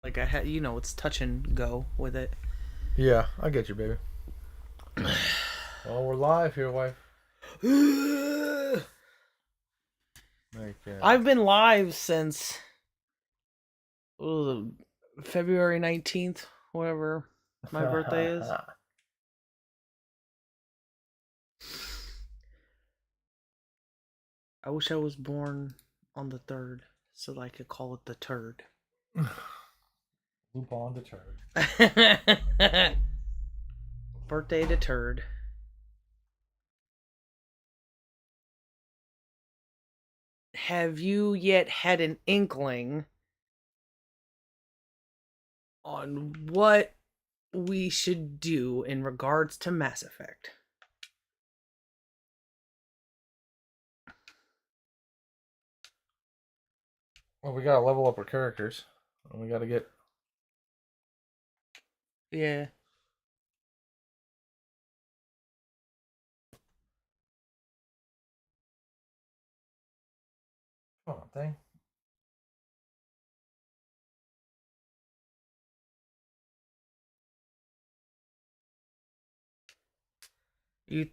Like I had, it's touch and go with it. Yeah, I get you, baby. Well, we're live here, wife. Like, I've been live since February 19th, whatever my birthday is. I wish I was born on the 3rd so that I could call it the turd. Loop on the turd. Birthday to turd. Have you yet had an inkling on what we should do in regards to Mass Effect? Well, we gotta level up our characters. And we gotta get. Yeah. Come on, thing. You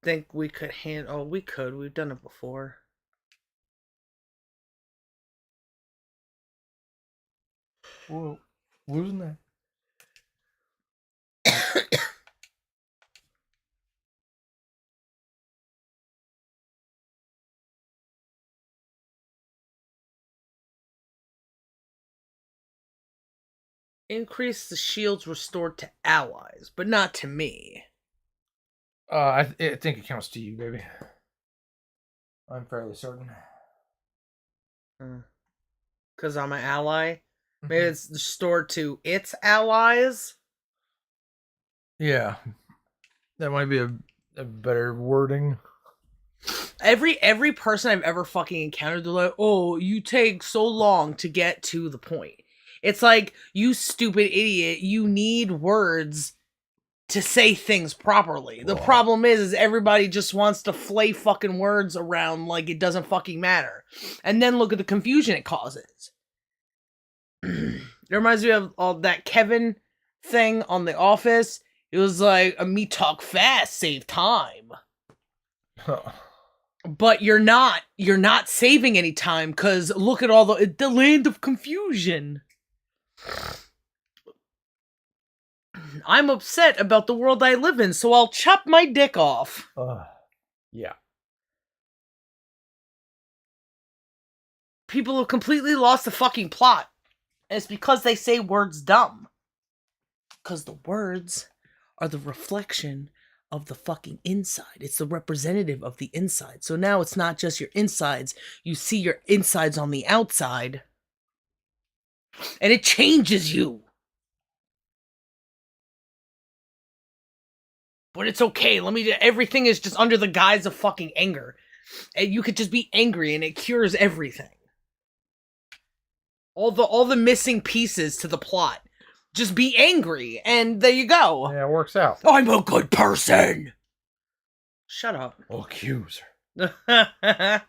think we could handle? Oh, we could. We've done it before. Whoa, losing that. Increase the shields restored to allies, but not to me. I think it counts to you, baby. I'm fairly certain. Because I'm an ally. Maybe it's restored to its allies. Yeah, that might be a better wording. Every person I've ever fucking encountered, they're like, "Oh, you take so long to get to the point." It's like, you stupid idiot, you need words to say things properly. The problem is everybody just wants to flay fucking words around like it doesn't fucking matter. And then look at the confusion it causes. It reminds me of all that Kevin thing on The Office. It was like, me talk fast, save time. But you're not saving any time, because look at all the land of confusion. I'm upset about the world I live in, so I'll chop my dick off. Yeah. People have completely lost the fucking plot. And it's because they say words dumb. Because the words are the reflection of the fucking inside. It's the representative of the inside. So now it's not just your insides. You see your insides on the outside. And it changes you. But it's okay. Everything is just under the guise of fucking anger. And you could just be angry and it cures everything. All the missing pieces to the plot. Just be angry, and there you go. Yeah, it works out. I'm a good person. Shut up. Accuser. I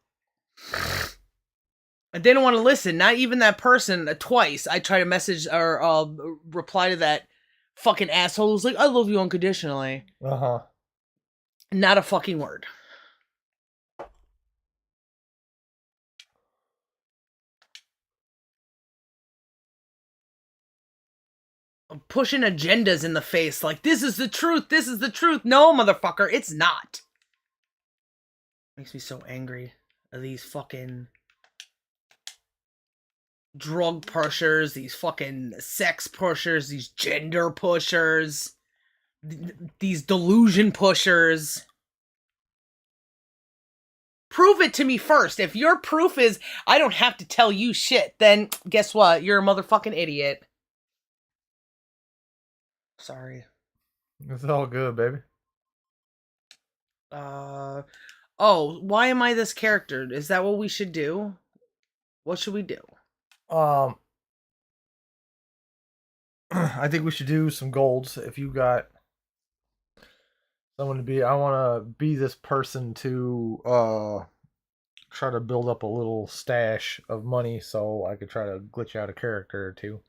didn't want to listen. Not even that person. Twice I tried to message or reply to that fucking asshole who's like, "I love you unconditionally." Not a fucking word. Pushing agendas in the face like, this is the truth, this is the truth. No, motherfucker, it's not. Makes me so angry. These fucking drug pushers, these fucking sex pushers, these gender pushers, these delusion pushers. Prove it to me first. If your proof is I don't have to tell you shit, then guess what? You're a motherfucking idiot. Sorry. It's all good, baby. Oh, why am I this character? Is that what we should do? What should we do? I think we should do some golds. If you got someone to be, I want to be this person to try to build up a little stash of money so I could try to glitch out a character or two.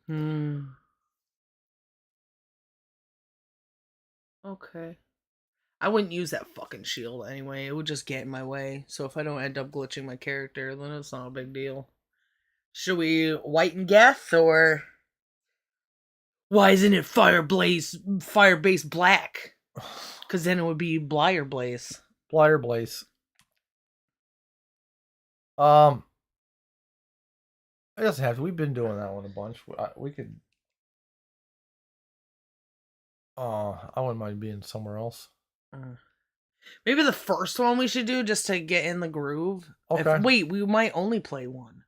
Okay. I wouldn't use that fucking shield anyway. It would just get in my way. So if I don't end up glitching my character, then it's not a big deal. Should we whiten guess or why isn't it Firebase Black? Because then it would be Blyer Blaze. Blyer Blaze. It doesn't have to. We've been doing that one a bunch. We could. I wouldn't mind being somewhere else. Maybe the first one we should do just to get in the groove. Okay. Wait, we might only play one.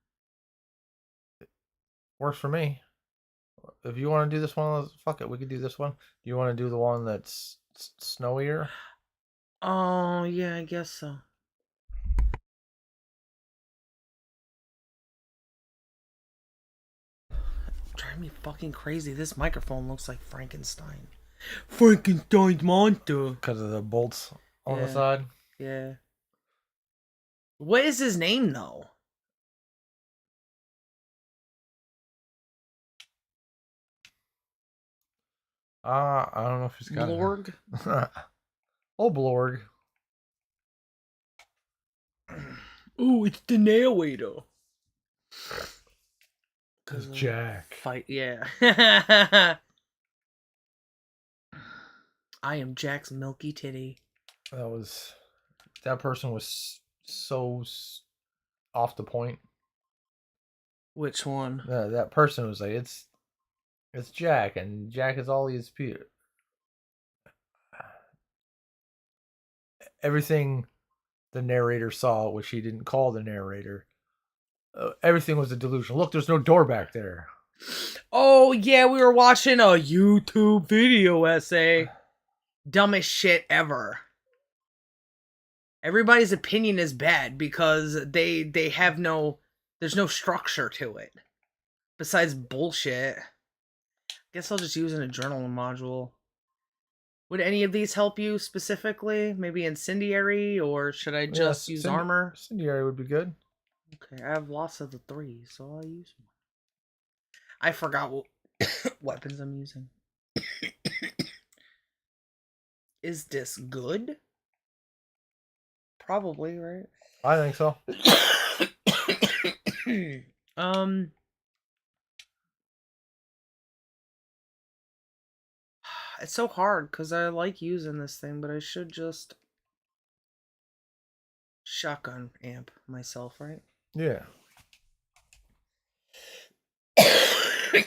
Works for me. If you want to do this one, fuck it. We could do this one. Do you want to do the one that's snowier? Oh, yeah, I guess so. Driving me fucking crazy. This microphone looks like Frankenstein. Frankenstein's monster. Because of the bolts on the side. Yeah. What is his name though? I don't know if he's got Blorg. Oh, Blorg. Ooh, it's the nail waiter. It's Jack. Fight, yeah. I am Jack's milky titty. That person was so off the point. Which one? That person was like, it's Jack, and Jack is all these people. Everything the narrator saw, which he didn't call the narrator, everything was a delusion. Look, there's no door back there. Oh, yeah, we were watching a YouTube video essay. Dumbest shit ever. Everybody's opinion is bad because they have there's no structure to it. Besides bullshit. Guess I'll just use an adrenaline module. Would any of these help you specifically? Maybe incendiary, or should I just use armor? Incendiary would be good. Okay, I have lots of the 3, so I'll use one. I forgot what weapons I'm using. Is this good? Probably, right? I think so. It's so hard because I like using this thing, but I should just shotgun amp myself, right? Yeah. I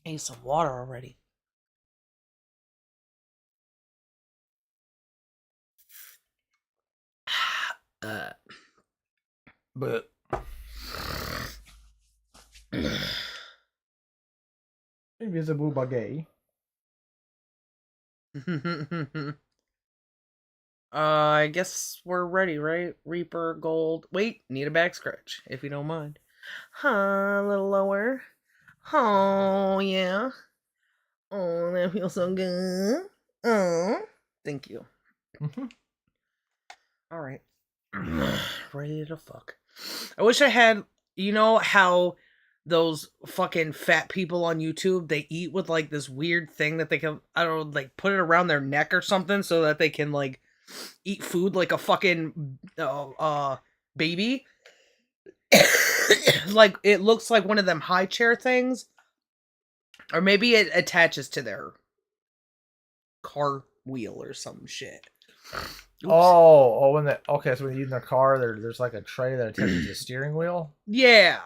need some water already. But invisible bagay. I guess we're ready, right? Reaper, gold. Wait, need a back scratch, if you don't mind. Huh, a little lower. Oh, yeah. Oh, that feels so good. Oh, thank you. All right. Ready to fuck. I wish I had, you know how those fucking fat people on YouTube, they eat with like this weird thing that they can, I don't know, like put it around their neck or something so that they can like eat food like a fucking baby. Like it looks like one of them high chair things, or maybe it attaches to their car wheel or some shit. Oops. So when you eat in the car, there's like a tray that attaches to the steering wheel. Yeah,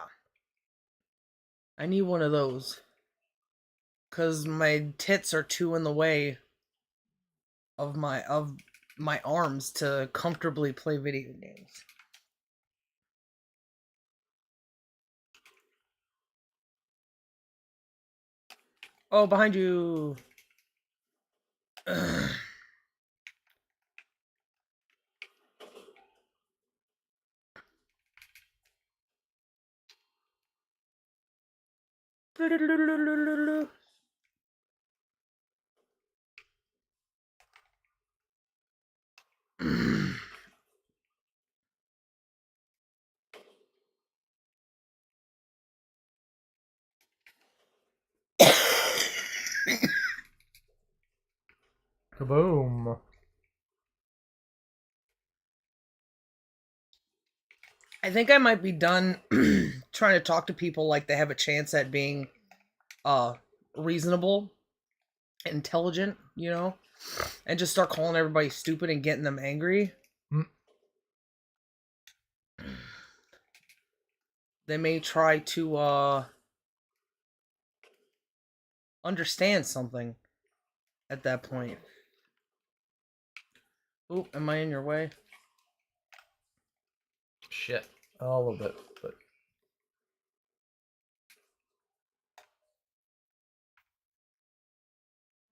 I need one of those because my tits are too in the way of my arms to comfortably play video games. Oh, behind you. Kaboom. I think I might be done trying to talk to people like they have a chance at being reasonable, intelligent, you know, and just start calling everybody stupid and getting them angry. Mm. They may try to understand something at that point. Oop, am I in your way? Shit. A little bit, but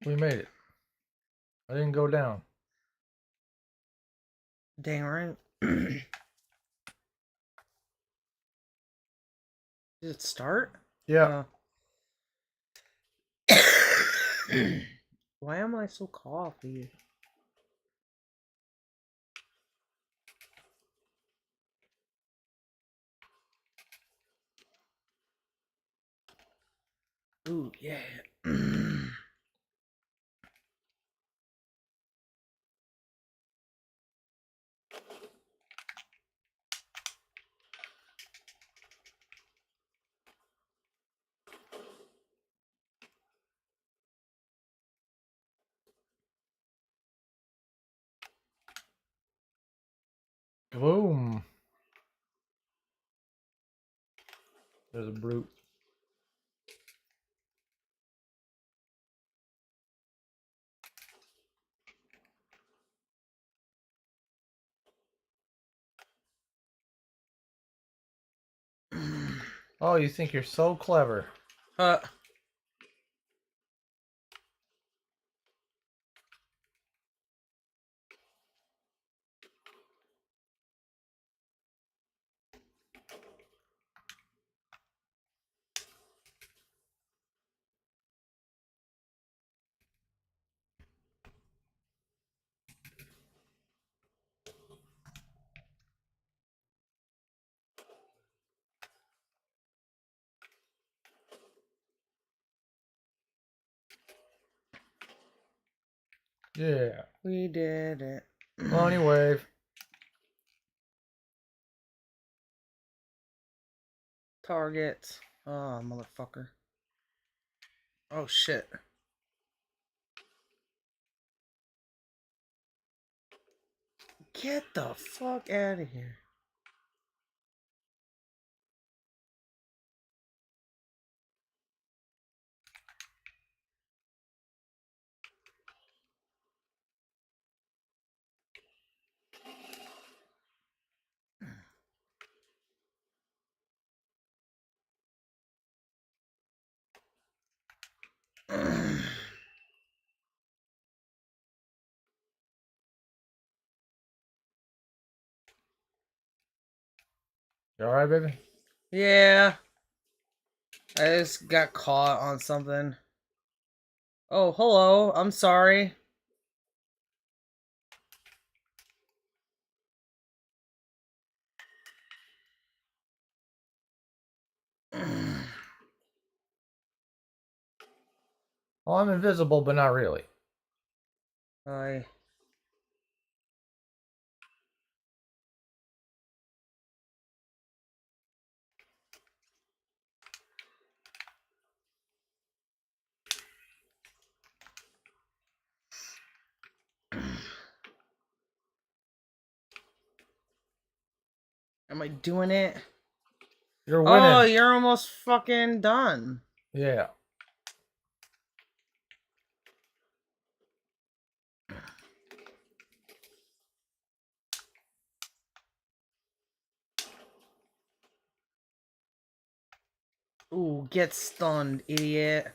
we made it. I didn't go down. Dang right. Did it start? Yeah. Why am I so coffee? Ooh, yeah. Kaboom. There's a brute. Oh, you think you're so clever. Yeah. We did it. Money wave. Target. Oh, motherfucker. Oh, shit. Get the fuck out of here. You alright, baby? Yeah. I just got caught on something. Oh, hello. I'm sorry. Well, I'm invisible, but not really. I. Am I doing it? You're winning. Oh, you're almost fucking done. Yeah. Ooh, get stunned, idiot.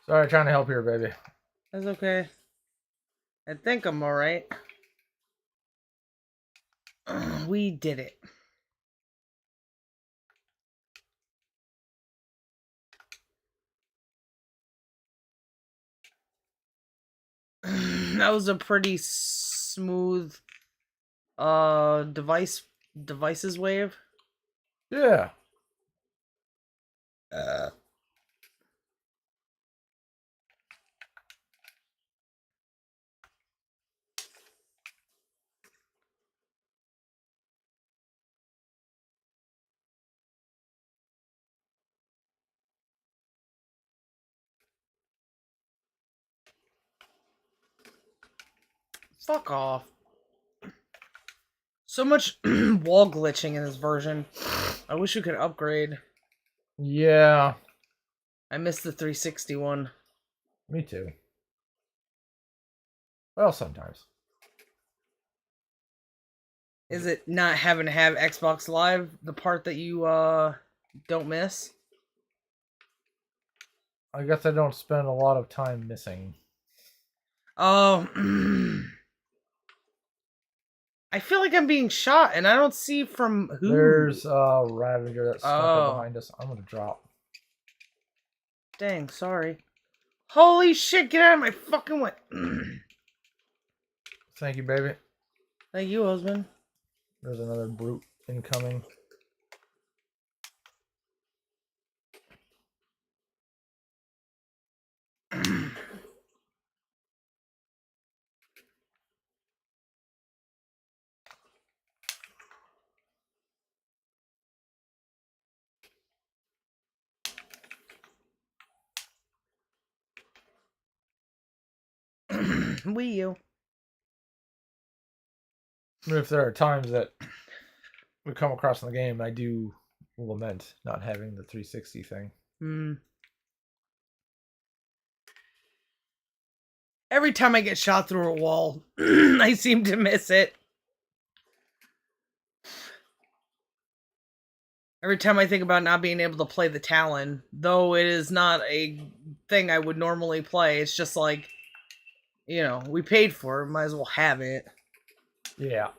Sorry, trying to help here, baby. That's okay. I think I'm alright. We did it. That was a pretty smooth device Devices wave. Yeah. Fuck off. So much wall glitching in this version. I wish we could upgrade. Yeah. I missed the 360 one. Me too. Well, sometimes. Is it not having to have Xbox Live the part that you don't miss? I guess I don't spend a lot of time missing. Oh, I feel like I'm being shot, and I don't see from who. There's a Ravager that's stuck up Oh. behind us. I'm gonna drop. Dang, sorry. Holy shit, get out of my fucking way. Thank you, baby. Thank you, husband. There's another brute incoming. Wii U. If there are times that we come across in the game, I do lament not having the 360 thing. Every time I get shot through a wall, I seem to miss it. Every time I think about not being able to play the Talon, though it is not a thing I would normally play, it's just like, you know, we paid for it, might as well have it. Yeah.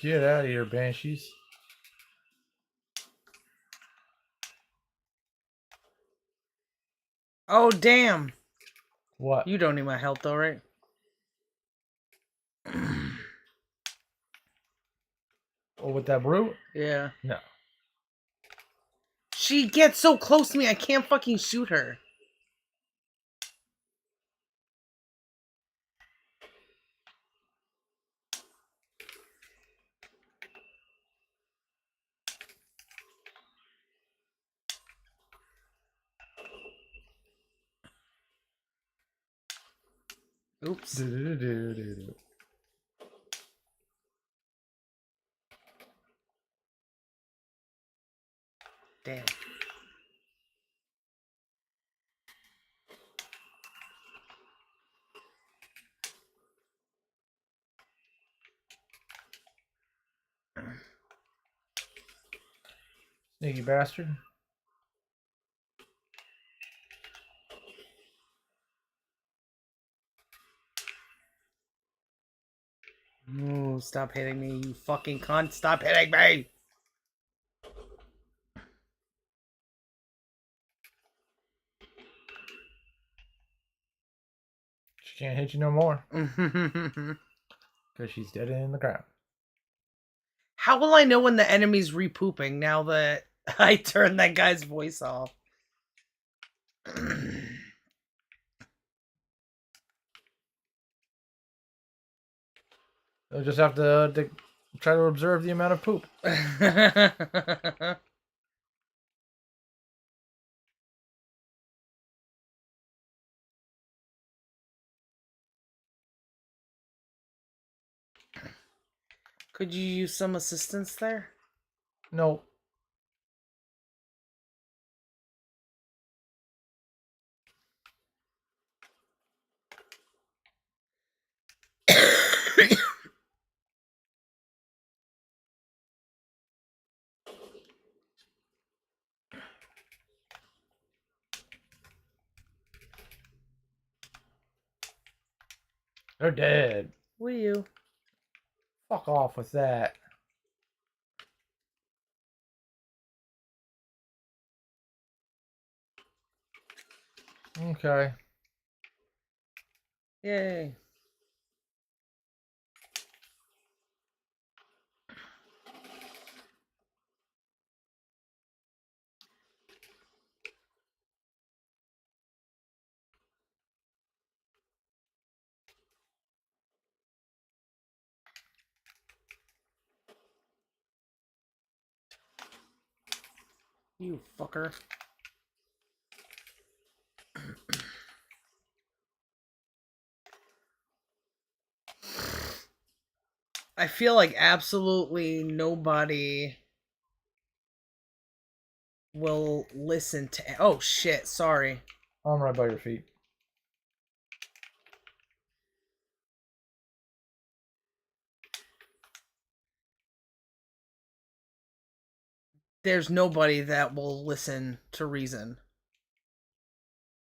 Get out of here, Banshees. Oh, damn. What? You don't need my help, though, right? Oh, with that brute? Yeah. No. She gets so close to me, I can't fucking shoot her. Oops. Do-do-do-do-do. Damn. Sneaky bastard. No, stop hitting me, you fucking cunt. Stop hitting me! She can't hit you no more. Because she's dead in the ground. How will I know when the enemy's repooping now that I turned that guy's voice off? You'll just have to try to observe the amount of poop. Could you use some assistance there? No. They're dead. Will you? Fuck off with that. Okay. Yay. You fucker. I feel like absolutely nobody will listen to. Oh shit, sorry. I'm right by your feet. There's nobody that will listen to reason.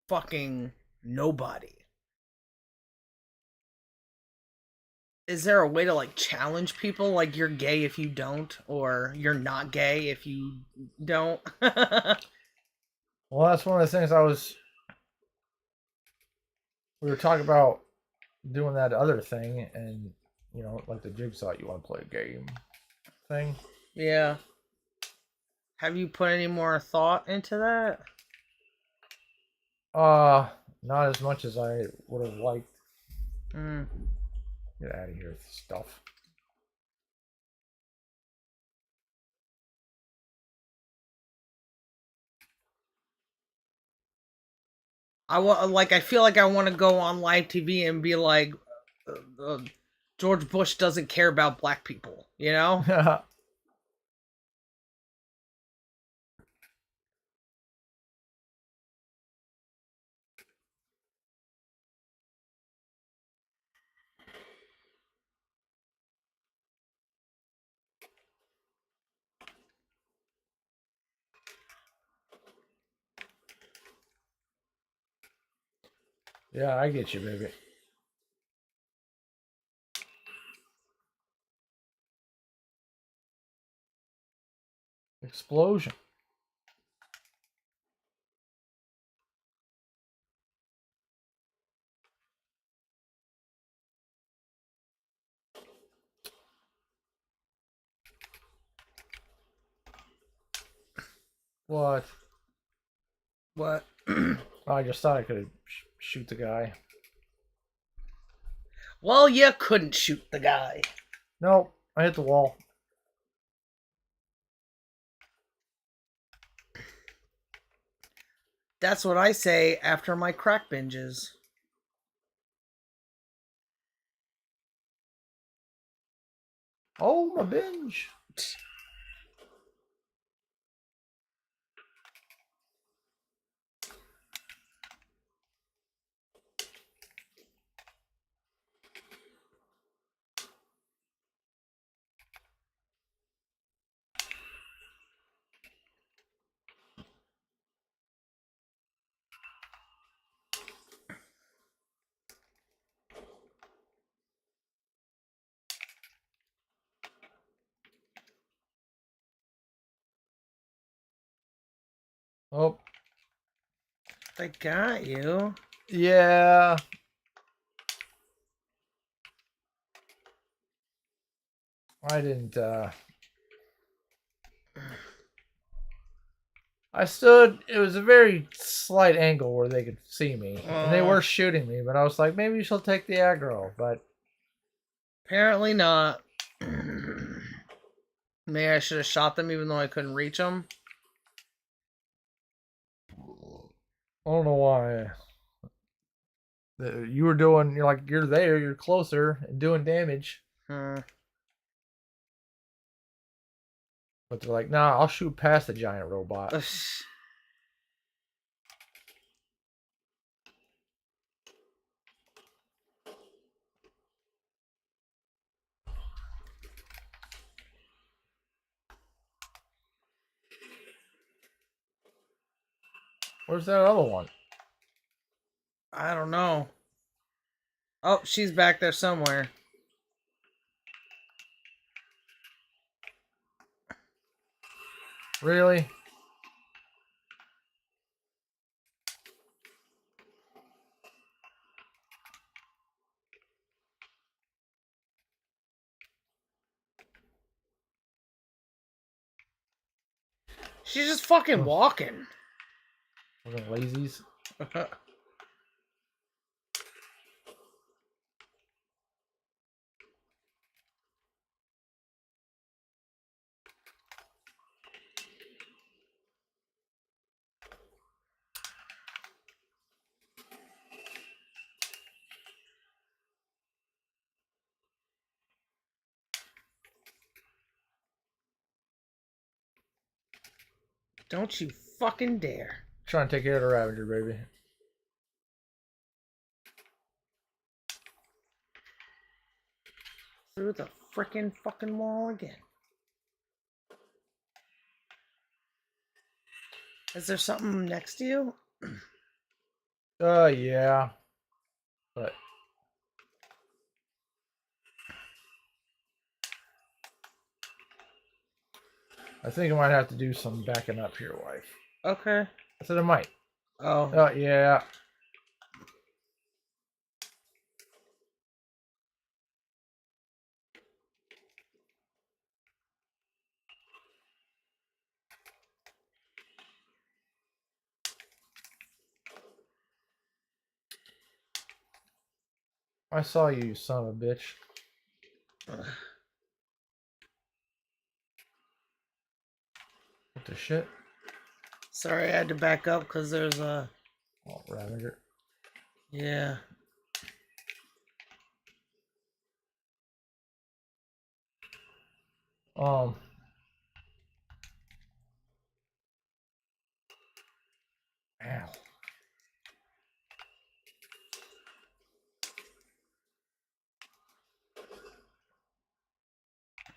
Fucking nobody. Is there a way to like challenge people like you're gay if you don't, or you're not gay if you don't? Well, that's one of the things we were talking about doing that other thing, and you know, like the jigsaw, you want to play a game thing. Yeah. Have you put any more thought into that? Not as much as I would have liked. Mm. Get out of here with stuff. I feel like I want to go on live TV and be like, George Bush doesn't care about black people, you know? Yeah, I get you, baby. Explosion. What? What? I just thought I could shoot the guy. Well, you couldn't shoot the guy. Nope, I hit the wall. That's what I say after my crack binges. Oh, my binge. Oh, I got you. yeah. I didn't, I stood, it was a very slight angle where they could see me. And they were shooting me, but I was like, maybe she'll take the aggro, but... Apparently not. Maybe I should have shot them even though I couldn't reach them. I don't know why. You were doing, you're like, you're there, you're closer, and doing damage. Hmm. But they're like, nah, I'll shoot past the giant robot. Where's that other one? I don't know. Oh, she's back there somewhere. Really? She's just fucking walking. Fucking lazies. Don't you fucking dare. Trying to take care of the Ravager, baby. Through the frickin' fucking wall again. Is there something next to you? Yeah. But I think I might have to do some backing up here, wife. Okay. I said I might. Oh. Yeah. I saw you, son of a bitch. What the shit? Sorry, I had to back up because there's a... Oh, Ravager. Yeah. Ow.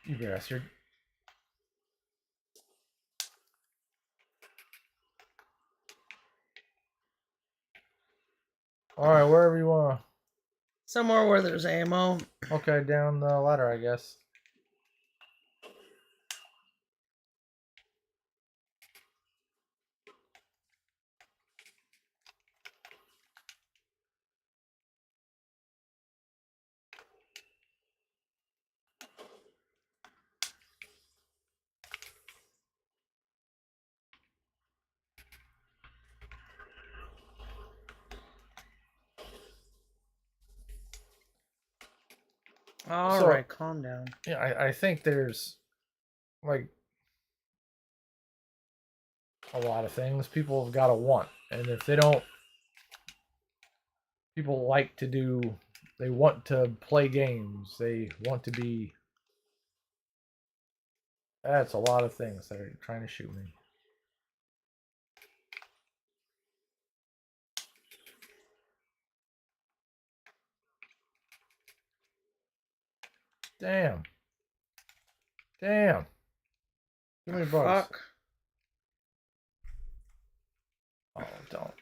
You bastard. Alright, wherever you wanna. Somewhere where there's ammo. Okay, down the ladder, I guess. Alright, calm down. Yeah, I think there's like a lot of things people have got to want, and if they don't, people like to do, they want to play games, they want to be. That's a lot of things that are trying to shoot me. Damn. Too many bugs. Fuck. Oh, don't.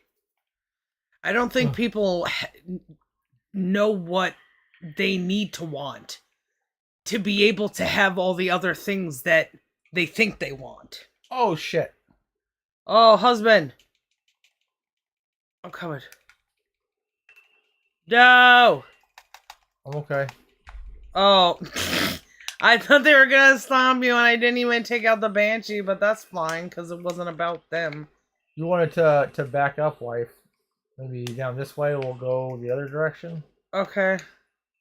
I don't think people know what they need to want to be able to have all the other things that they think they want. Oh shit. Oh, husband. I'm coming. No. I'm okay. Oh. I thought they were gonna stomp you and I didn't even take out the banshee, but that's fine because it wasn't about them. You wanted to back up, wife. Maybe down this way, we'll go the other direction. Okay.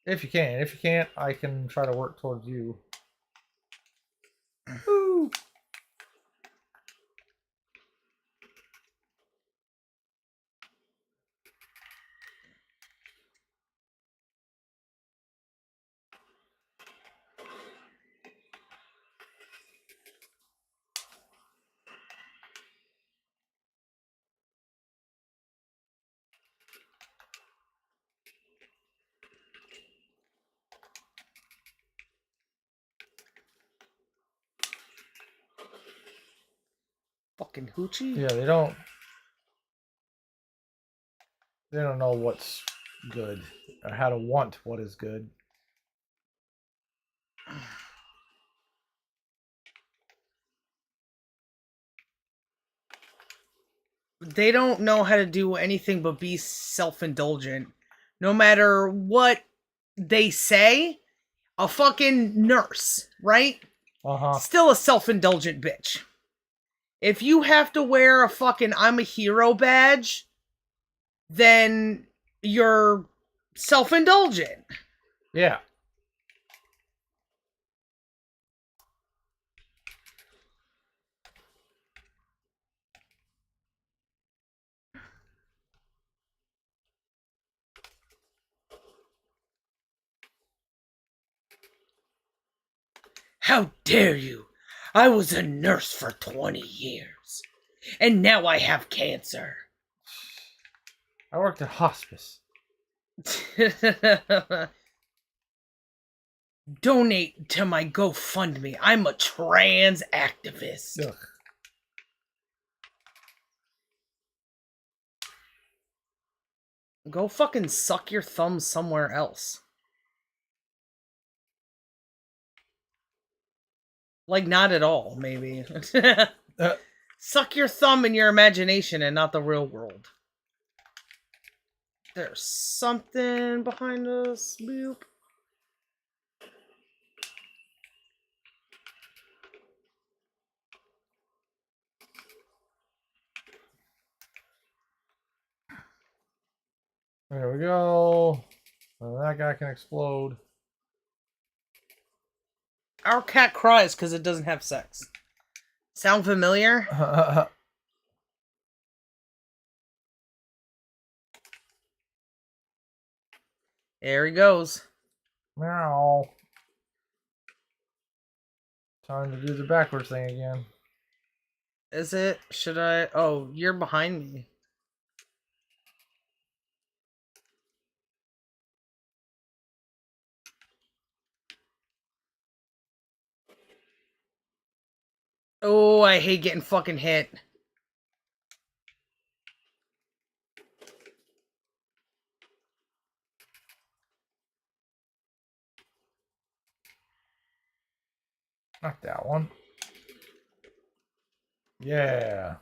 If you can. If you can't, I can try to work towards you. Woo! Fucking hoochie. Yeah, they don't know what's good, or how to want what is good. They don't know how to do anything but be self-indulgent. No matter what they say, a fucking nurse, right? Still a self-indulgent bitch. If you have to wear a fucking I'm a hero badge, then you're self-indulgent. Yeah. How dare you? I was a nurse for 20 years, and now I have cancer. I worked at hospice. Donate to my GoFundMe. I'm a trans activist. Ugh. Go fucking suck your thumb somewhere else. Like, not at all, maybe. Suck your thumb in your imagination and not the real world. There's something behind us. Boop. There we go. Well, that guy can explode. Our cat cries because it doesn't have sex. Sound familiar? There he goes. Meow. Time to do the backwards thing again. Is it? Should I? Oh, you're behind me. Oh, I hate getting fucking hit. Not that one. Yeah.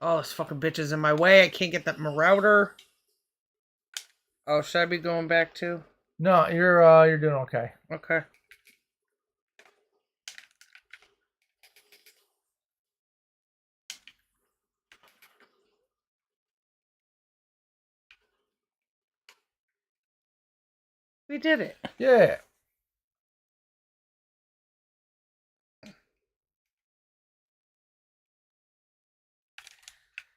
Oh, this fucking bitch is in my way. I can't get that marauder. Oh, should I be going back too? No, you're doing okay. Okay. We did it. Yeah.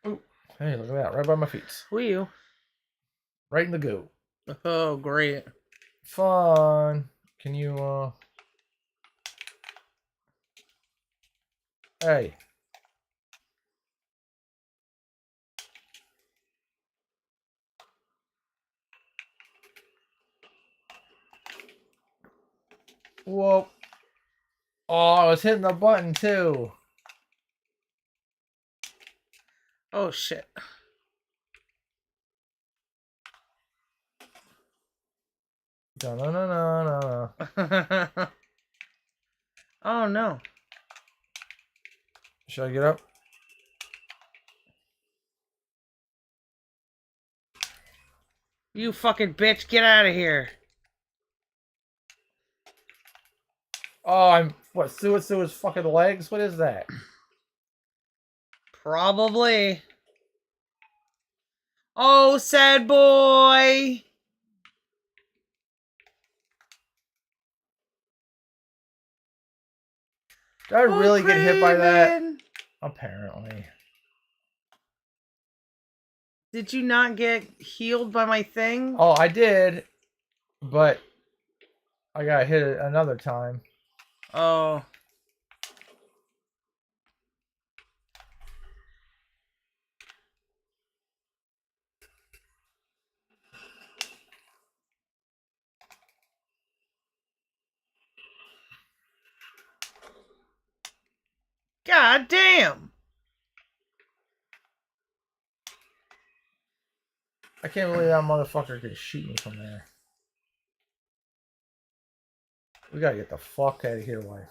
Ooh. Hey, look at that. Right by my feet. Who you? Right in the goo. Oh, great. Fun. Can you, Hey. Whoa. Oh, I was hitting the button too. Oh, shit. Da-na-na-na-na. Oh, no. Should I get up? You fucking bitch, get out of here. Oh, I'm what? Through his fucking legs. What is that? Probably. Oh, sad boy. Did I really get hit by that? Craven. Apparently. Did you not get healed by my thing? Oh, I did, but I got hit another time. Oh. God damn. I can't believe that motherfucker could shoot me from there. We gotta get the fuck out of here, wife.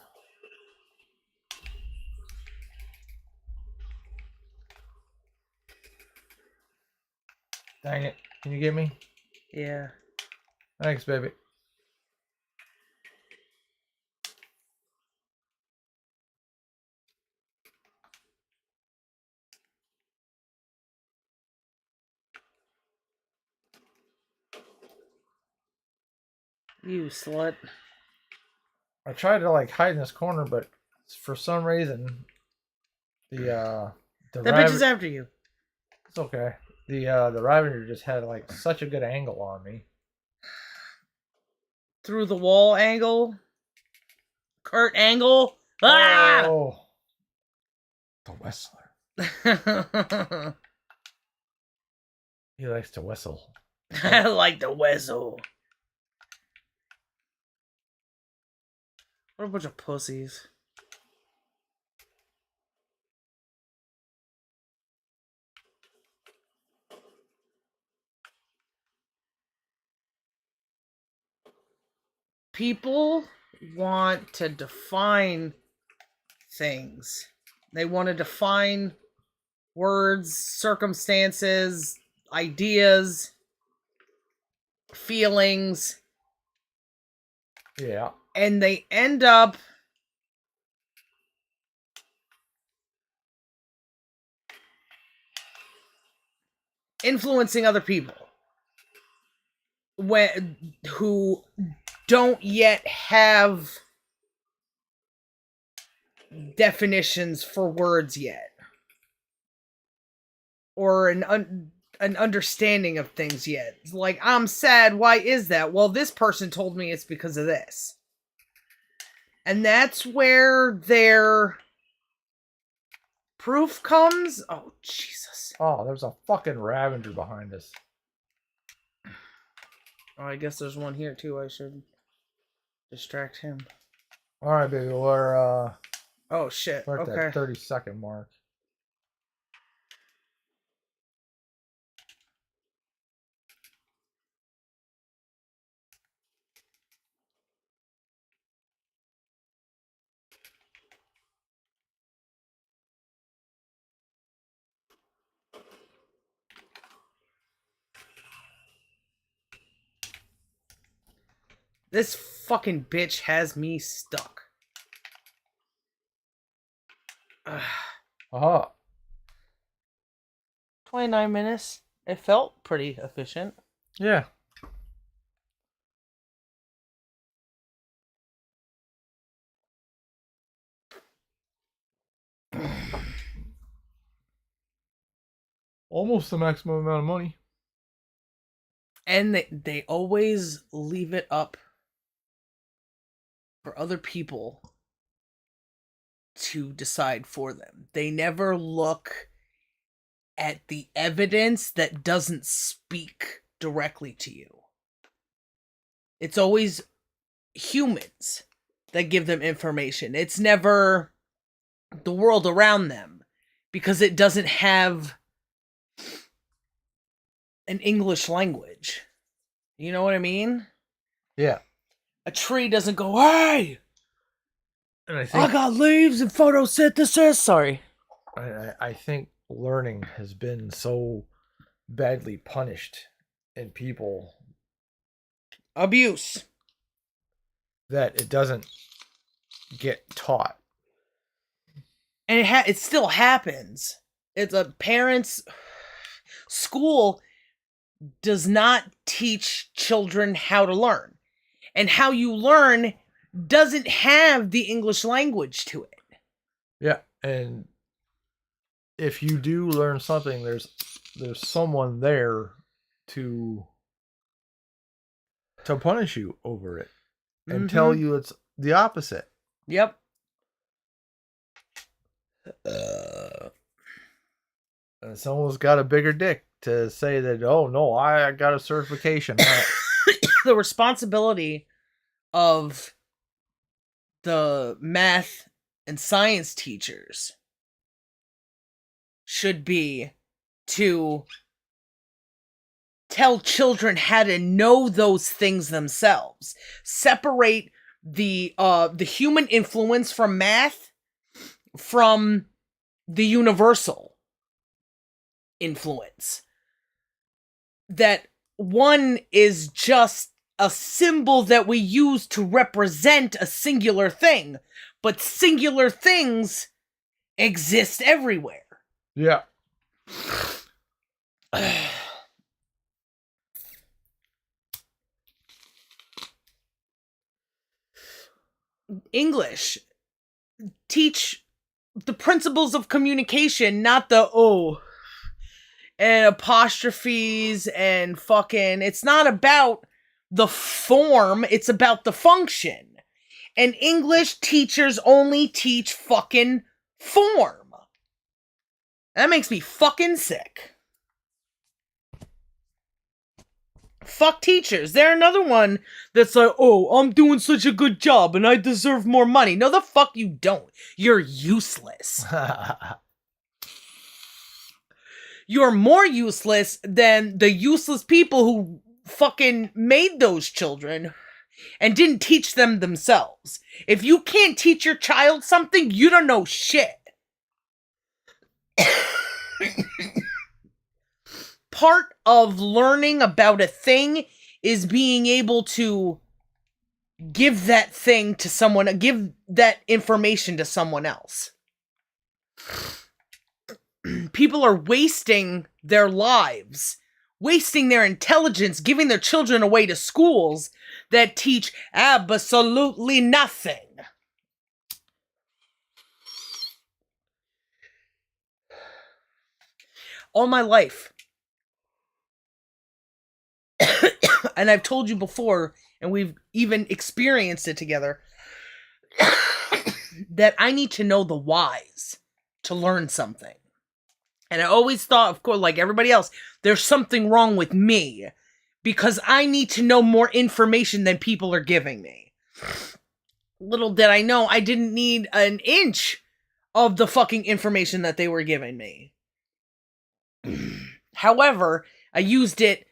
Dang it. Can you get me? Yeah. Thanks, baby. You slut. I tried to like hide in this corner, but for some reason the That bitch is after you. It's okay. The Ravager just had like such a good angle on me. Through the wall angle. Kurt Angle. Ah! Oh, the whistler. He likes to whistle. I like the whistle. What a bunch of pussies. People want to define things. They want to define words, circumstances, ideas, feelings. Yeah. And they end up influencing other people who don't yet have definitions for words yet, or an understanding of things yet. It's like, I'm sad. Why is that? Well, this person told me it's because of this. And that's where their proof comes. Oh, Jesus. Oh, there's a fucking Ravager behind us. Oh, I guess there's one here too. I should distract him. All right, baby. We're Oh shit. at Okay. that 30-second mark. This fucking bitch has me stuck. Aha. 29 minutes. It felt pretty efficient. Yeah. Almost the maximum amount of money. And they always leave it up for other people to decide for them. They never look at the evidence that doesn't speak directly to you. It's always humans that give them information. It's never the world around them, because it doesn't have an English language. You know what I mean? Yeah. A tree doesn't go, hey! And I think I got leaves and photosynthesis. Sorry. I think learning has been so badly punished in people Abuse. that it doesn't get taught. And it still happens. It's a parents' school does not teach children how to learn. And how you learn doesn't have the English language to it. Yeah, and if you do learn something, there's someone there to punish you over it and tell you it's the opposite. Yep. And someone's got a bigger dick to say that, oh no, I got a certification. The responsibility of the math and science teachers should be to tell children how to know those things themselves. Separate the human influence from math from the universal influence. That one is just a symbol that we use to represent a singular thing, but singular things exist everywhere. Yeah. English, teach the principles of communication, not the and apostrophes and fucking. It's not about the form, it's about the function. And English teachers only teach fucking form. That makes me fucking sick. Fuck teachers. They're another one that's like, oh, I'm doing such a good job and I deserve more money. No, the fuck you don't. You're useless. You're more useless than the useless people who fucking made those children and didn't teach them themselves. If you can't teach your child something, you don't know shit. Part of learning about a thing is being able to give that thing to someone, give that information to someone else. People are wasting their lives, wasting their intelligence, giving their children away to schools that teach absolutely nothing. All my life, and I've told you before, and we've even experienced it together, that I need to know the whys to learn something. And I always thought, of course, like everybody else, there's something wrong with me because I need to know more information than people are giving me. Little did I know, I didn't need an inch of the fucking information that they were giving me. However, I used it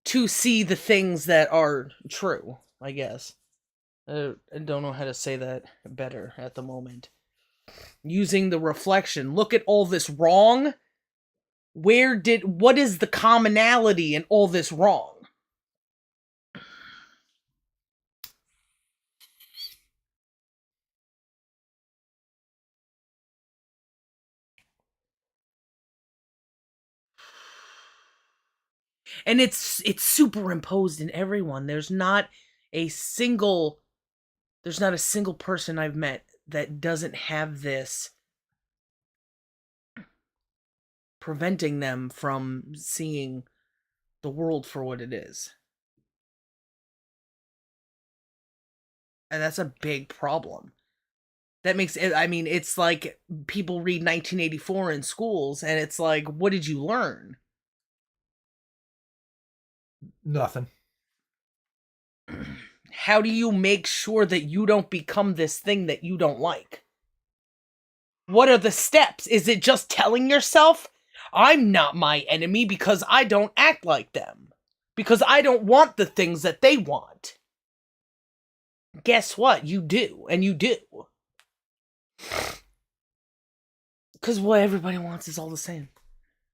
to see the things that are true, I guess. I don't know how to say that better at the moment. Using the reflection. Look at all this wrong. What is the commonality in all this wrong? And it's superimposed in everyone. There's not a single person I've met that doesn't have this preventing them from seeing the world for what it is. And that's a big problem. That makes it, I mean, it's like people read 1984 in schools and it's like, what did you learn? Nothing. How do you make sure that you don't become this thing that you don't like? What are the steps? Is it just telling yourself, I'm not my enemy because I don't act like them? Because I don't want the things that they want? Guess what? You do, and you do. Because what everybody wants is all the same.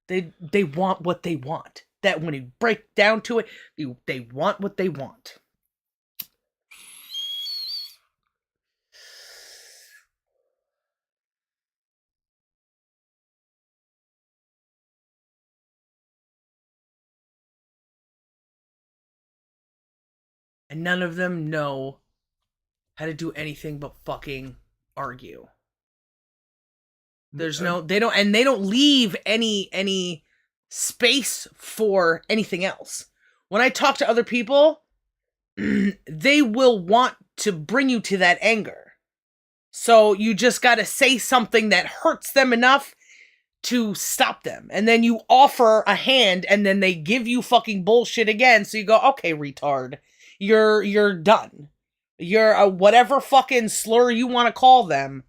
They want what they want. That when you break down to it, they want what they want. And none of them know how to do anything but fucking argue. There's no, they don't leave any space for anything else. When I talk to other people, they will want to bring you to that anger. So you just gotta say something that hurts them enough to stop them. And then you offer a hand and then they give you fucking bullshit again. So you go, okay, retard, you're done. You're a whatever fucking slur you want to call them.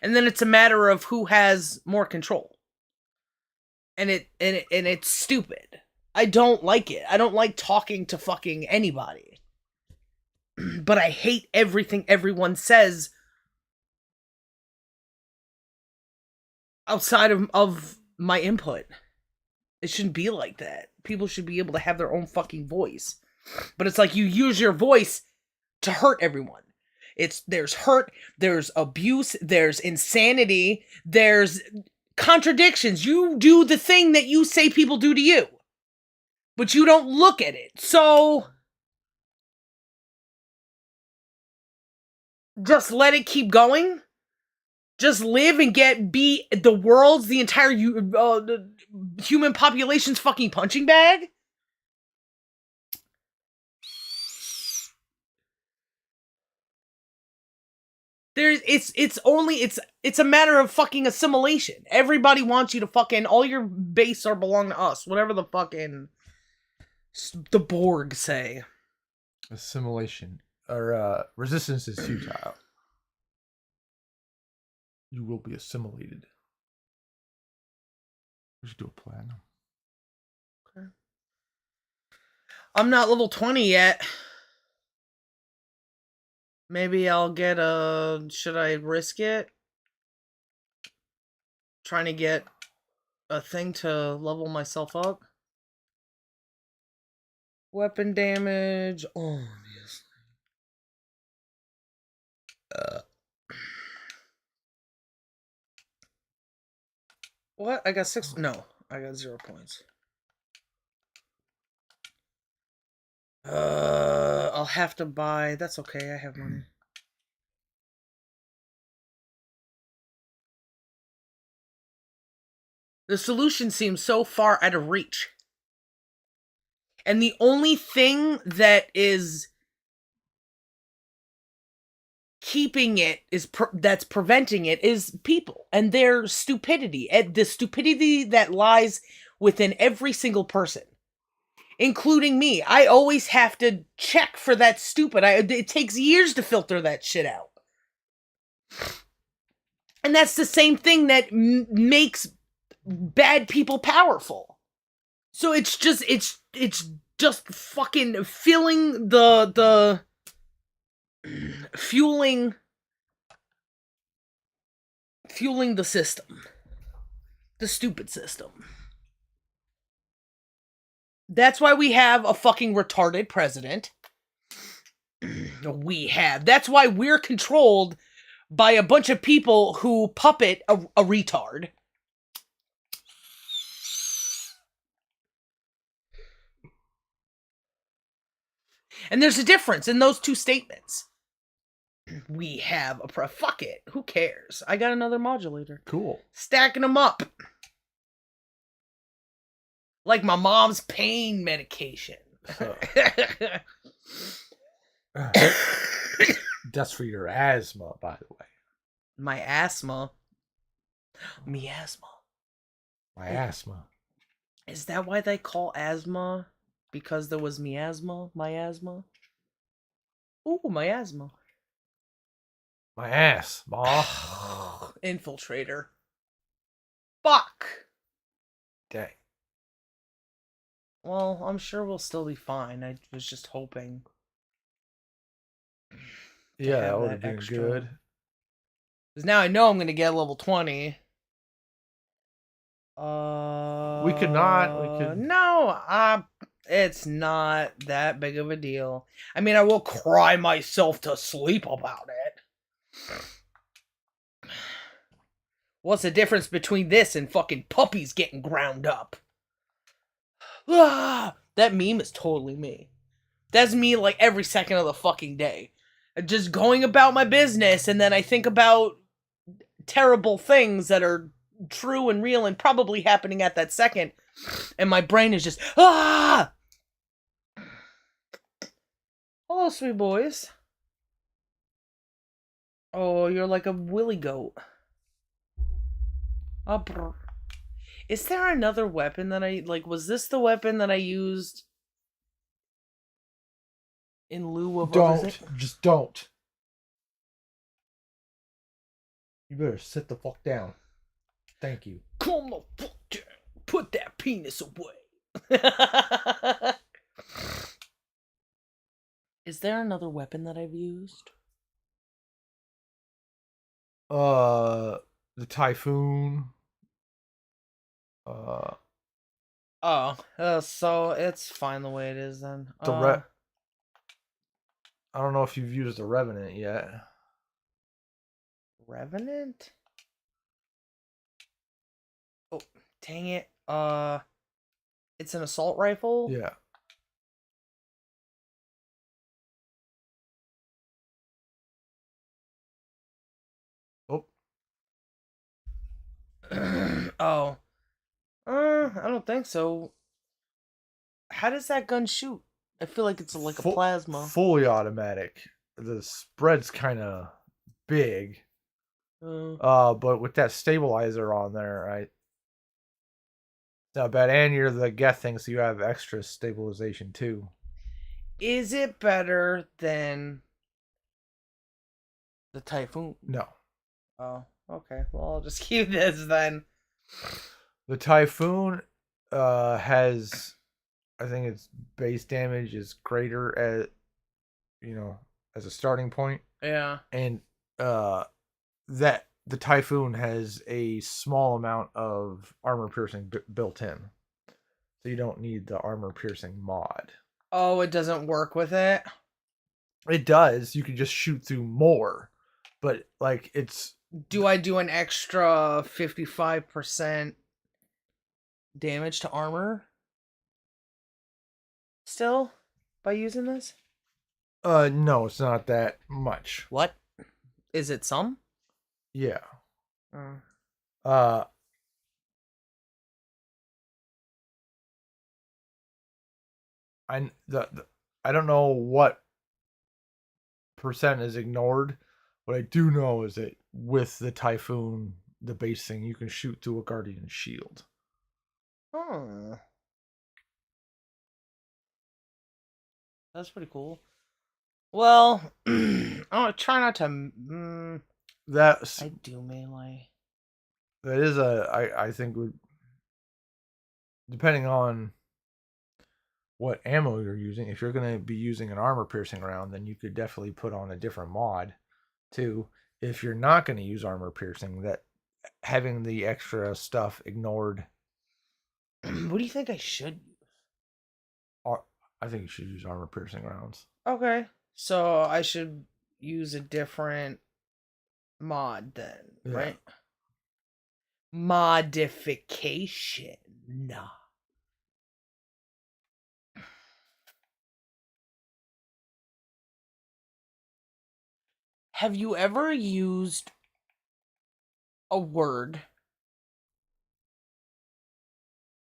And then it's a matter of who has more control. And it's stupid. I don't like it. I don't like talking to fucking anybody. But I hate everything everyone says outside of my input. It shouldn't be like that. People should be able to have their own fucking voice. But it's like you use your voice to hurt everyone. There's hurt, there's abuse, there's insanity, there's contradictions. You do the thing that you say people do to you, but you don't look at it. So just let it keep going. Just live and be the entire human population's fucking punching bag. It's a matter of fucking assimilation. Everybody wants you to fucking, all your base are belong to us. Whatever the fucking the Borg say. Assimilation or resistance is futile. You will be assimilated. We should do a plan. Okay. I'm not level 20 yet. Maybe I'll get should I risk it? Trying to get a thing to level myself up. Weapon damage. Oh, what? I got 6. No, I got 0 points. I'll have to buy. That's okay. I have money. The solution seems so far out of reach. And the only thing that is keeping it that's preventing it is people and their stupidity, and the stupidity that lies within every single person, including me. I always have to check for that stupid. It takes years to filter that shit out, and that's the same thing that makes bad people powerful. So it's just fucking filling the fueling the system. The stupid system. That's why we have a fucking retarded president. That's why we're controlled by a bunch of people who puppet a retard. And there's a difference in those two statements. We have a fuck it. Who cares? I got another modulator. Cool. Stacking them up. Like my mom's pain medication. That's for your asthma, by the way. My asthma. Miasma. My asthma. Is that why they call asthma? Because there was miasma? My asthma? Ooh, my asthma. My ass, ma. Infiltrator. Fuck. Dang. Well, I'm sure we'll still be fine. I was just hoping. Yeah, that would have been good. Because now I know I'm going to get level 20. We could not. No, it's not that big of a deal. I mean, I will cry myself to sleep about it. What's the difference between this and fucking puppies getting ground up? Ah, that meme is totally me. That's me like every second of the fucking day. Just going about my business, and then I think about terrible things that are true and real and probably happening at that second, and my brain is just, ah! Hello, sweet boys. Oh, you're like a willy goat. Is there another weapon that was this the weapon that I used in lieu of... Don't. Just don't. You better sit the fuck down. Thank you. Calm the fuck down. Put that penis away. Is there another weapon that I've used? The typhoon. So it's fine the way it is then. I don't know if you've used the Revenant yet. Revenant? Oh, dang it. It's an assault rifle? Yeah. Oh. Oh. I don't think so. How does that gun shoot? I feel like it's like a plasma. Fully automatic. The spread's kind of big. But with that stabilizer on there, right? Not bad. And you're the Geth thing, so you have extra stabilization too. Is it better than the Typhoon? No. Oh, okay. Well, I'll just keep this then. The Typhoon has, I think its base damage is greater at, as a starting point. Yeah. And that the Typhoon has a small amount of armor piercing built in. So you don't need the armor piercing mod. Oh, it doesn't work with it? It does. You can just shoot through more. But like it's do I do an extra 55% damage to armor still by using this? No, it's not that much. What? Is it some? Yeah. Uh. I don't know what percent is ignored. What I do know is that with the Typhoon, the base thing, you can shoot through a Guardian shield. Oh. That's pretty cool. Well, I'll try not to. I do melee. That is I think would, depending on what ammo you're using. If you're going to be using an armor piercing round, then you could definitely put on a different mod too. If you're not going to use armor piercing, that having the extra stuff ignored. What do you think I should use? I think you should use armor piercing rounds. Okay. So I should use a different mod then, right? Modification. Nah. Have you ever used a word,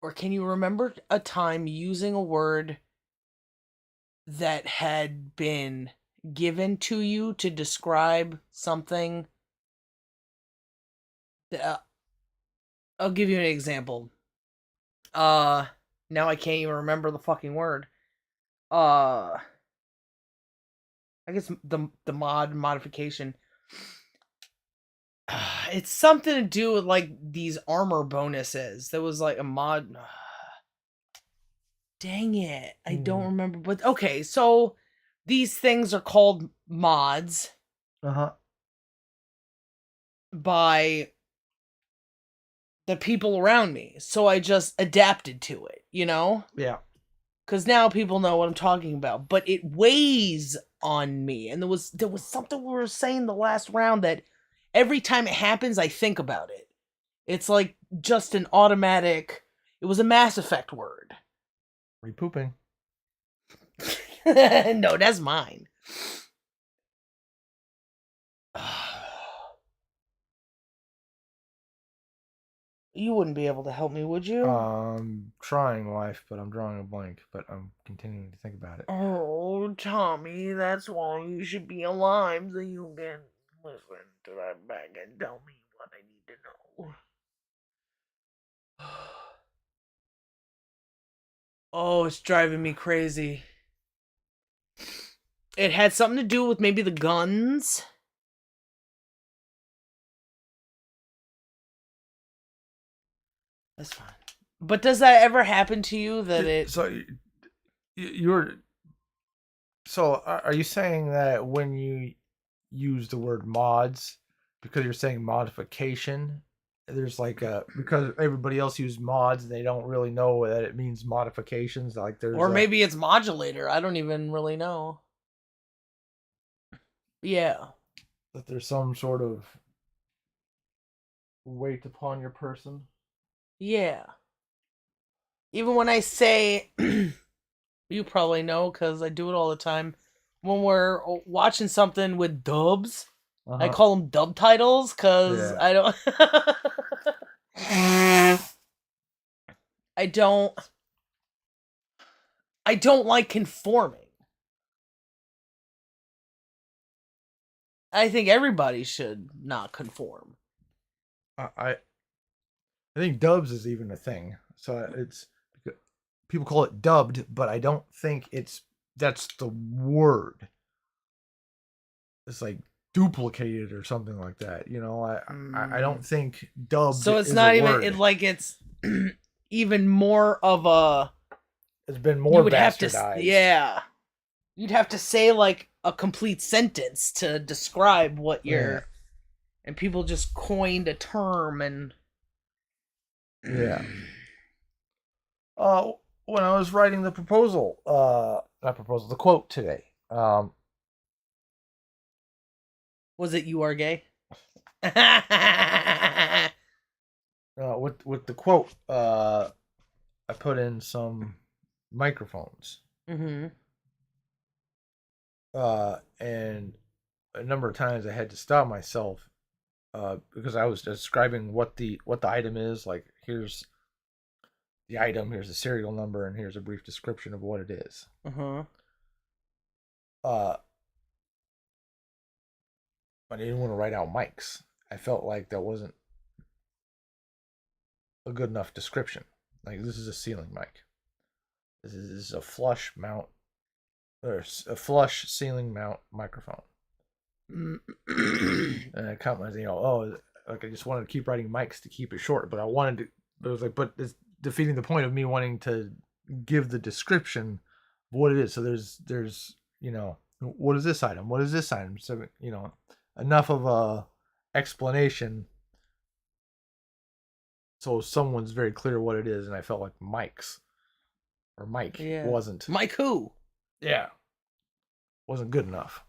or can you remember a time using a word that had been given to you to describe something? I'll give you an example. Now I can't even remember the fucking word. I guess the modification. It's something to do with like these armor bonuses. There was like a mod. Dang it. I don't remember. But okay, so these things are called mods. By the people around me. So I just adapted to it, Yeah. Because now people know what I'm talking about. But it weighs on me. And there was something we were saying the last round that every time it happens, I think about it. It's like just an automatic. It was a Mass Effect word. Repooping. No, that's mine. You wouldn't be able to help me, would you? Trying, wife, but I'm drawing a blank, but I'm continuing to think about it. Oh, Tommy, that's why you should be alive so you can listen to that back and tell me what I need to know. Oh, it's driving me crazy. It had something to do with maybe the guns. That's fine. But does that ever happen to you that it... So you're... So are you saying that when you use the word mods, because you're saying modification, there's like a, because everybody else uses mods, they don't really know that it means modifications, like there's Or maybe it's modulator. I don't even really know. Yeah. that there's some sort of weight upon your person. Yeah. Even when I say, you probably know because I do it all the time. When we're watching something with dubs, I call them dub titles because I don't. I don't. I don't like conforming. I think everybody should not conform. I think dubs is even a thing. So it's, people call it dubbed, but I don't think that's the word. It's like duplicated or something like that. You know, I don't think dubbed. So it's is not a even word. it's even more of a. It's been more bastardized. You'd have to say like a complete sentence to describe what you're. Yeah. And people just coined a term and. Yeah. When I was writing the proposal, the quote today. Was it "you are gay"? With the quote, I put in some microphones. Mm-hmm. And a number of times I had to stop myself, because I was describing what the item is. Like, here's the item, here's the serial number, and here's a brief description of what it is. I didn't want to write out mics. I felt like that wasn't a good enough description. Like, this is a ceiling mic. This is a flush mount, or a flush ceiling mount microphone. And I caught myself, like, I just wanted to keep writing mics to keep it short, but I was like, but it's defeating the point of me wanting to give the description of what it is. So there's what is this item? What is this item? So, enough of a explanation so someone's very clear what it is. And I felt like Mike wasn't. Mike who? Yeah. Wasn't good enough.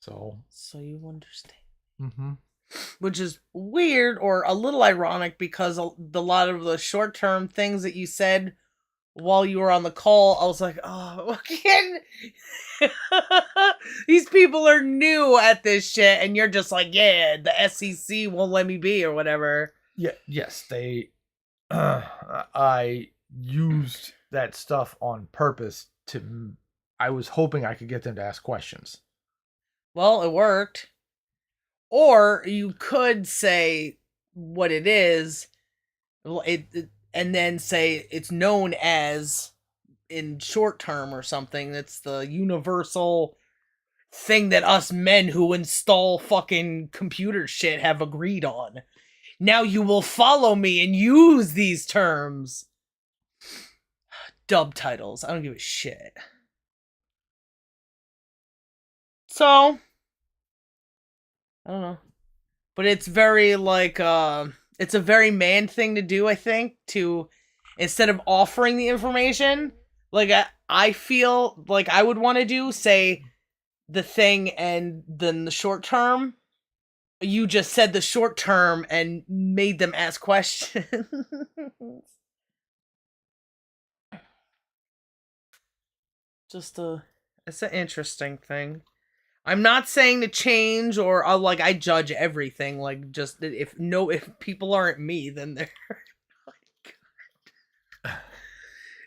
So you understand. Mm-hmm. Which is weird or a little ironic because a lot of the short-term things that you said while you were on the call, I was like, oh, these people are new at this shit, and you're just like, yeah, the SEC won't let me be or whatever. Yeah, yes, they. I used that stuff on purpose to. I was hoping I could get them to ask questions. Well, it worked. Or you could say what it is, and then say it's known as, in short term or something, it's the universal thing that us men who install fucking computer shit have agreed on. Now you will follow me and use these terms. Dub titles. I don't give a shit. So, I don't know. But it's very like, it's a very man thing to do, I think, to, instead of offering the information, like, I feel like I would want to do, say, the thing and then the short term. You just said the short term and made them ask questions. It's an interesting thing. I'm not saying to change or like I judge everything. Like, just if people aren't me, then they're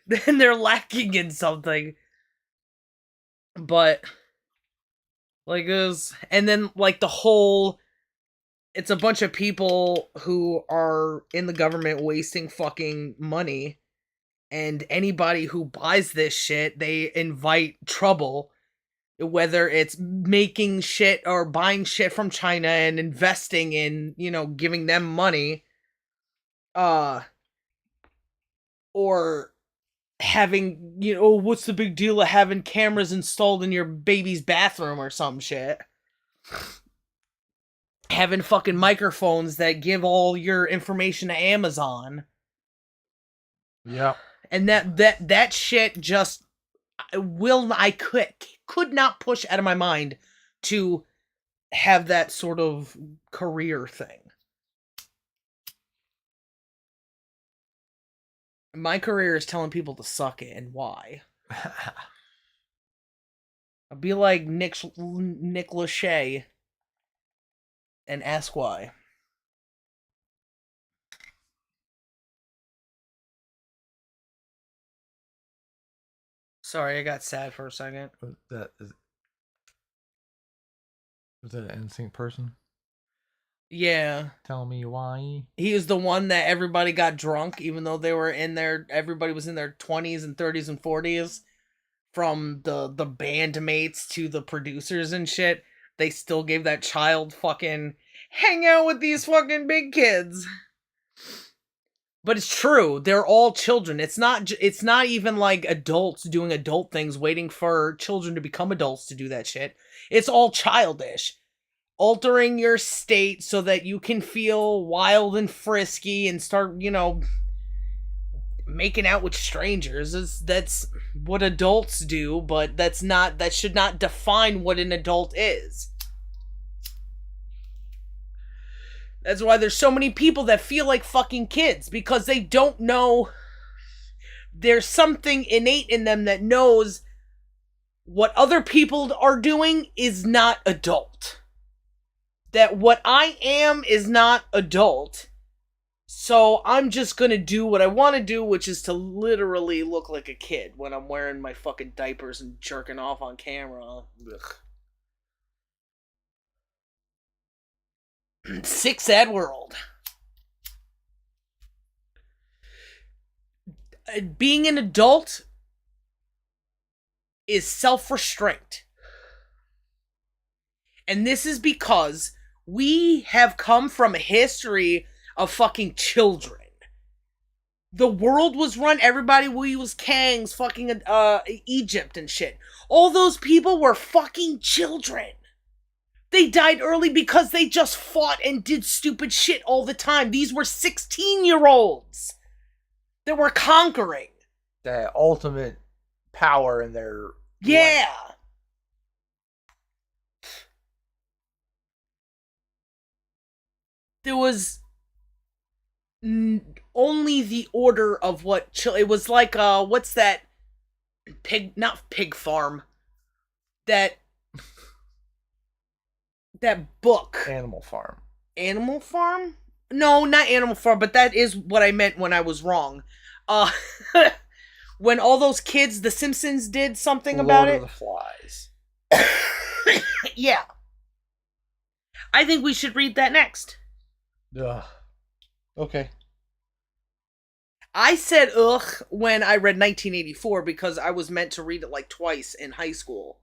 then they're lacking in something. But like and then like the whole, it's a bunch of people who are in the government wasting fucking money, and anybody who buys this shit, they invite trouble. Whether it's making shit or buying shit from China and investing in, giving them money. or having, what's the big deal of having cameras installed in your baby's bathroom or some shit? Having fucking microphones that give all your information to Amazon. Yeah. And that shit just I could not push out of my mind to have that sort of career thing. My career is telling people to suck it, and why. I'll be like Nick Lachey and ask why. Sorry, I got sad for a second. Was that an NSYNC person? Yeah. Tell me why. He was the one that everybody got drunk, even though they were everybody was in their 20s and 30s and 40s. From the bandmates to the producers and shit. They still gave that child fucking hang out with these fucking big kids. But it's true. They're all children. It's not even like adults doing adult things, waiting for children to become adults to do that shit. It's all childish. Altering your state so that you can feel wild and frisky and start, making out with strangers. That's what adults do, but that should not define what an adult is. That's why there's so many people that feel like fucking kids, because they don't know. There's something innate in them that knows what other people are doing is not adult. That what I am is not adult. So I'm just gonna do what I want to do, which is to literally look like a kid when I'm wearing my fucking diapers and jerking off on camera. Ugh. Sick, sad world. Being an adult is self-restraint. And this is because we have come from a history of fucking children. The world was run, everybody, we was kings, fucking Egypt and shit. All those people were fucking children. They died early because they just fought and did stupid shit all the time. These were 16-year-olds that were conquering. The ultimate power in their Yeah. life. There was only the order of what it was like. What's that not pig farm, that book, Animal Farm. No, not Animal Farm, but that is what I meant when I was wrong. When all those kids, the Simpsons, did something about it. Lord of the Flies. Yeah, I think we should read that next. Ugh. Okay. I said ugh when I read 1984 because I was meant to read it like twice in high school.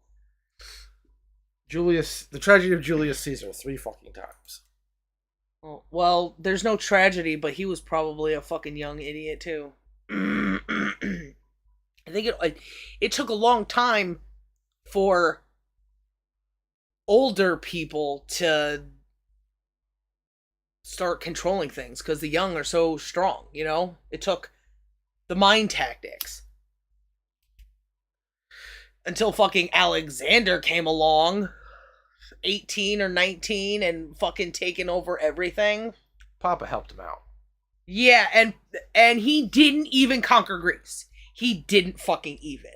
The Tragedy of Julius Caesar 3 fucking times. Well, there's no tragedy, but he was probably a fucking young idiot too. I think it took a long time for older people to start controlling things because the young are so strong, It took the mind tactics until fucking Alexander came along, 18 or 19, and fucking taken over everything. Papa helped him out. Yeah, and he didn't even conquer Greece. He didn't fucking even.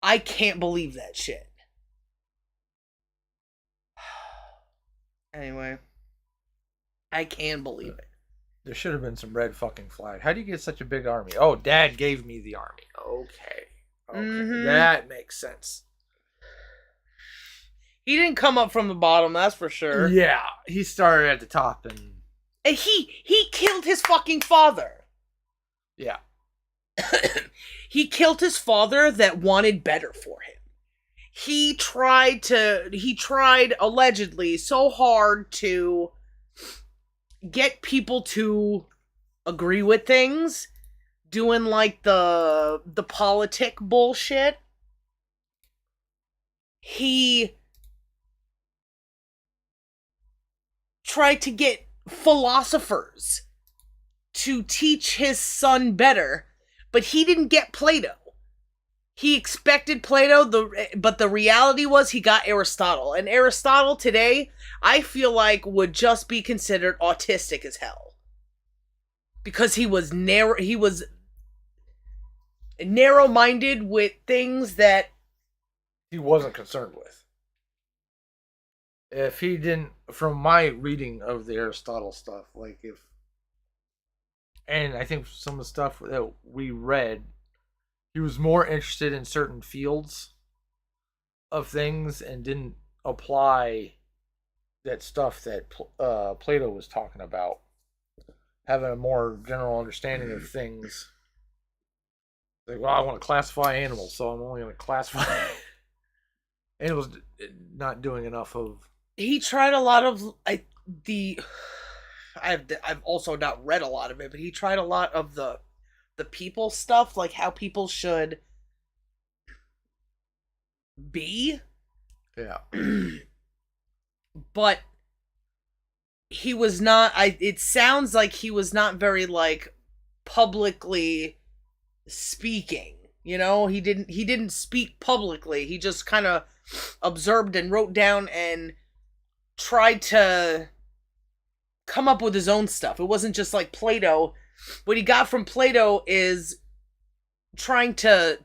I can't believe that shit. Anyway, I can believe it. There should have been some red fucking flag. How do you get such a big army? Oh, Dad gave me the army. Okay. Mm-hmm. That makes sense. He didn't come up from the bottom, that's for sure. Yeah, he started at the top and he killed his fucking father. Yeah. He killed his father that wanted better for him. He tried allegedly so hard to get people to agree with things, doing like the politic bullshit. He tried to get philosophers to teach his son better, but he didn't get Plato. He expected Plato, but the reality was he got Aristotle. And Aristotle today, I feel like, would just be considered autistic as hell. Because he was narrow-minded with things that he wasn't concerned with. If he didn't, from my reading of the Aristotle stuff, like and I think some of the stuff that we read, he was more interested in certain fields of things and didn't apply that stuff that Plato was talking about. Having a more general understanding of things. Like, well, I want to classify animals, so I'm only going to classify animals. Not doing enough of. He tried a lot of I've also not read a lot of it, but he tried a lot of the people stuff, like how people should be. Yeah. But he was not it sounds like he was not very like publicly speaking. You know, he didn't speak publicly. He just kind of observed and wrote down and tried to come up with his own stuff. It wasn't just like Plato. What he got from Plato is trying to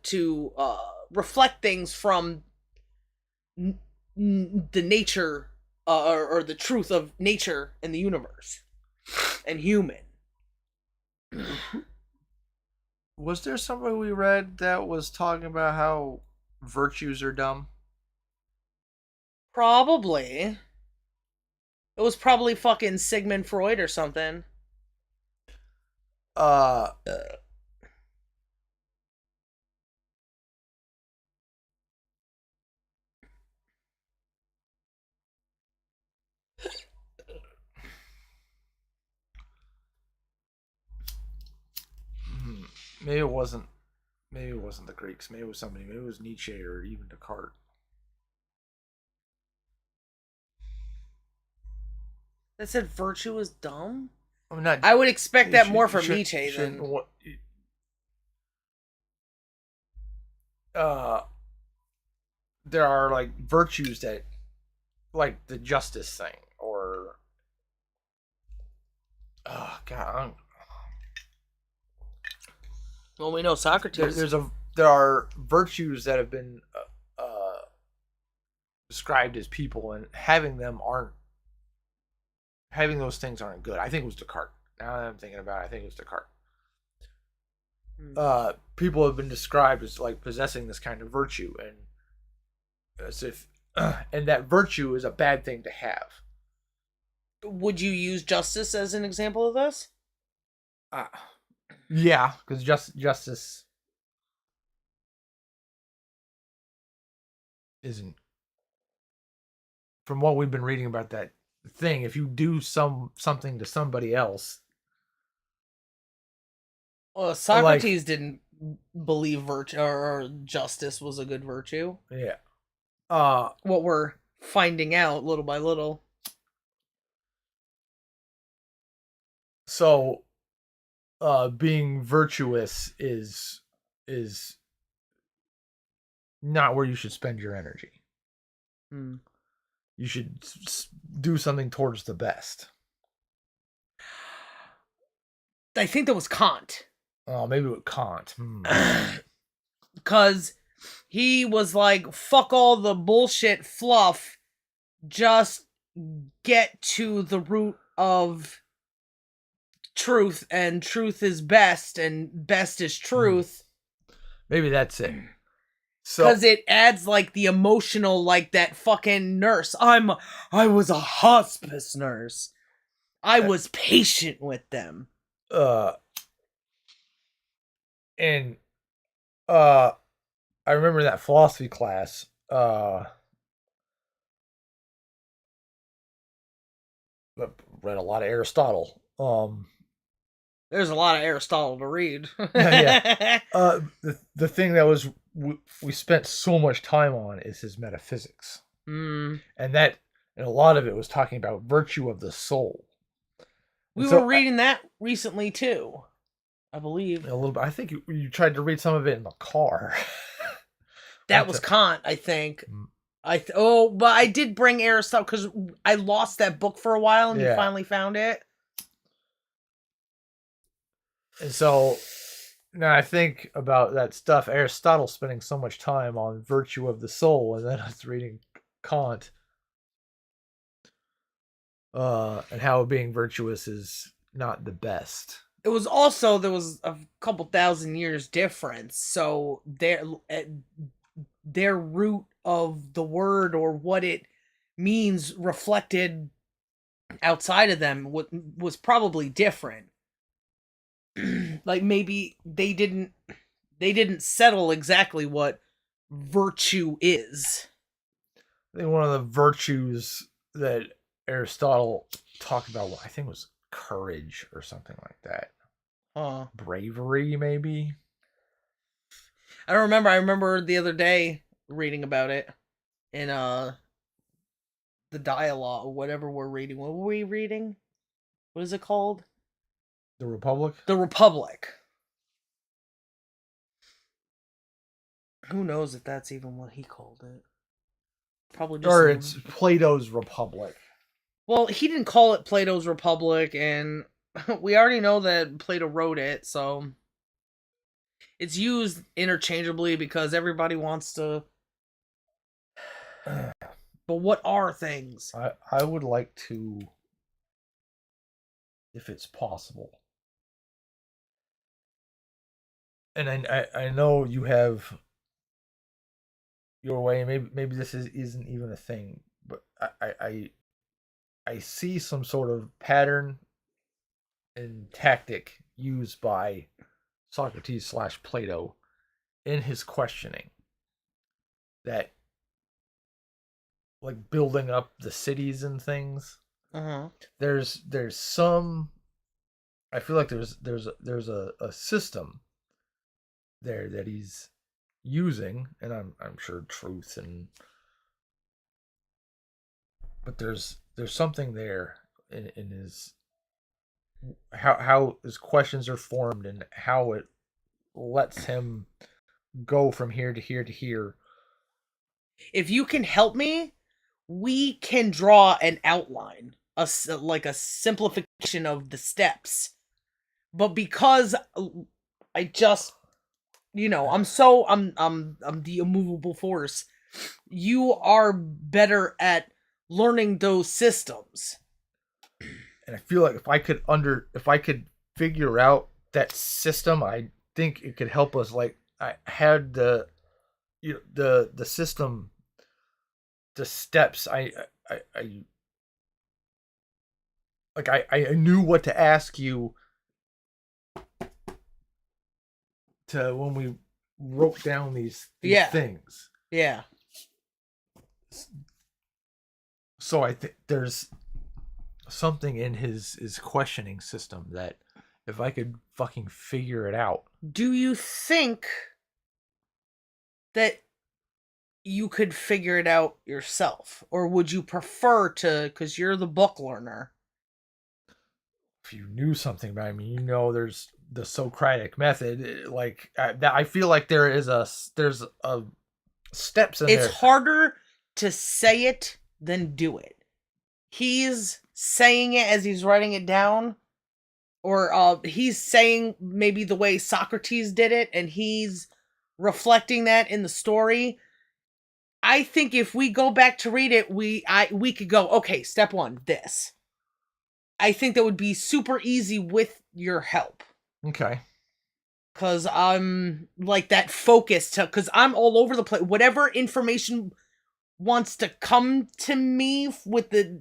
reflect things from the nature or the truth of nature and the universe and human. Was there somebody we read that was talking about how virtues are dumb? Probably. It was probably fucking Sigmund Freud or something. Uh, maybe it wasn't. Maybe it wasn't the Greeks. Maybe it was somebody. Maybe it was Nietzsche or even Descartes. That said virtue is dumb? I mean, not. I would expect that more from should, Nietzsche than. What, there are like virtues that, like the justice thing, or oh god, Well, we know Socrates. there are virtues that have been described as people, and having those things aren't good. I think it was Descartes. Now that I'm thinking about it, I think it was Descartes. People have been described as like possessing this kind of virtue, and as if, and that virtue is a bad thing to have. Would you use justice as an example of this? Yeah, because justice isn't. From what we've been reading about that thing, if you do something to somebody else, well, Socrates didn't believe virtue or justice was a good virtue. Yeah. What we're finding out little by little. So, being virtuous is not where you should spend your energy. You should do something towards the best. I think that was Kant. Oh, maybe with Kant. Because he was like, fuck all the bullshit fluff. Just get to the root of truth, and truth is best, and best is truth. Maybe that's it. Because it adds like the emotional, like that fucking nurse. I was a hospice nurse. I was patient with them. And I remember that philosophy class. Read a lot of Aristotle. There's a lot of Aristotle to read. Yeah. The thing that we spent so much time on is his metaphysics, Mm. and a lot of it was talking about virtue of the soul. We And were so reading that recently too, I believe. a little bit. I think you tried to read some of it in the car. That was Kant, I think. But I did bring Aristotle because I lost that book for a while, and you finally found it. And so now I think about that stuff. Aristotle spending so much time on virtue of the soul, and then I was reading Kant, and how being virtuous is not the best. It was also, there was a couple thousand years difference, so their root of the word or what it means reflected outside of them was probably different. Like maybe they didn't settle exactly what virtue is. I think one of the virtues that Aristotle talked about, I think, was courage or something like that. Bravery, maybe. I don't remember. I remember the other day reading about it in the dialogue or whatever we're reading. What were we reading? What is it called? The Republic? The Republic. Who knows if that's even what he called it? Probably just. Or it's Plato's Republic. Well, he didn't call it Plato's Republic, and we already know that Plato wrote it, so it's used interchangeably because everybody wants to. But what are things? I would like to, if it's possible. And I know you have your way. Maybe this isn't even a thing, but I see some sort of pattern and tactic used by Socrates / Plato in his questioning, that, like, building up the cities and things. There's some. I feel like there's a system there that he's using, and I'm sure truth, but there's something there in his, how his questions are formed and how it lets him go from here to here to here. If you can help me, we can draw an outline, like a simplification of the steps. But because I just, I'm the immovable force. You are better at learning those systems. And I feel like if I could figure out that system, I think it could help us. Like, I had the system, the steps. I knew what to ask you to when we wrote down these things. Yeah. So I think there's something in his questioning system that if I could fucking figure it out. Do you think that you could figure it out yourself? Or would you prefer to, because you're the book learner? If you knew something about me, there's the Socratic method. Like, I feel like there's a steps in there. It's harder to say it than do it. He's saying it as he's writing it down, or he's saying maybe the way Socrates did it, and he's reflecting that in the story. I think if we go back to read it, we could go, okay, step 1, this. I think that would be super easy with your help. Okay. Because I'm like that focus because I'm all over the place. Whatever information wants to come to me with the,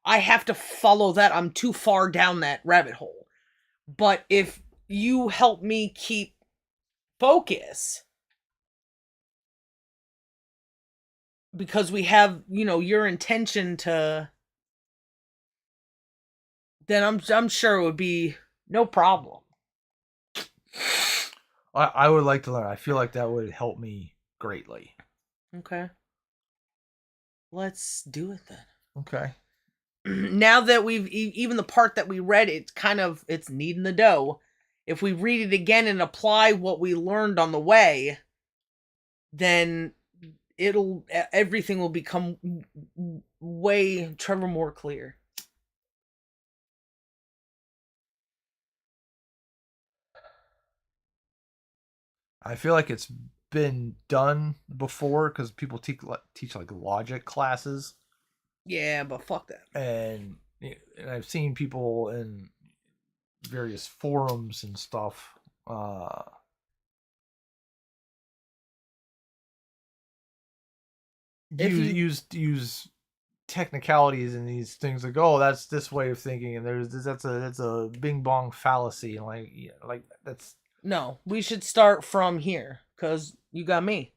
I have to follow that. I'm too far down that rabbit hole. But if you help me keep focus, because we have, your intention to then I'm sure it would be no problem. I would like to learn. I feel like that would help me greatly. Okay. Let's do it then. Okay. Now that we've even the part that we read, it's kneading the dough. If we read it again and apply what we learned on the way, then everything will become way Trevor more clear. I feel like it's been done before because people teach like logic classes, Yeah, but fuck that. and I've seen people in various forums and stuff If you use technicalities and these things like, oh, that's this way of thinking, and that's a bing bong fallacy, and like that's no, we should start from here cuz you got me.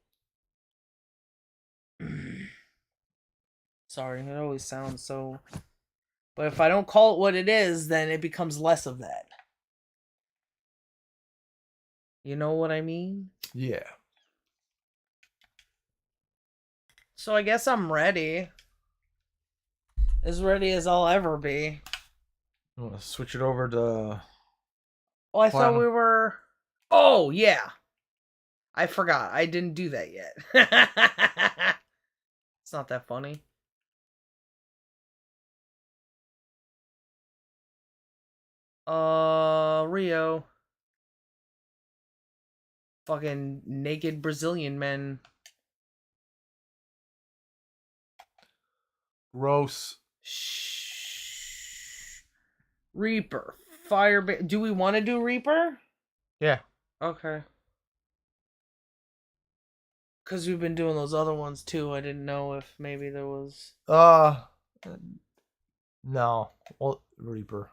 Sorry, it always sounds so. But if I don't call it what it is, then it becomes less of that. You know what I mean? yeah. So I guess I'm ready. As ready as I'll ever be. I'm gonna switch it over to Oh, I thought plan. we were. Oh, yeah. I forgot. I didn't do that yet. It's not that funny. Rio. Fucking naked Brazilian men. Gross. Shh. Reaper. Fire. Do we want to do Reaper? Yeah. Okay. Because we've been doing those other ones too. I didn't know if maybe there was. Uh, no. Well, Reaper.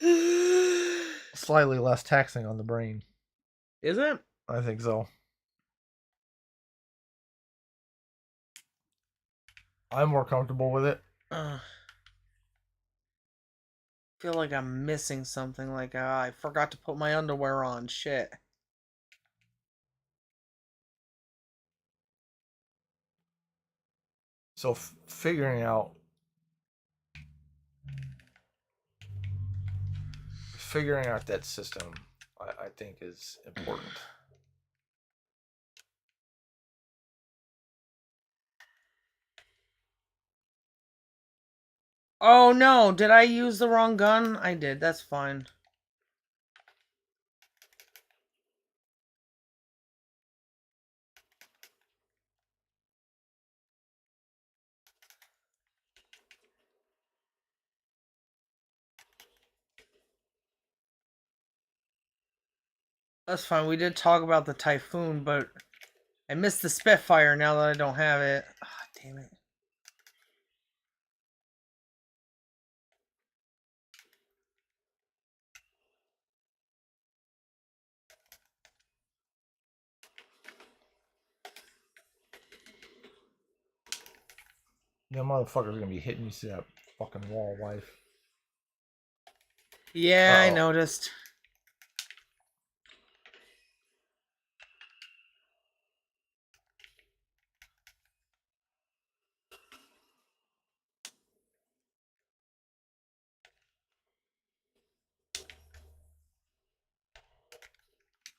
Is Slightly less taxing on the brain. it? I think so. I'm more comfortable with it. Feel like I'm missing something. Like I forgot to put my underwear on. Shit. So figuring out that system, I think is important. Oh no! Did I use the wrong gun? I did. That's fine. That's fine. We did talk about the Typhoon, but I missed the Spitfire now that I don't have it. Ah, damn it. That motherfucker's gonna be hitting you to that fucking wall, wife. Yeah, I noticed.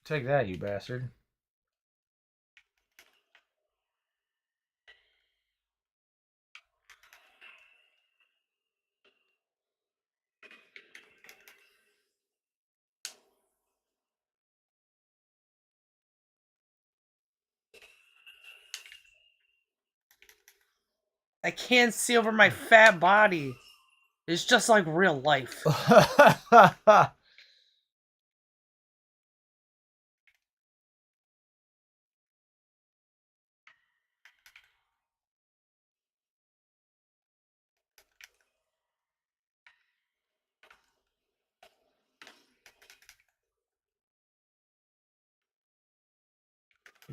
Take that, you bastard. I can't see over my fat body. It's just like real life.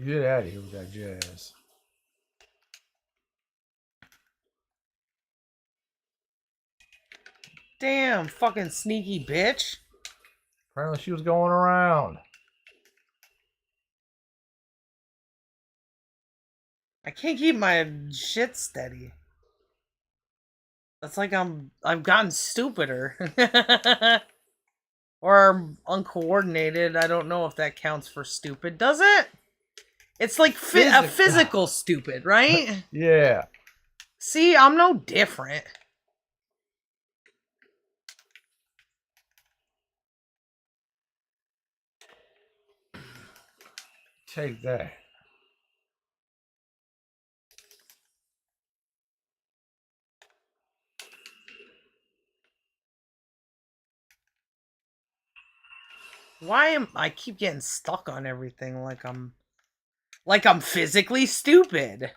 Get out of here with that jazz. Damn, fucking sneaky bitch. Apparently she was going around. I can't keep my shit steady. That's like I've gotten stupider. Or uncoordinated. I don't know if that counts for stupid. Does it? It's like a physical stupid, right? Yeah. See, I'm no different. Take that. Why am I keep getting stuck on everything like I'm physically stupid?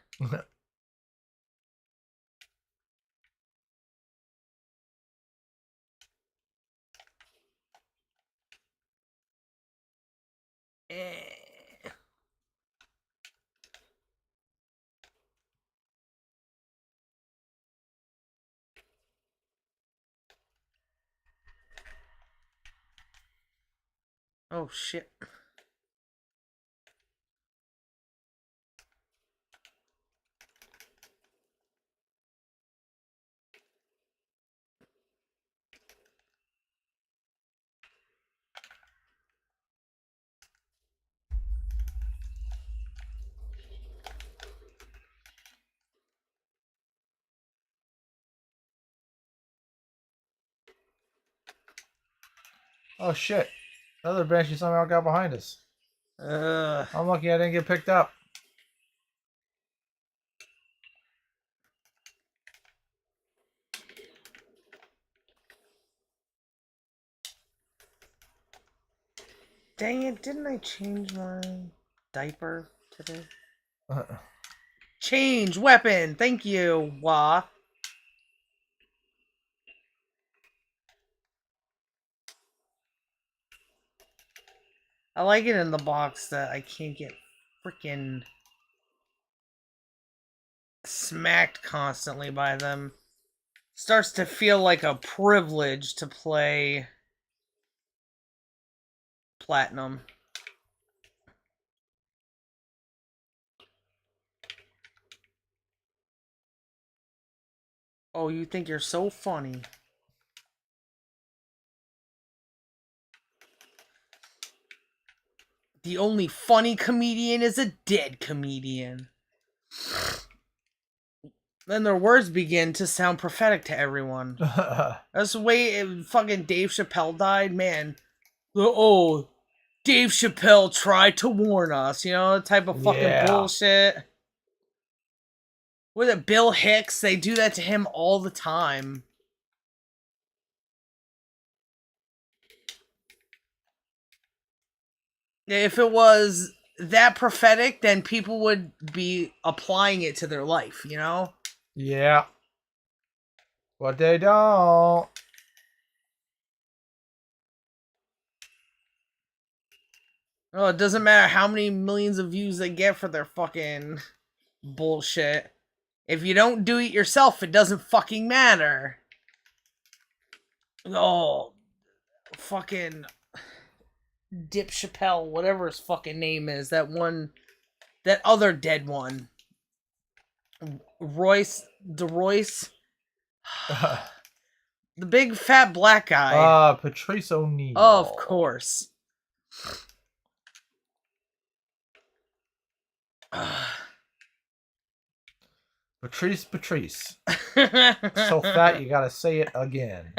Eh. Oh shit. Oh shit. Another banshee somehow got behind us. I'm lucky I didn't get picked up. Dang it, didn't I change my diaper today? Change weapon, thank you, Wah. I like it in the box that I can't get freaking smacked constantly by them. Starts to feel like a privilege to play Platinum. Oh, you think you're so funny. The only funny comedian is a dead comedian. Then their words begin to sound prophetic to everyone. That's the way fucking Dave Chappelle died, man. Oh, Dave Chappelle tried to warn us, you know, type of fucking bullshit. With it, Bill Hicks, they do that to him all the time. If it was that prophetic, then people would be applying it to their life, you know? Yeah. But they don't. Oh, it doesn't matter how many millions of views they get for their fucking bullshit. If you don't do it yourself, it doesn't fucking matter. Oh, fucking Dip Chappelle, whatever his fucking name is, that other dead one. DeRoyce. The big fat black guy. Patrice O'Neill. Of course. Patrice. So fat you gotta say it again.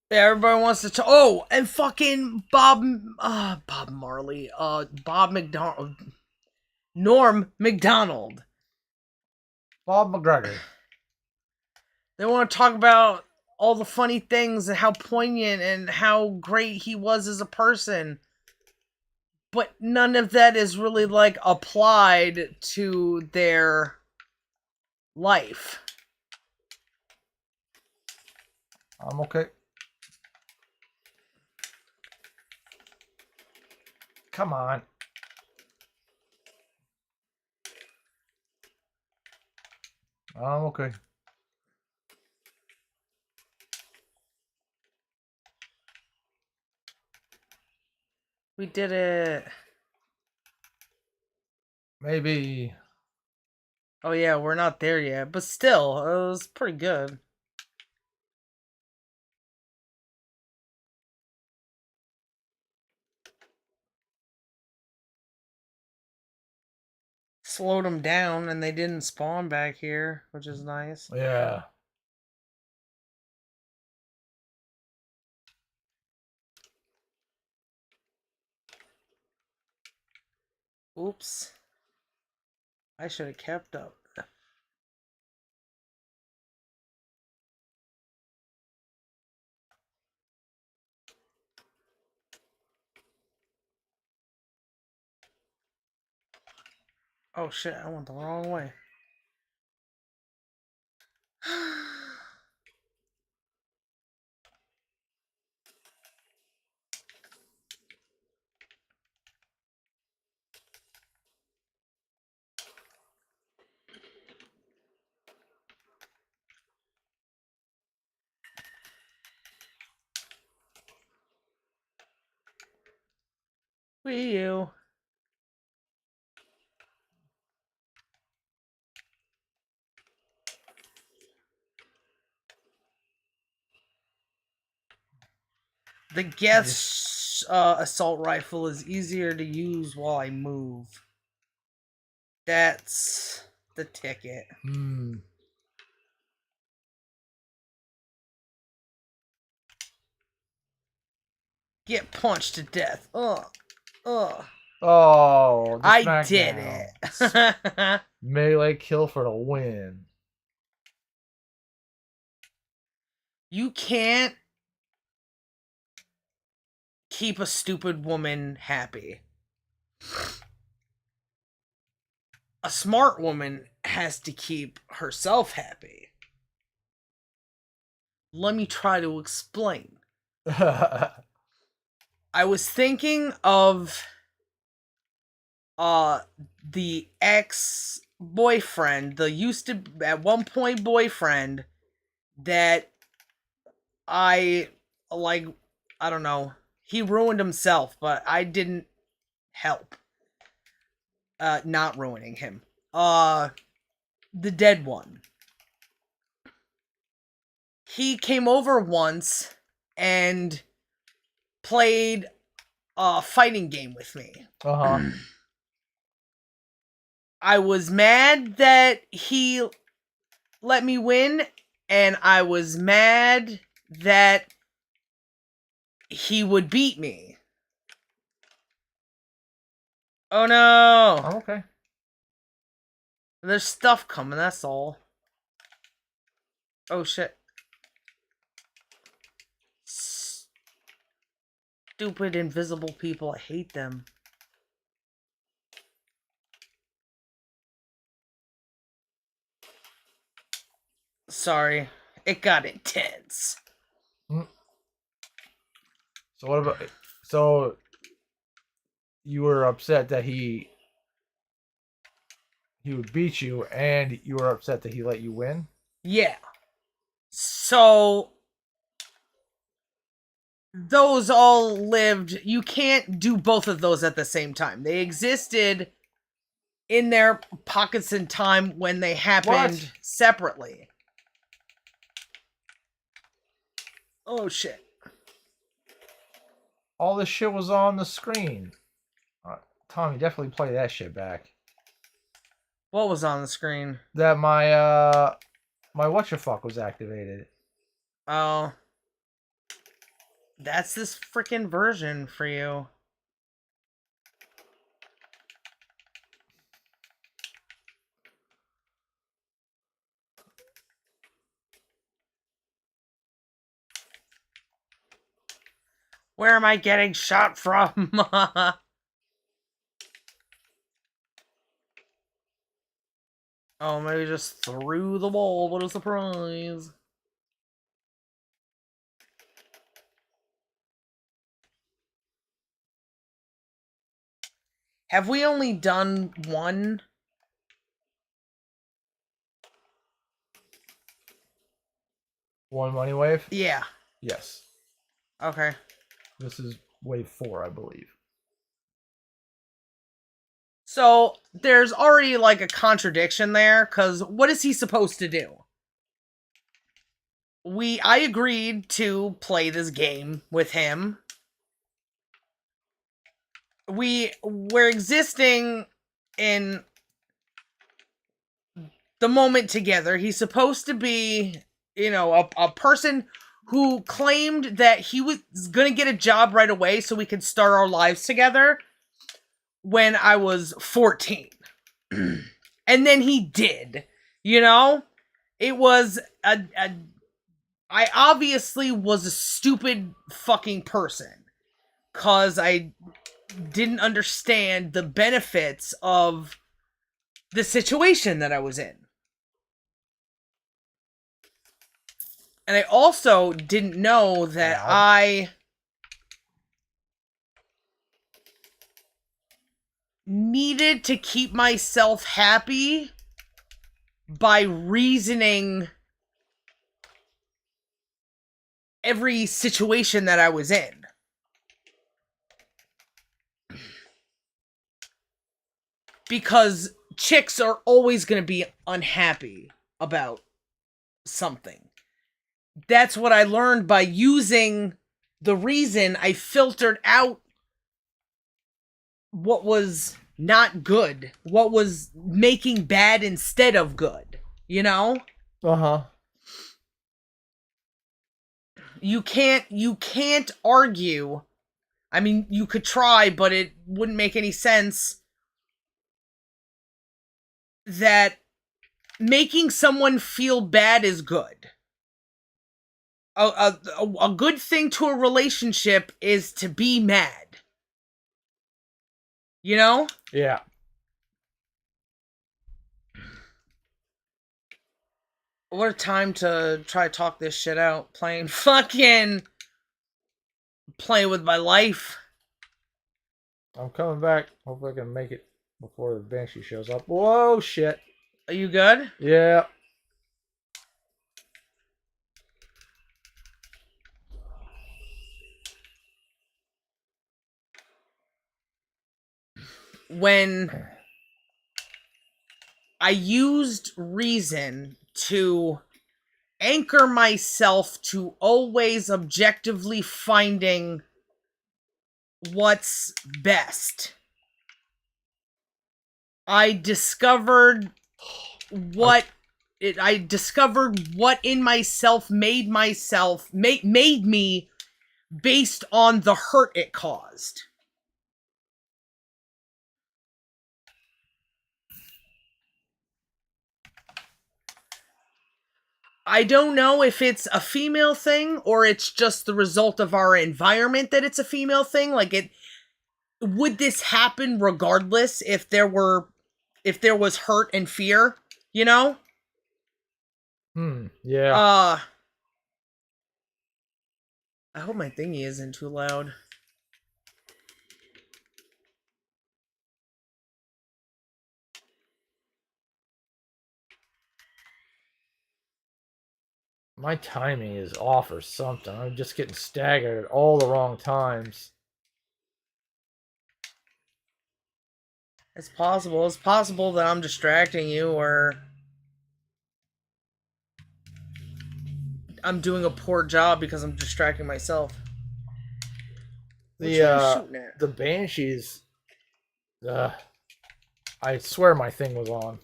Yeah, everybody wants to oh, and fucking Bob Marley, Bob McDonald, Norm McDonald. Bob McGregor. They want to talk about all the funny things and how poignant and how great he was as a person. But none of that is really like applied to their life. I'm okay. Come on. Okay. We did it. Maybe. Oh yeah, we're not there yet, but still, it was pretty good. Slowed them down, and they didn't spawn back here, which is nice. Yeah. Oops. I should have kept up. Oh shit, I went the wrong way. Wee you. The guess assault rifle is easier to use while I move. That's the ticket. Get punched to death. Ugh. Oh, the I smackdown. did it. Melee kill for the win. You can't keep a stupid woman happy. A smart woman has to keep herself happy. Let me try to explain. I was thinking of the ex-boyfriend, the used to at one point boyfriend that I don't know. He ruined himself, but I didn't help not ruining him. The dead one. He came over once and played a fighting game with me. I was mad that he let me win, and I was mad that he would beat me. Oh no! I'm okay. There's stuff coming, that's all. Oh shit. Stupid invisible people, I hate them. Sorry, it got intense. So what about... So you were upset that he would beat you, and you were upset that he let you win? Yeah. So those all lived. You can't do both of those at the same time. They existed in their pockets in time when they happened separately. Oh shit. All this shit was on the screen. Tommy, definitely play that shit back. What was on the screen? That my whatchafuck was activated. Oh. That's this freaking version for you. Where am I getting shot from? Oh, maybe just through the wall. What a surprise. Have we only done one? One money wave? Yeah. Yes. Okay. This is wave 4, I believe. So there's already like a contradiction there, because what is he supposed to do? I agreed to play this game with him. We're existing in the moment together. He's supposed to be, a person who claimed that he was gonna get a job right away so we could start our lives together when I was 14. And then he did. It was I obviously was a stupid fucking person, cause I didn't understand the benefits of the situation that I was in. And I also didn't know that I needed to keep myself happy by reasoning every situation that I was in. Because chicks are always going to be unhappy about something. That's what I learned by using the reason. I filtered out what was not good, what was making bad instead of good, Uh-huh. You can't argue. I mean, you could try, but it wouldn't make any sense that making someone feel bad is good. A good thing to a relationship is to be mad. Yeah. What a time to try to talk this shit out. Playing with my life. I'm coming back. Hopefully I can make it before the Banshee shows up. Whoa, shit. Are you good? Yeah. When I used reason to anchor myself to always objectively finding what's best, I discovered what in myself made me based on the hurt it caused. I don't know if it's a female thing or it's just the result of our environment that it's a female thing. Like, would this happen regardless if there was hurt and fear, Yeah. I hope my thingy isn't too loud. My timing is off or something. I'm just getting staggered at all the wrong times. It's possible. It's possible that I'm distracting you, or I'm doing a poor job because I'm distracting myself. The Banshees. I swear my thing was on.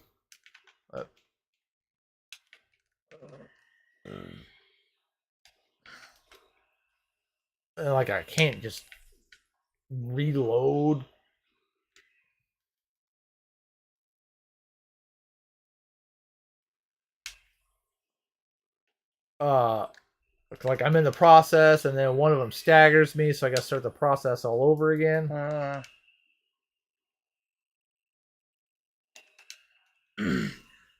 Like, I can't just reload. Like, I'm in the process and then one of them staggers me, so I gotta start the process all over again.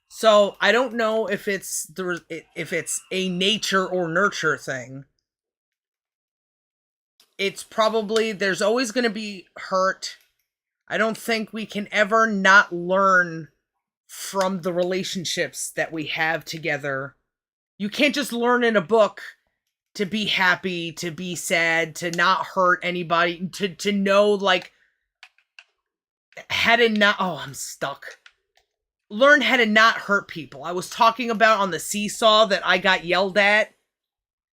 So I don't know if it's a nature or nurture thing. It's probably, there's always going to be hurt. I don't think we can ever not learn from the relationships that we have together You can't just learn in a book to be happy, to be sad, to not hurt anybody, to know, like, how to not... Oh, I'm stuck. Learn how to not hurt people. I was talking about on the seesaw that I got yelled at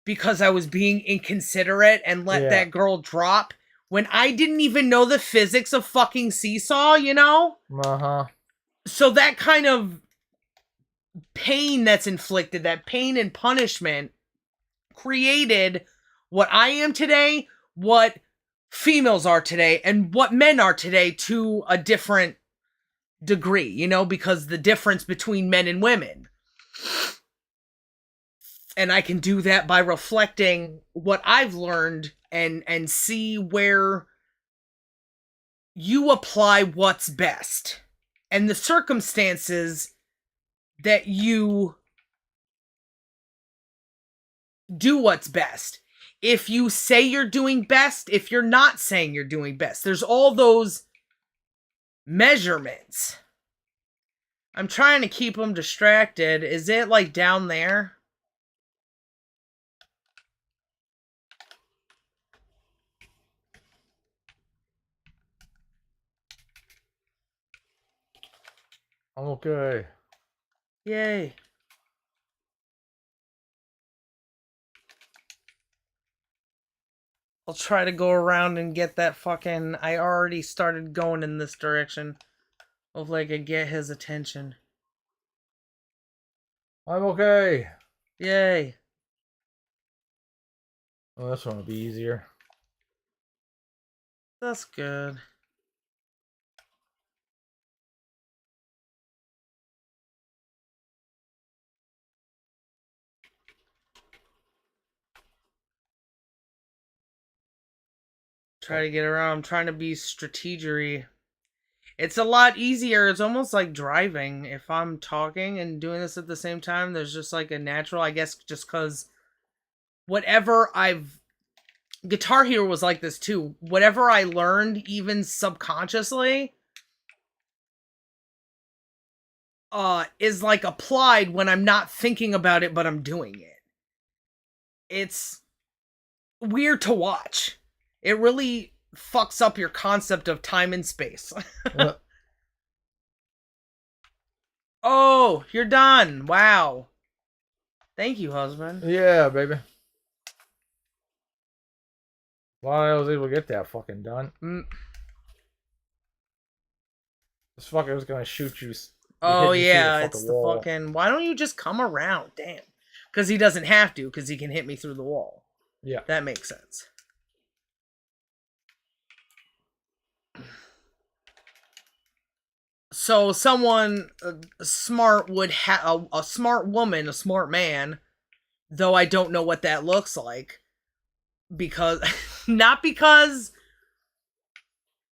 because I was being inconsiderate and let that girl drop when I didn't even know the physics of fucking seesaw, you know? Uh-huh. So that kind of pain that's inflicted, that pain and punishment, created what I am today, what females are today, and what men are today to a different degree, you know, because the difference between men and women. And I can do that by reflecting what I've learned and see where you apply what's best and the circumstances that you do what's best. If you say you're doing best, if you're not saying you're doing best, there's all those measurements. I'm trying to keep them distracted. Is it like down there? Okay. Yay. I'll try to go around and get that fucking... I already started going in this direction. Hopefully I could get his attention. I'm okay. Yay. Oh, this one will be easier. That's good. Try to get around. I'm trying to be strategery. It's a lot easier. It's almost like driving. If I'm talking and doing this at the same time, there's just like a natural, I guess, just because whatever I've... Guitar Hero was like this too. Whatever I learned, even subconsciously, is like applied when I'm not thinking about it, but I'm doing it. It's weird to watch. It really fucks up your concept of time and space. Oh, you're done. Wow. Thank you, husband. Yeah, baby. Well, I was able to get that fucking done. This fucker was gonna shoot you. Oh, yeah, it's the fucking... Why don't you just come around? Damn. Because he doesn't have to, because he can hit me through the wall. Yeah. That makes sense. So someone smart would have... A smart woman, a smart man, though I don't know what that looks like. Because... Not because...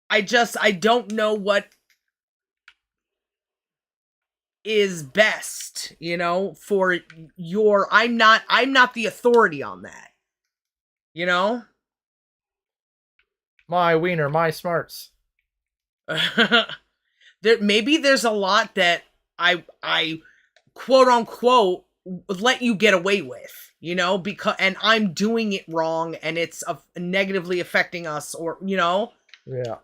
I don't know what is best, you know, for your... I'm not the authority on that. You know? My wiener, my smarts. Maybe there's a lot that I quote unquote let you get away with, you know, because... And I'm doing it wrong and it's negatively affecting us, or, you know? Yeah.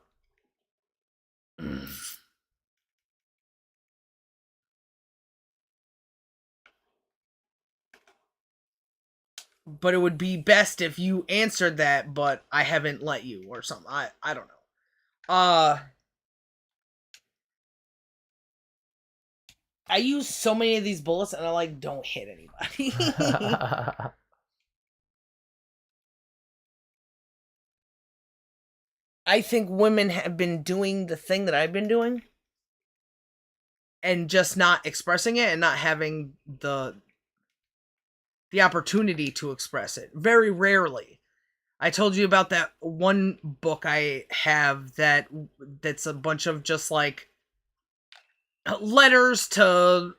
But it would be best if you answered that, but I haven't let you, or something. I don't know. I use so many of these bullets and I like don't hit anybody. I think women have been doing the thing that I've been doing and just not expressing it and not having the opportunity to express it. Very rarely. I told you about that one book I have that's a bunch of just like letters to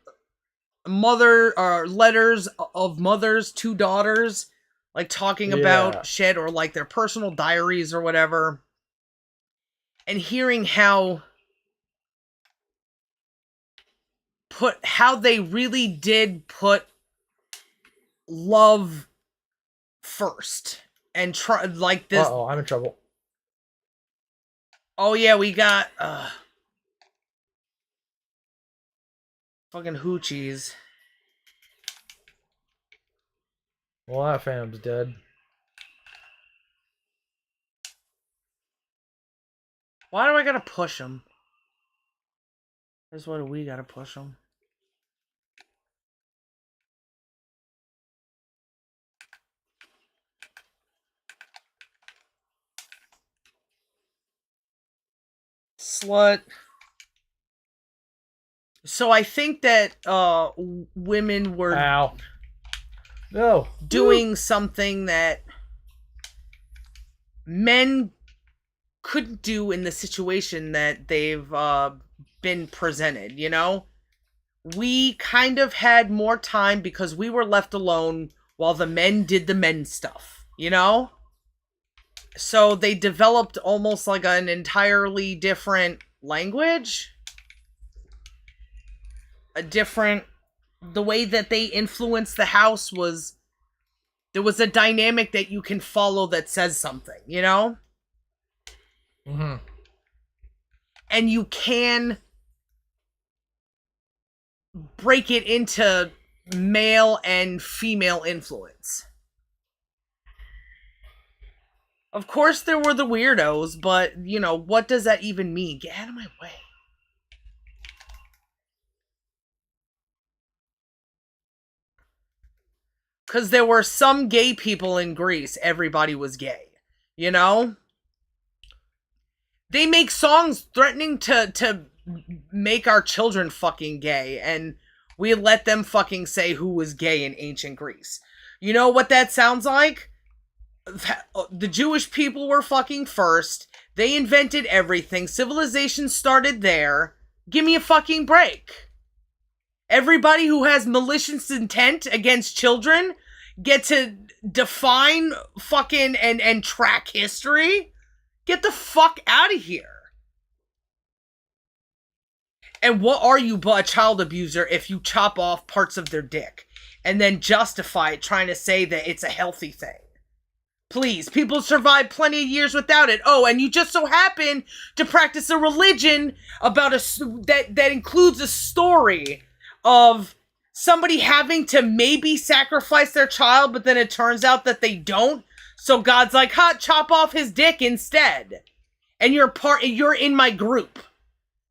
mother, or letters of mothers to daughters, like talking about shit, or like their personal diaries or whatever. And hearing how they really did put love first and try like this. Uh-oh, I'm in trouble. Oh yeah, we got fucking hoochies. Well, that fam's dead. Why do I gotta push them? That's why we gotta push them. Slut. So I think that women were Ow. No. doing something that men couldn't do in the situation that they've been presented, you know? We kind of had more time because we were left alone while the men did the men stuff, you know? So they developed almost like an entirely different language. The way that they influenced the house was, there was a dynamic that you can follow that says something, you know? Mm-hmm. And you can break it into male and female influence. Of course there were the weirdos, but, you know, what does that even mean? Get out of my way. Because there were some gay people in Greece. Everybody was gay. You know? They make songs threatening to make our children fucking gay. And we let them fucking say who was gay in ancient Greece. You know what that sounds like? The Jewish people were fucking first. They invented everything. Civilization started there. Give me a fucking break. Everybody who has malicious intent against children get to define fucking and track history. Get the fuck out of here. And what are you but a child abuser if you chop off parts of their dick and then justify it trying to say that it's a healthy thing? Please, people survive plenty of years without it. Oh, and you just so happen to practice a religion about that includes a story of somebody having to maybe sacrifice their child, but then it turns out that they don't. So God's like, chop off his dick instead. And you're in my group.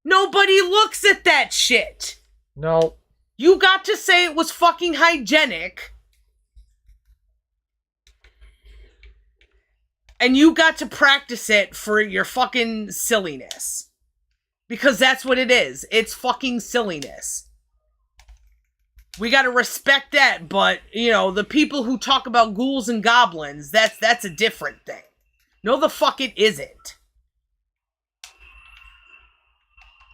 Nobody looks at that shit. No. You got to say it was fucking hygienic. And you got to practice it for your fucking silliness. Because that's what it is. It's fucking silliness. We gotta respect that, but, you know, the people who talk about ghouls and goblins, that's a different thing. No, the fuck it isn't.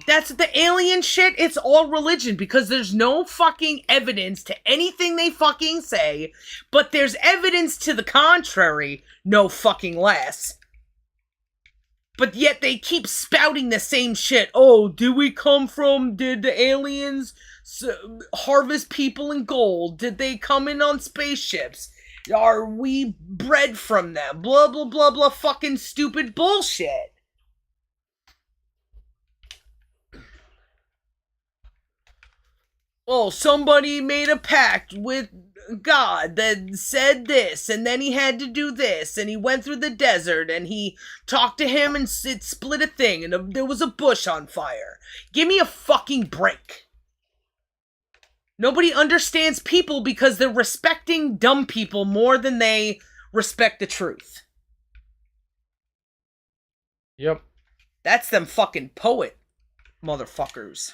That's the alien shit, it's all religion, because there's no fucking evidence to anything they fucking say, but there's evidence to the contrary, no fucking less. But yet they keep spouting the same shit. Oh, did the aliens harvest people in gold? Did they come in on spaceships? Are we bred from them? Blah, blah, blah, blah, fucking stupid bullshit. Oh, somebody made a pact with God that said this, and then he had to do this, and he went through the desert, and he talked to him, and it split a thing, and there was a bush on fire. Give me a fucking break. Nobody understands people because they're respecting dumb people more than they respect the truth. Yep. That's them fucking poet motherfuckers.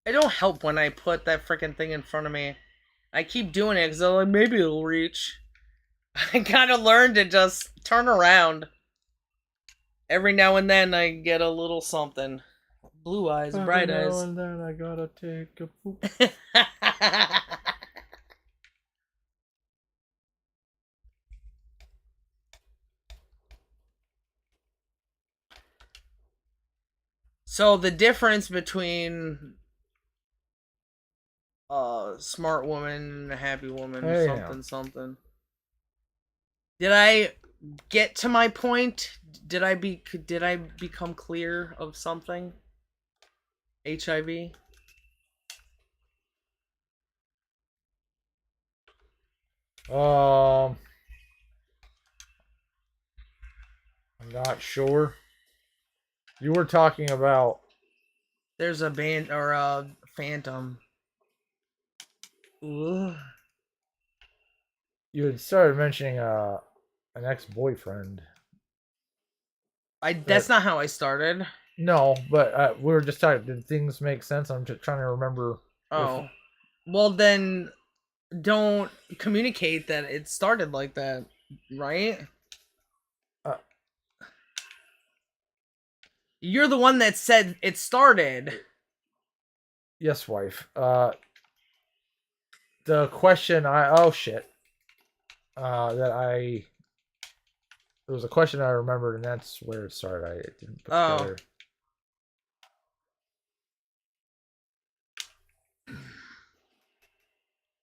It don't help when I put that freaking thing in front of me. I keep doing it because I'm like, maybe it'll reach. I gotta learn to just turn around. Every now and then I get a little something. Blue eyes, bright Every now eyes. and then I gotta take a poop. So the difference between a smart woman and a happy woman, Hey, something, something. Did I get to my point? Did I become clear of something? HIV? I'm not sure. You were talking about. There's a band or a phantom. Ugh. You had started mentioning an ex-boyfriend. That's not how I started. No, but we were just talking. Did things make sense? I'm just trying to remember. Oh. Well then don't communicate that it started like that, right? Uh, You're the one that said it started. yes, wife. The question oh shit. That I There was a question I remembered, and that's where it started. I didn't put together.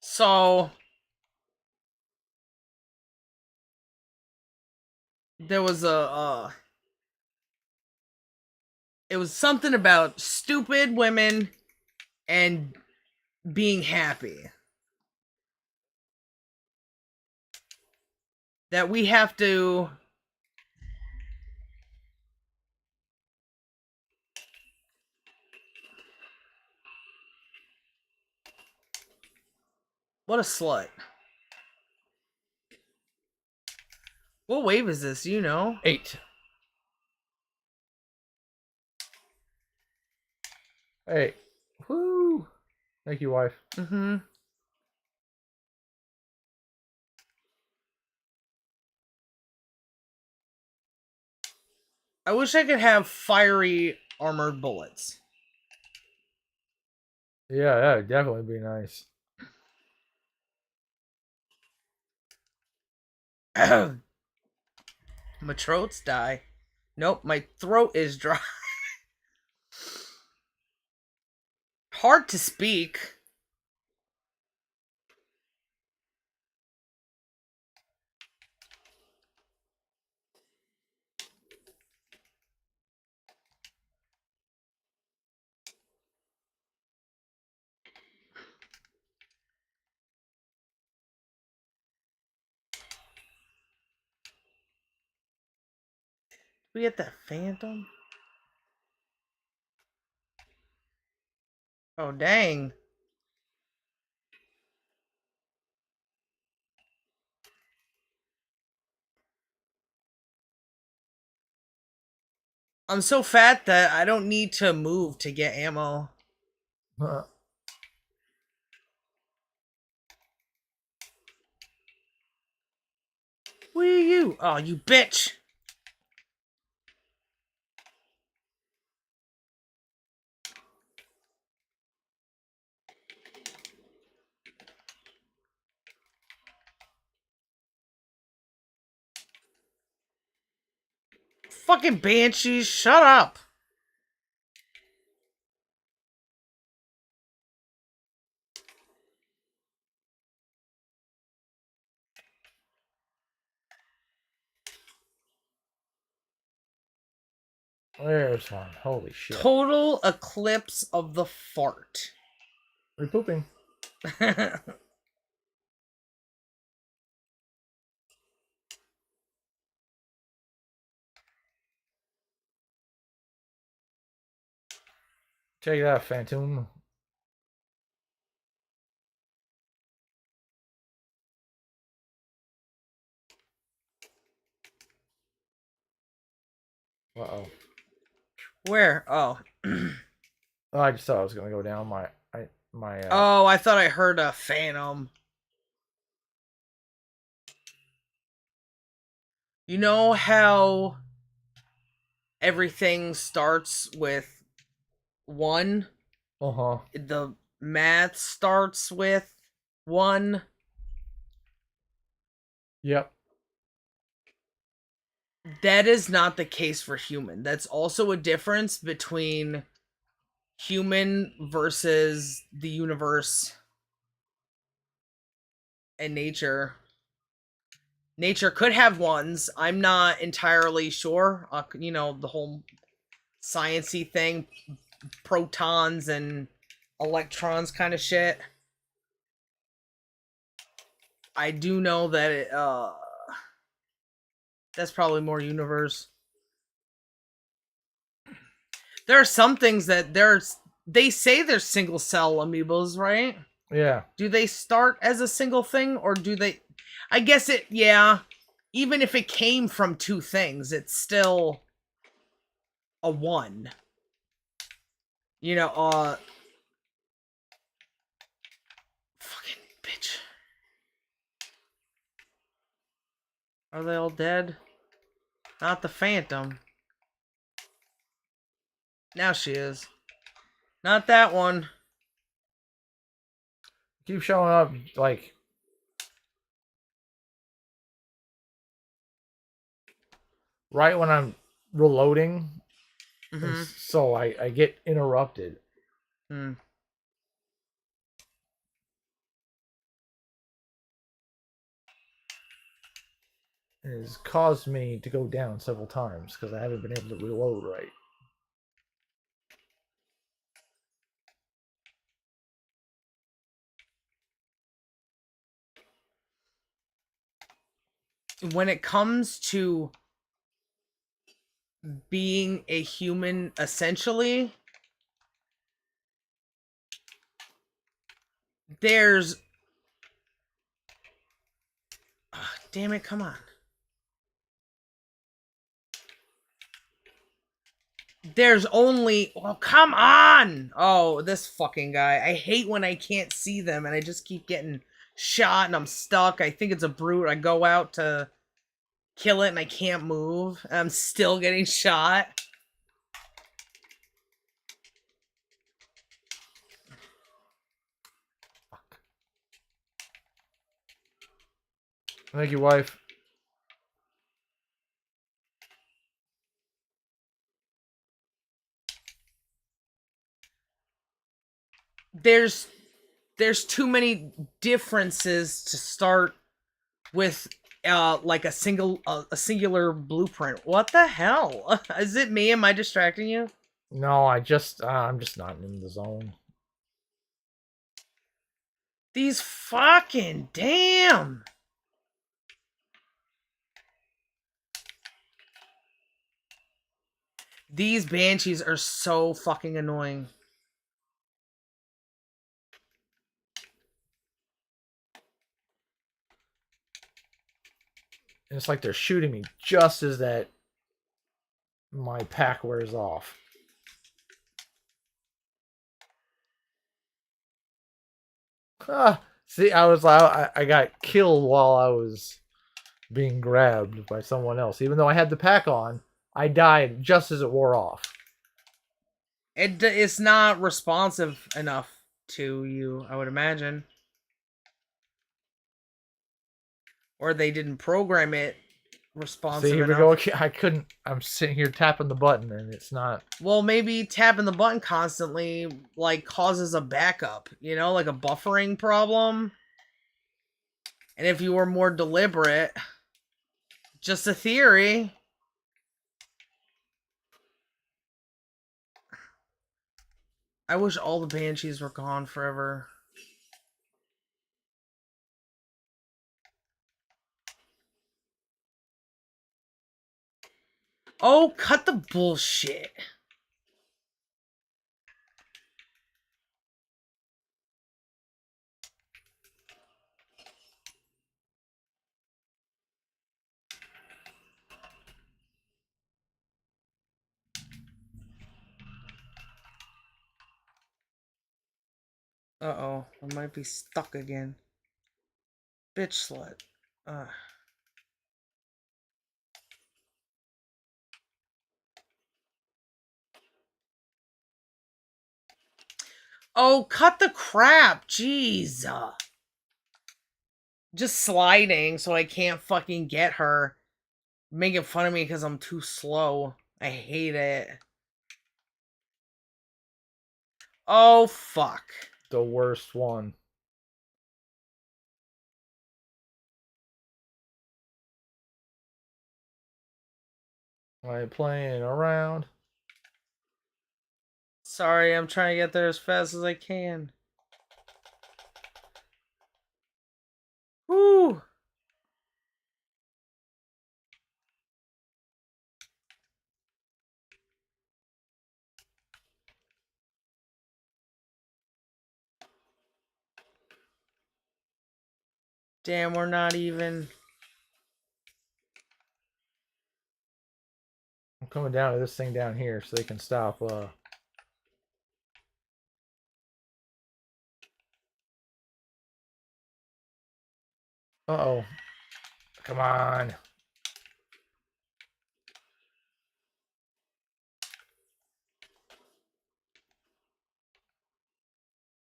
So there was it was something about stupid women and being happy. That we have to what a slut. What wave is this, you know? 8. Hey. Woo. Thank you, wife. Mm-hmm. I wish I could have fiery armored bullets. Yeah, that would definitely be nice. My throat's die. Nope, my throat is dry. Hard to speak. We get that phantom? Oh, dang. I'm so fat that I don't need to move to get ammo. Where are you? Oh, you bitch. Fucking banshees, shut up. There's one. Holy shit. Total eclipse of the fart. We're pooping. Check that, Phantom. Uh-oh. Where? Oh. Oh, I just thought I was gonna go down Oh, I thought I heard a phantom. You know how everything starts with 1. Uh-huh. The math starts with 1. Yep. That is not the case for human. That's also a difference between human versus the universe and nature. Nature could have ones. I'm not entirely sure. The whole sciency thing, protons and electrons kind of shit. I do know that that's probably more universe. There are some things that they say they're single cell amoebas, right? Yeah. Do they start as a single thing or do they I guess it yeah. Even if it came from two things, it's still a one. Fucking bitch. Are they all dead? Not the Phantom. Now she is. Not that one. Keep showing up like right when I'm reloading. Mm-hmm. So I get interrupted. Hmm. It has caused me to go down several times because I haven't been able to reload right. When it comes to being a human, essentially, there's damn it, come on. There's only come on. Oh, this fucking guy. I hate when I can't see them and I just keep getting shot and I'm stuck. I think it's a brute. I go out to kill it and I can't move. And I'm still getting shot. Thank you, wife. There's too many differences to start with like a singular blueprint. What the hell? Is it me? Am I distracting you? No, I'm just not in the zone. These fucking damn. These banshees are so fucking annoying. And it's like they're shooting me just as that my pack wears off. Ah, see, I got killed while I was being grabbed by someone else. Even though I had the pack on, I died just as it wore off. It's not responsive enough to you, I would imagine. Or they didn't program it responsive See, here we enough. go. I couldn't. I'm sitting here tapping the button, and it's not. Well, maybe tapping the button constantly like causes a backup, like a buffering problem. And if you were more deliberate, just a theory. I wish all the banshees were gone forever. Oh, cut the bullshit. Uh-oh, I might be stuck again. Bitch slut. Oh, cut the crap. Jeez. Just sliding so I can't fucking get her. Making fun of me because I'm too slow. I hate it. Oh, fuck. The worst one. I ain't playing around. Sorry, I'm trying to get there as fast as I can. Woo! Damn, we're not even... I'm coming down to this thing down here so they can stop. Uh-oh. Come on.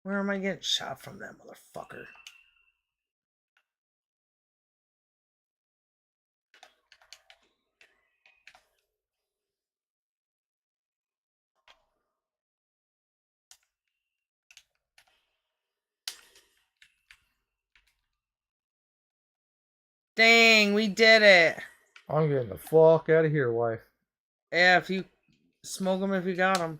Where am I getting shot from, that motherfucker? Dang, we did it. I'm getting the fuck out of here, wife. Yeah, if you smoke them if you got them.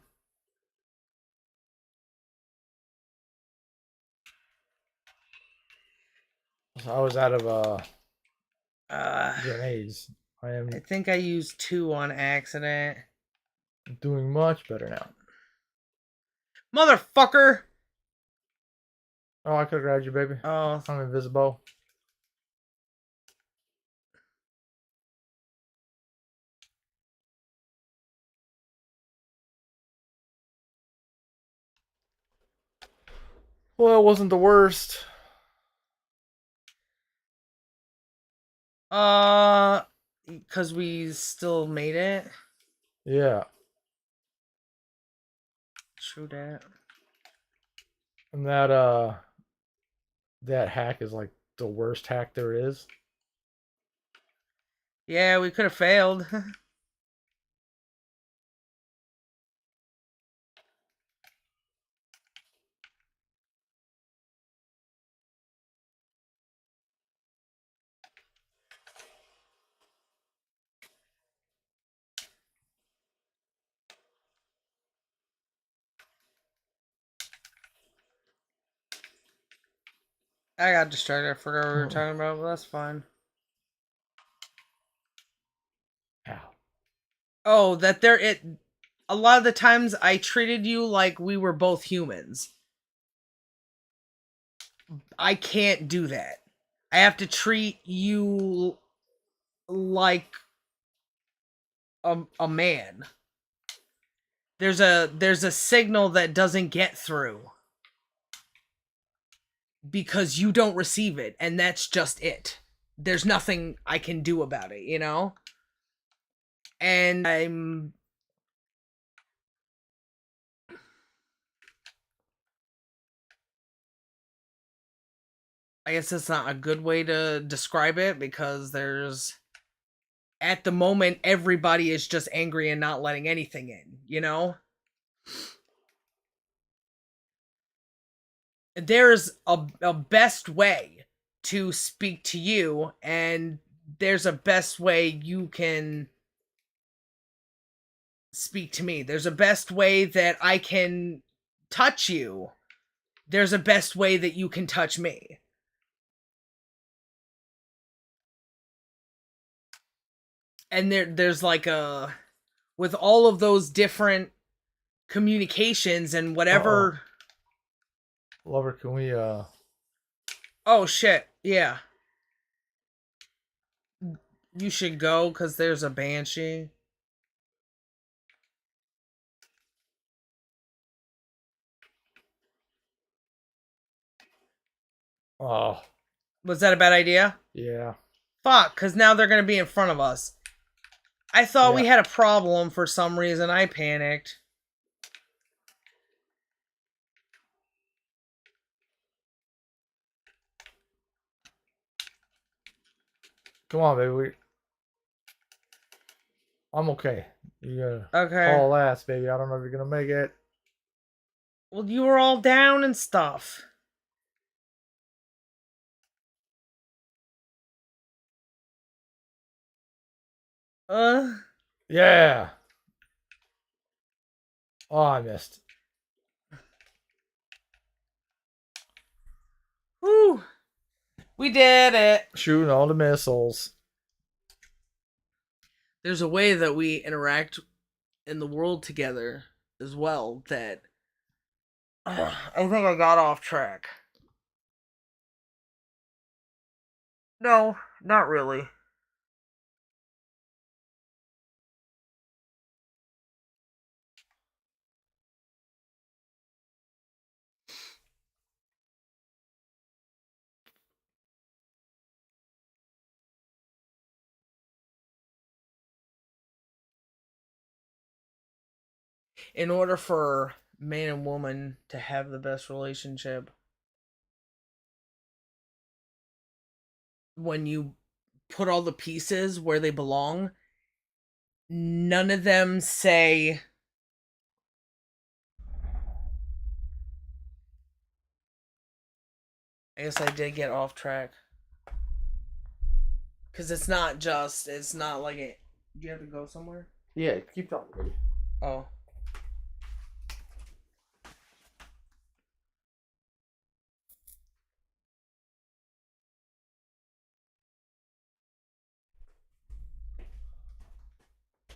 I was out of grenades. I think I used 2 on accident. Doing much better now. Motherfucker! Oh, I could have grabbed you, baby. Oh. I'm invisible. Well, it wasn't the worst. Because we still made it. Yeah. True that. And that hack is like the worst hack there is. Yeah, we could have failed. I got distracted. I forgot what we were talking about, but that's fine. Ow. Oh, that a lot of the times I treated you like we were both humans. I can't do that. I have to treat you like a man. There's a signal that doesn't get through because you don't receive it, and that's just it. There's nothing I can do about it, you know? And I guess that's not a good way to describe it because at the moment, everybody is just angry and not letting anything in, you know? There's a best way to speak to you, and there's a best way you can speak to me. There's a best way that I can touch you. There's a best way that you can touch me. And there's like with all of those different communications and whatever. Lover, can we Oh shit, yeah. You should go because there's a banshee. Oh. Was that a bad idea? Yeah. Fuck, because now they're going to be in front of us. I thought we had a problem for some reason. I panicked. Come on, baby. I'm okay. You gotta Okay. haul ass, baby. I don't know if you're gonna make it. Well, you were all down and stuff. Uh. Yeah. Oh, I missed. Whew. We did it. Shooting all the missiles. There's a way that we interact in the world together as well that I think I got off track. No, not really. In order for man and woman to have the best relationship, when you put all the pieces where they belong, none of them say, I guess I did get off track. Because it's not like it. Do you have to go somewhere? Yeah, keep talking, baby. Oh.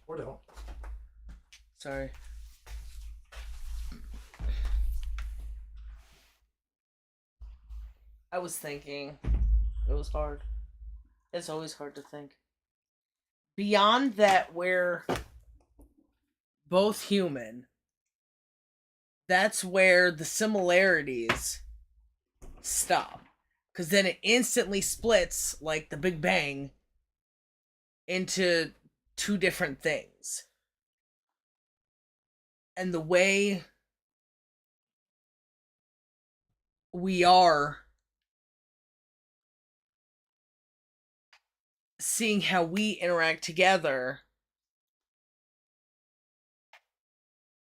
Or don't. Sorry. I was thinking. It was hard. It's always hard to think. Beyond that, we're both human. That's where the similarities stop. Because then it instantly splits, like the Big Bang, into two different things. And the way we are seeing how we interact together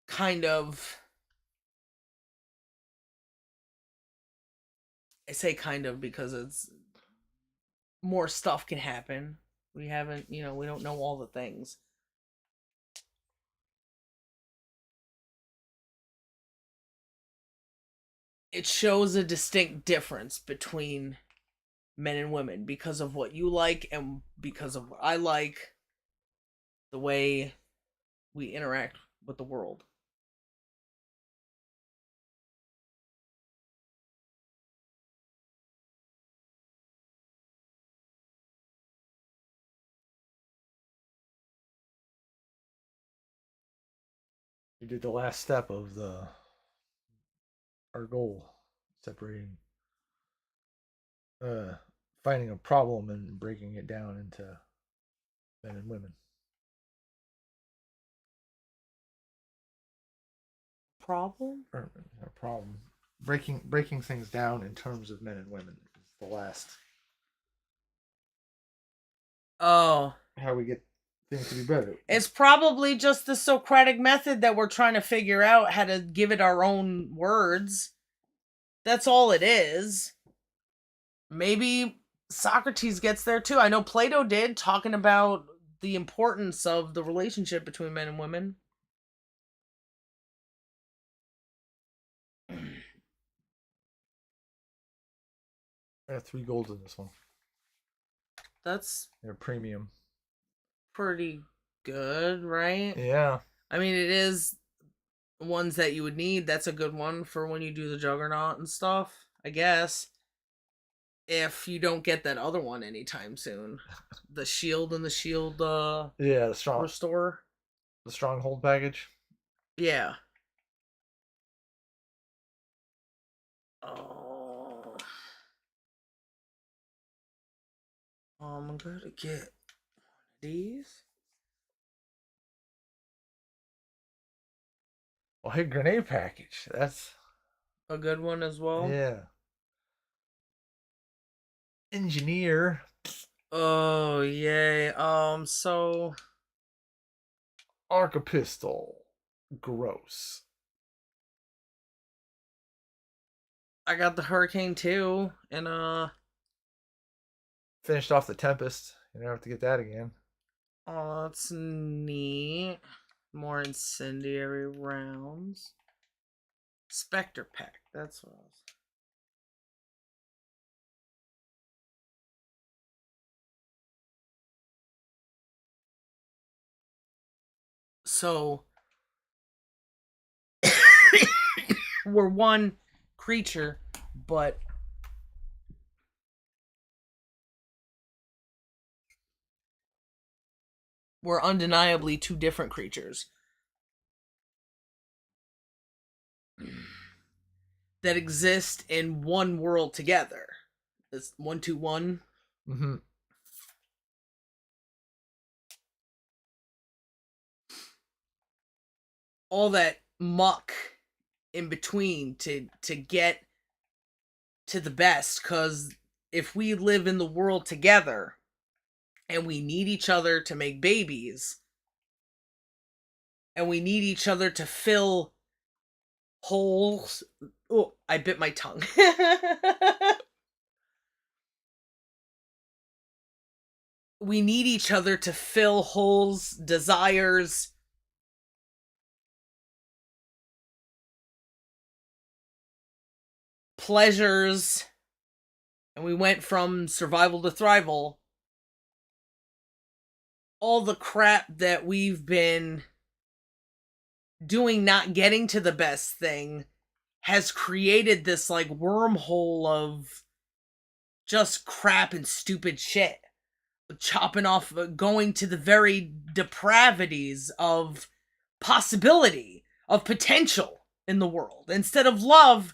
kind of, I say kind of because it's more stuff can happen. We haven't, we don't know all the things. It shows a distinct difference between men and women because of what you like and because of what I like, the way we interact with the world. You did the last step of our goal, separating, uh, finding a problem and breaking it down into men and women. Problem? Or a problem. Breaking things down in terms of men and women is the last. Oh. How we get things to be better. It's probably just the Socratic method that we're trying to figure out how to give it our own words. That's all it is. Maybe Socrates gets there too. I know Plato did, talking about the importance of the relationship between men and women. I got 3 golds in this one. That's They're premium. pretty good, right? Yeah. I mean, it is ones that you would need. That's a good one for when you do the Juggernaut and stuff, I guess. If you don't get that other one anytime soon. The shield and the shield Yeah, the strong restore. the stronghold package. Yeah. Oh. I'm gonna get one of these. Well, hey, grenade package. That's A good one as well. yeah. Engineer. Oh yay. So Archipistol. Gross. I got the Hurricane too, and Finished off the Tempest. You never have to get that again. oh, that's neat. More incendiary rounds. Spectre pack. That's what I was. So we're one creature, but we're undeniably two different creatures that exist in one world together. It's 1-2-1. Mm-hmm. All that muck in between to get to the best, because if we live in the world together and we need each other to make babies and we need each other to fill holes. Oh, I bit my tongue. We need each other to fill holes, desires, pleasures, and we went from survival to thrival. All the crap that we've been doing, not getting to the best thing, has created this like wormhole of just crap and stupid shit. Chopping off, going to the very depravities of possibility, of potential in the world. Instead of love,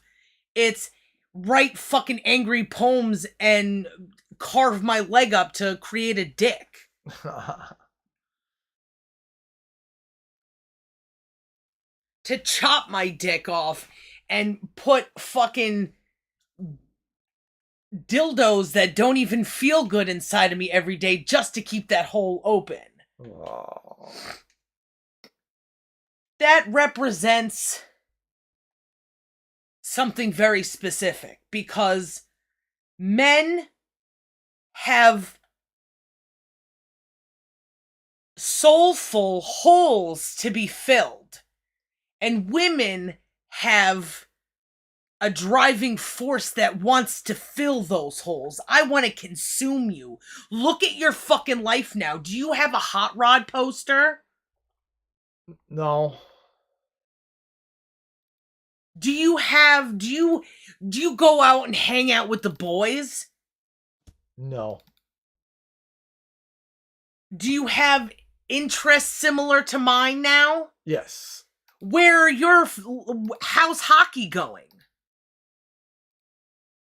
it's write fucking angry poems and carve my leg up to create a dick. To chop my dick off and put fucking dildos that don't even feel good inside of me every day just to keep that hole open. Oh. That represents something very specific, because men have soulful holes to be filled, and women have a driving force that wants to fill those holes. I want to consume you. Look at your fucking life now. Do you have a Hot Rod poster? No. Do you go out and hang out with the boys? No. Do you have interests similar to mine now? Yes. How's hockey going?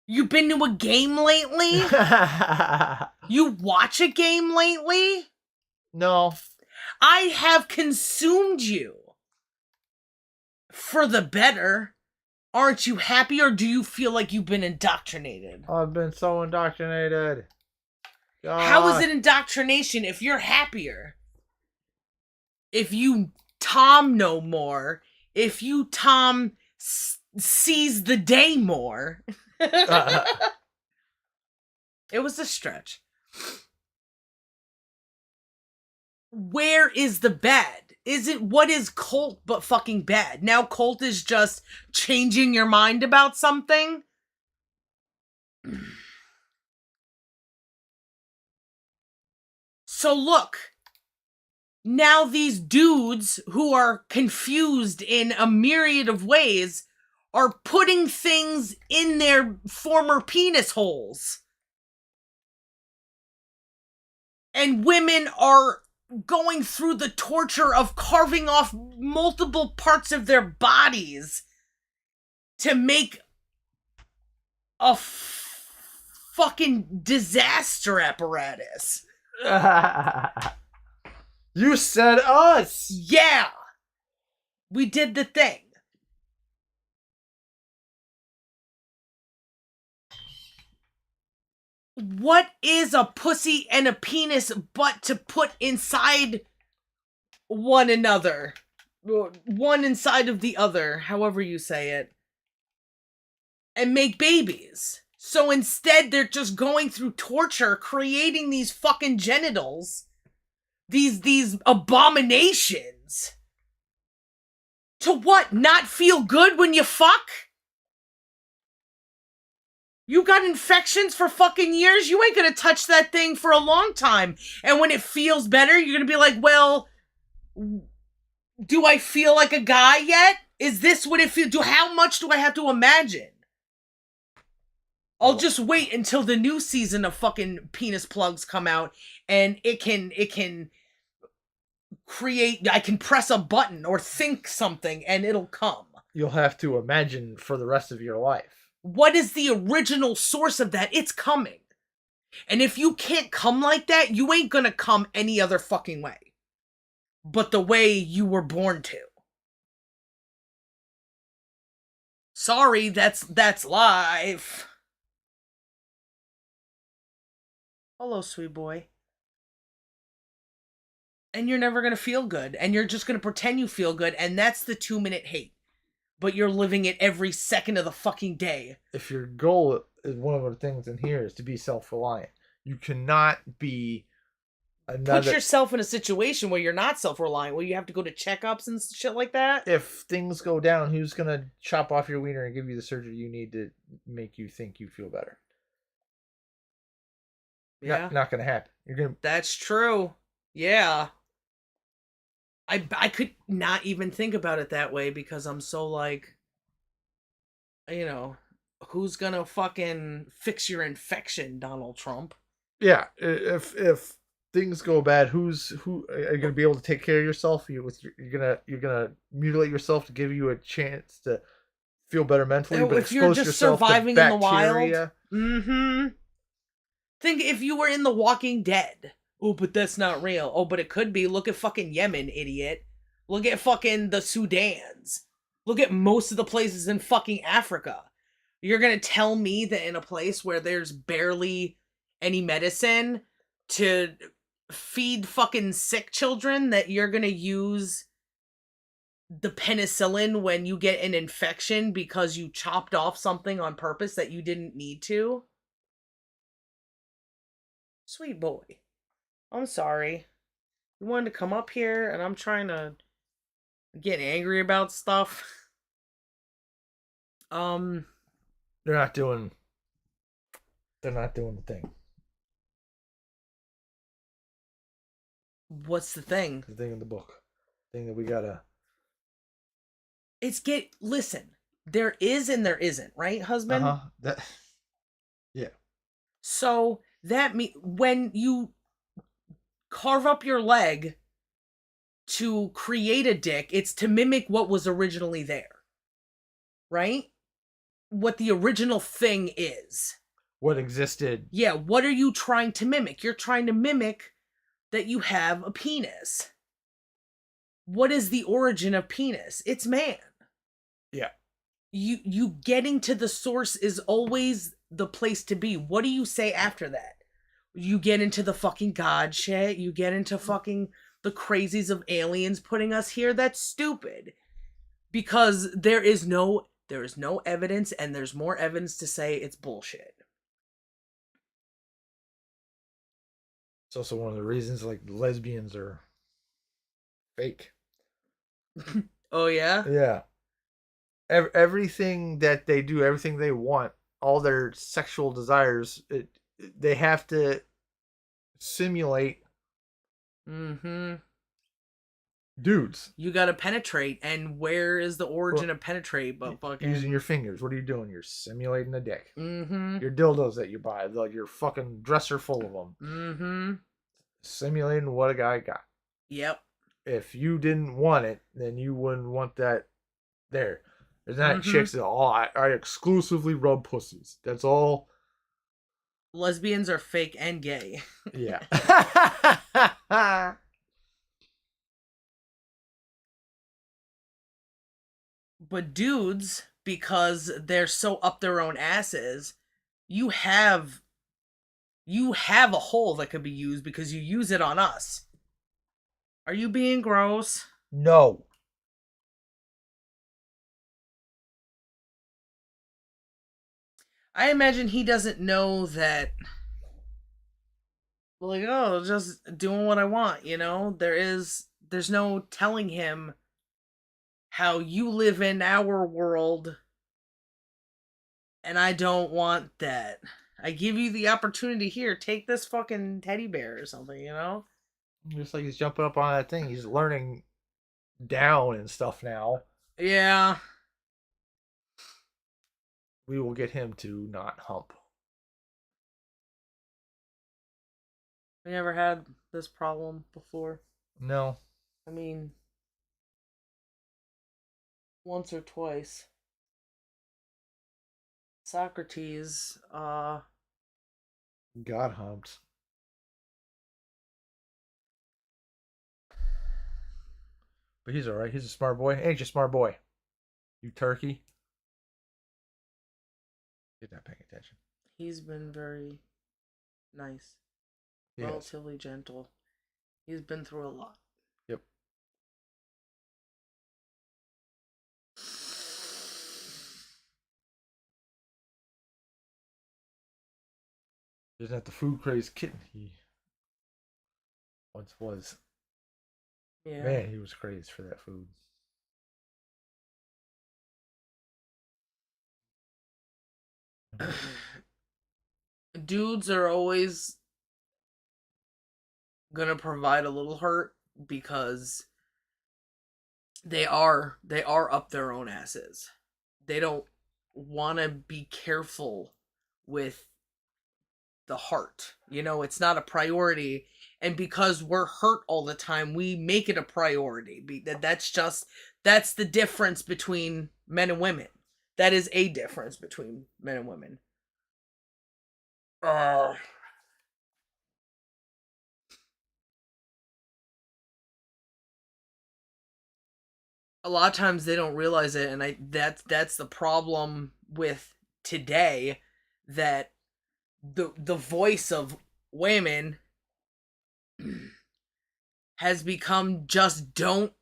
You been to a game lately? You watch a game lately? No. I have consumed you. For the better. Aren't you happy, or do you feel like you've been indoctrinated? I've been so indoctrinated. God. How is it indoctrination if you're happier? If you Tom no more. If you Tom sees the day more. It was a stretch. Where is the bad? What is cult but fucking bad? Now cult is just changing your mind about something? So look, now these dudes who are confused in a myriad of ways are putting things in their former penis holes. And women are going through the torture of carving off multiple parts of their bodies to make a fucking disaster apparatus. You said us! Yeah! We did the thing. What is a pussy and a penis but to put inside one another? One inside of the other, however you say it. And make babies. So instead, they're just going through torture, creating these fucking genitals. These abominations. To what? Not feel good when you fuck? You got infections for fucking years? You ain't gonna touch that thing for a long time. And when it feels better, you're gonna be like, well, do I feel like a guy yet? Is this what it feels? How much do I have to imagine? I'll just wait until the new season of fucking penis plugs come out and it can create, I can press a button or think something and it'll come. You'll have to imagine for the rest of your life. What is the original source of that? It's coming. And if you can't come like that, you ain't gonna come any other fucking way. But the way you were born to. Sorry, that's life. Hello, sweet boy. And you're never gonna feel good. And you're just gonna pretend you feel good. And that's the 2-minute hate. But you're living it every second of the fucking day. If your goal is one of the things in here is to be self-reliant, you cannot be Put yourself in a situation where you're not self-reliant, where you have to go to checkups and shit like that. If things go down, who's gonna chop off your wiener and give you the surgery you need to make you think you feel better? Yeah, not gonna happen. You're gonna. That's true. Yeah. I could not even think about it that way because I'm so like, you know, who's gonna fucking fix your infection, Donald Trump? Yeah, if things go bad, who are you gonna be able to take care of yourself? You're gonna mutilate yourself to give you a chance to feel better mentally, but if you're just surviving in the wild. Mm-hmm. Think if you were in The Walking Dead. Oh, but that's not real. Oh, but it could be. Look at fucking Yemen, idiot. Look at fucking the Sudans. Look at most of the places in fucking Africa. You're gonna tell me that in a place where there's barely any medicine to feed fucking sick children that you're gonna use the penicillin when you get an infection because you chopped off something on purpose that you didn't need to? Sweet boy. I'm sorry. You wanted to come up here and I'm trying to get angry about stuff. They're not doing the thing. What's the thing? The thing in the book. The thing that we gotta. Listen. There is and there isn't, right, husband? Yeah. So that when you carve up your leg to create a dick, it's to mimic what was originally there. Right? What the original thing is. What existed. Yeah, what are you trying to mimic? You're trying to mimic that you have a penis. What is the origin of penis? It's man. Yeah. You getting to the source is always the place to be. What do you say after that? You get into the fucking God shit. You get into fucking the crazies of aliens putting us here. That's stupid. Because there is no evidence, and there's more evidence to say it's bullshit. It's also one of the reasons like lesbians are fake. Oh yeah? Yeah. Everything that they do, everything they want, all their sexual desires, they have to simulate dudes. You gotta penetrate, and where is the origin of penetrate but fucking using your fingers? What are you doing? You're simulating a dick. Mm-hmm. Your dildos that you buy, like your fucking dresser full of them. Mm-hmm. Simulating what a guy got. Yep. If you didn't want it, then you wouldn't want that there. There's not chicks that I exclusively rub pussies. That's all. Lesbians are fake and gay. Yeah. But dudes, because they're so up their own asses, you have You have a hole that could be used because you use it on us. Are you being gross? No. I imagine he doesn't know that, like, oh, just doing what I want, you know? There's no telling him how you live in our world, and I don't want that. I give you the opportunity here, take this fucking teddy bear or something, you know? Just like he's jumping up on that thing. He's learning down and stuff now. Yeah. We will get him to not hump. We never had this problem before. No. I mean, once or twice. Socrates, Got humped. But he's alright. He's a smart boy. Ain't you a smart boy? You turkey. He's not paying attention. he's been very nice, Yes. relatively gentle. He's been through a lot. Yep. Isn't that the food crazed kitten he once was? Yeah. Man, he was crazed for that food. Dudes are always gonna provide a little hurt because they are up their own asses. They don't want to be careful with the heart. You know, it's not a priority, and because we're hurt all the time, we make it a priority. That's the difference between men and women. That is a difference between men and women. Uh a lot of times they don't realize it, and that's the problem with today, that the voice of women has become just don't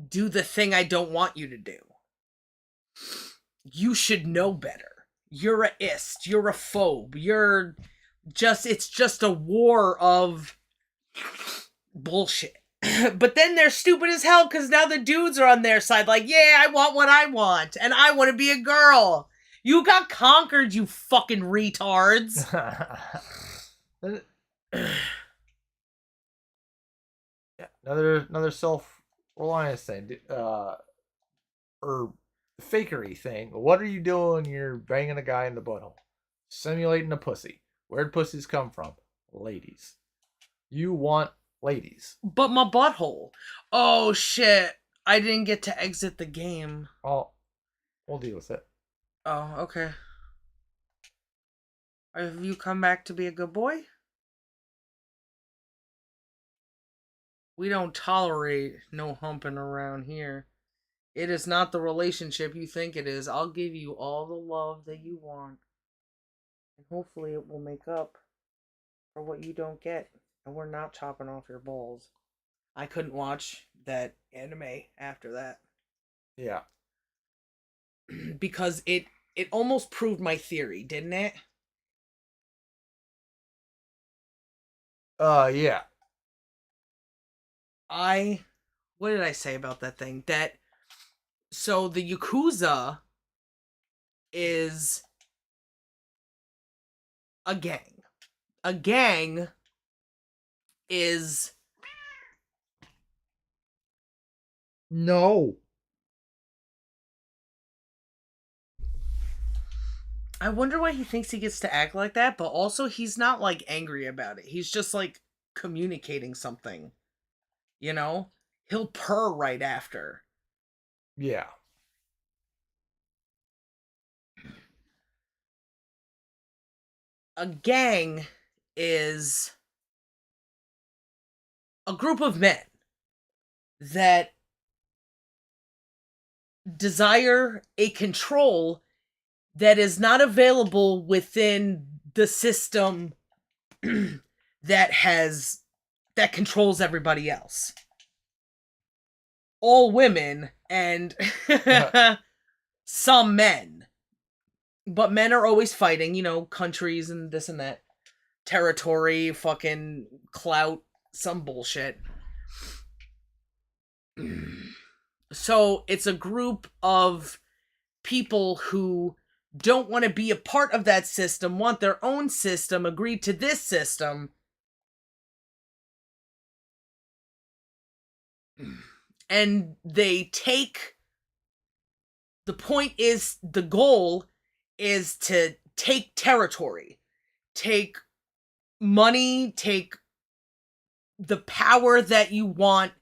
do the thing I don't want you to do. You should know better. You're a ist, you're a phobe, it's just a war of bullshit. But then they're stupid as hell because now the dudes are on their side, like, yeah, I want what I want, and I want to be a girl. You got conquered, you fucking retards. Yeah, another self-reliance thing, or fakery thing. What are you doing? You're banging a guy in the butthole, simulating a pussy. Where'd pussies come from? Ladies. You want ladies. But my butthole. Oh shit! I didn't get to exit the game. Oh, we'll deal with it. Oh, okay. Have you come back to be a good boy? We don't tolerate no humping around here. It is not the relationship you think it is. I'll give you all the love that you want. And hopefully it will make up for what you don't get. And we're not chopping off your balls. I couldn't watch that anime after that. Yeah. Because it almost proved my theory, didn't it? Yeah. What did I say about that thing? So the Yakuza is a gang. A gang is... No. I wonder why he thinks he gets to act like that, but also he's not, like, angry about it. He's just, like, communicating something. You know? He'll purr right after. Yeah. A gang is a group of men that desire a control that is not available within the system that controls everybody else. All women and some men. But men are always fighting, you know, countries and this and that. Territory, fucking clout, some bullshit. So it's a group of people who don't want to be a part of that system, want their own system, agreed to this system. And they take... The point is, the goal is to take territory. Take money, take the power that you want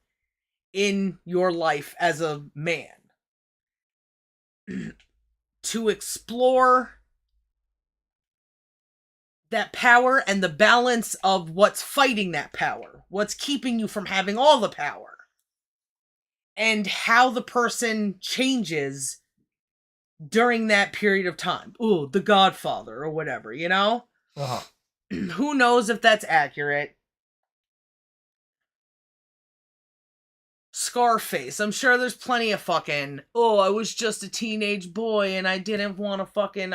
in your life as a man. To explore that power and the balance of what's fighting that power. What's keeping you from having all the power. And how the person changes during that period of time. Ooh, The Godfather or whatever, you know? Uh-huh. Who knows if that's accurate? Scarface. I'm sure there's plenty of fucking, oh, I was just a teenage boy and I didn't want to fucking,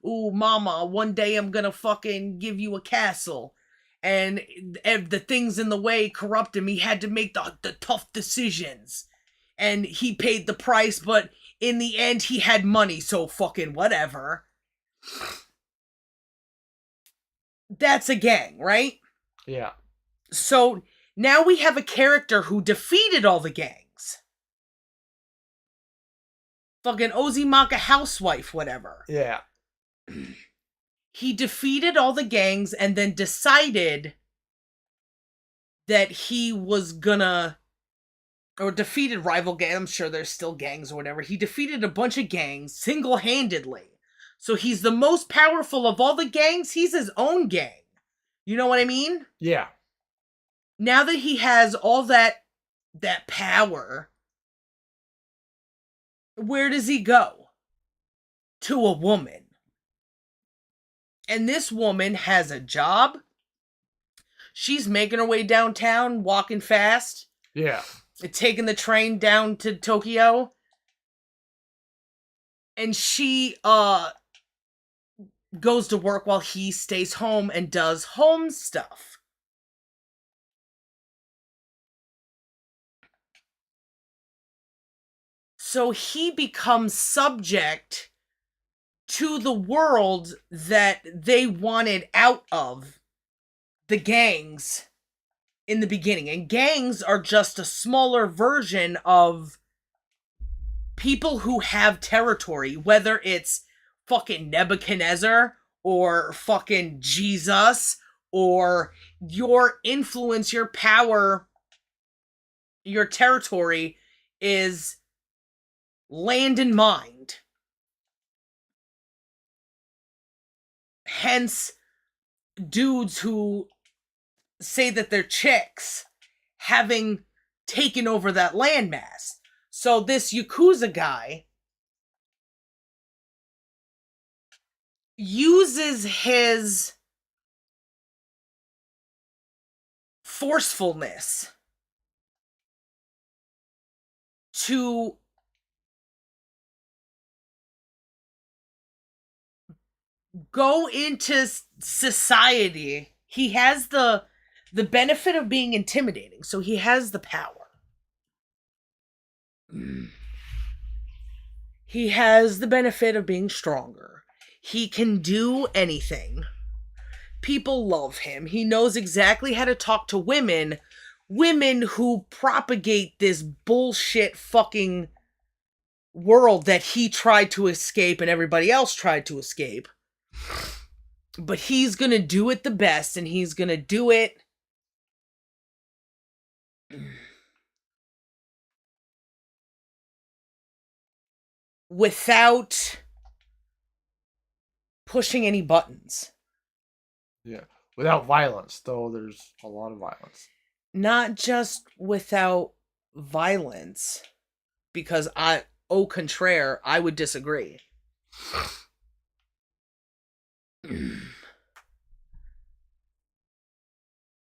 ooh, mama, one day I'm gonna fucking give you a castle. And the things in the way corrupted me, had to make the tough decisions. And he paid the price, but in the end he had money, so fucking whatever. That's a gang, right? Yeah. So now we have a character who defeated all the gangs. Fucking Ozimaka housewife, whatever. Yeah. He defeated all the gangs and then decided that he was gonna... Or defeated rival gangs. I'm sure there's still gangs or whatever. He defeated a bunch of gangs single-handedly. So he's the most powerful of all the gangs. He's his own gang. You know what I mean? Yeah. Now that he has all that power, where does he go? To a woman. And this woman has a job. She's making her way downtown, walking fast. Yeah. Taking the train down to Tokyo. And she goes to work while he stays home and does home stuff. So he becomes subject to the world that they wanted out of, the gangs in the beginning. And gangs are just a smaller version of people who have territory, whether it's fucking Nebuchadnezzar or fucking Jesus, or your influence, your power, your territory is land and mind. Hence, dudes who say that they're chicks having taken over that landmass. So this Yakuza guy uses his forcefulness to go into society. He has the benefit of being intimidating, so he has the power. He has the benefit of being stronger. He can do anything. People love him. He knows exactly how to talk to women who propagate this bullshit fucking world that he tried to escape and everybody else tried to escape. But he's gonna do it the best, and he's gonna do it without pushing any buttons. Yeah. Without violence, though there's a lot of violence. Not just without violence, because au contraire, I would disagree.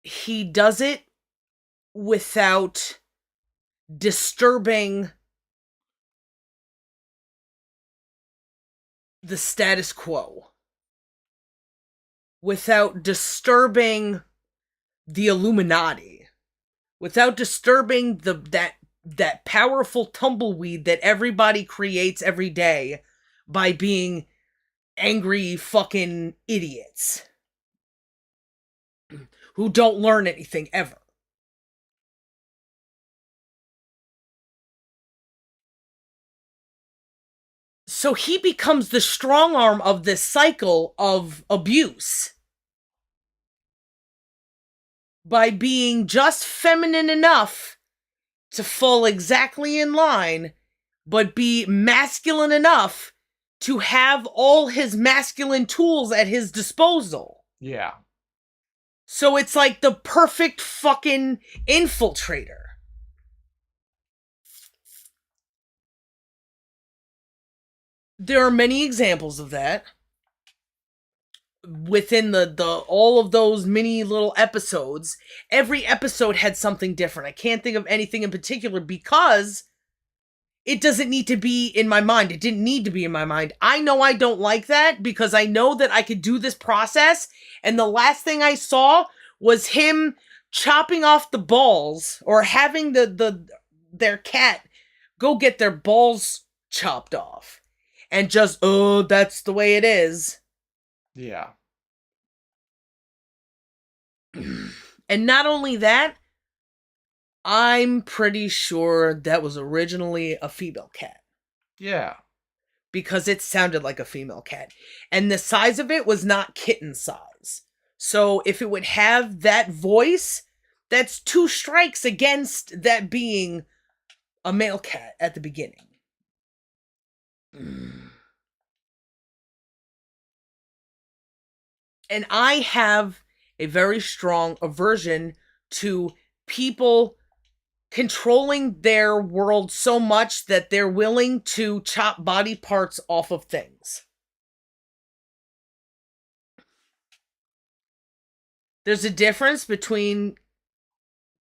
he does it without disturbing the status quo, without disturbing the Illuminati, without disturbing that powerful tumbleweed that everybody creates every day by being angry fucking idiots who don't learn anything ever. So he becomes the strong arm of this cycle of abuse by being just feminine enough to fall exactly in line, but be masculine enough to have all his masculine tools at his disposal. Yeah. So it's like the perfect fucking infiltrator. There are many examples of that within the all of those mini little episodes. Every episode had something different. I can't think of anything in particular because it doesn't need to be in my mind. It didn't need to be in my mind. I know I don't like that because I know that I could do this process, and the last thing I saw was him chopping off the balls, or having their cat go get their balls chopped off. And just, oh, that's the way it is. Yeah. And not only that, I'm pretty sure that was originally a female cat. Yeah. Because it sounded like a female cat. And the size of it was not kitten size. So if it would have that voice, that's 2 strikes against that being a male cat at the beginning. And I have a very strong aversion to people controlling their world so much that they're willing to chop body parts off of things. There's a difference between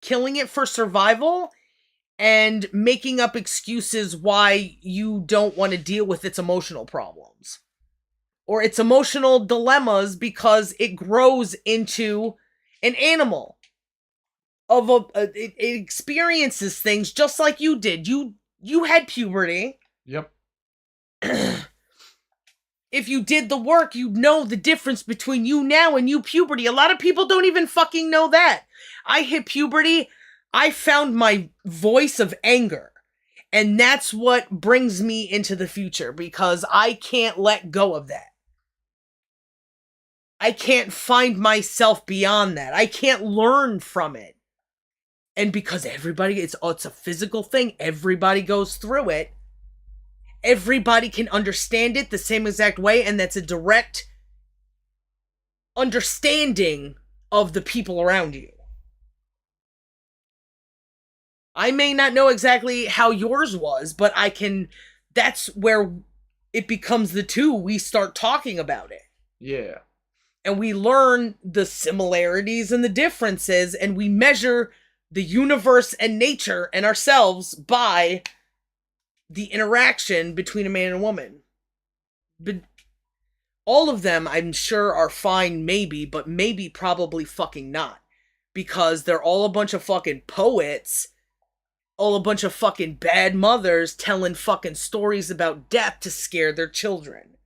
killing it for survival and making up excuses why you don't want to deal with its emotional problems or its emotional dilemmas because it grows into an animal. It experiences things just like you did. You had puberty. Yep. If you did the work, you'd know the difference between you now and you puberty. A lot of people don't even fucking know that. I hit puberty. I found my voice of anger. And that's what brings me into the future because I can't let go of that. I can't find myself beyond that. I can't learn from it. And because everybody, it's a physical thing. Everybody goes through it. Everybody can understand it the same exact way. And that's a direct understanding of the people around you. I may not know exactly how yours was, but that's where it becomes the two. We start talking about it. Yeah. And we learn the similarities and the differences, and we measure the universe and nature and ourselves by the interaction between a man and a woman. But all of them, I'm sure, are fine, maybe, but maybe probably fucking not. Because they're all a bunch of fucking poets, all a bunch of fucking bad mothers telling fucking stories about death to scare their children.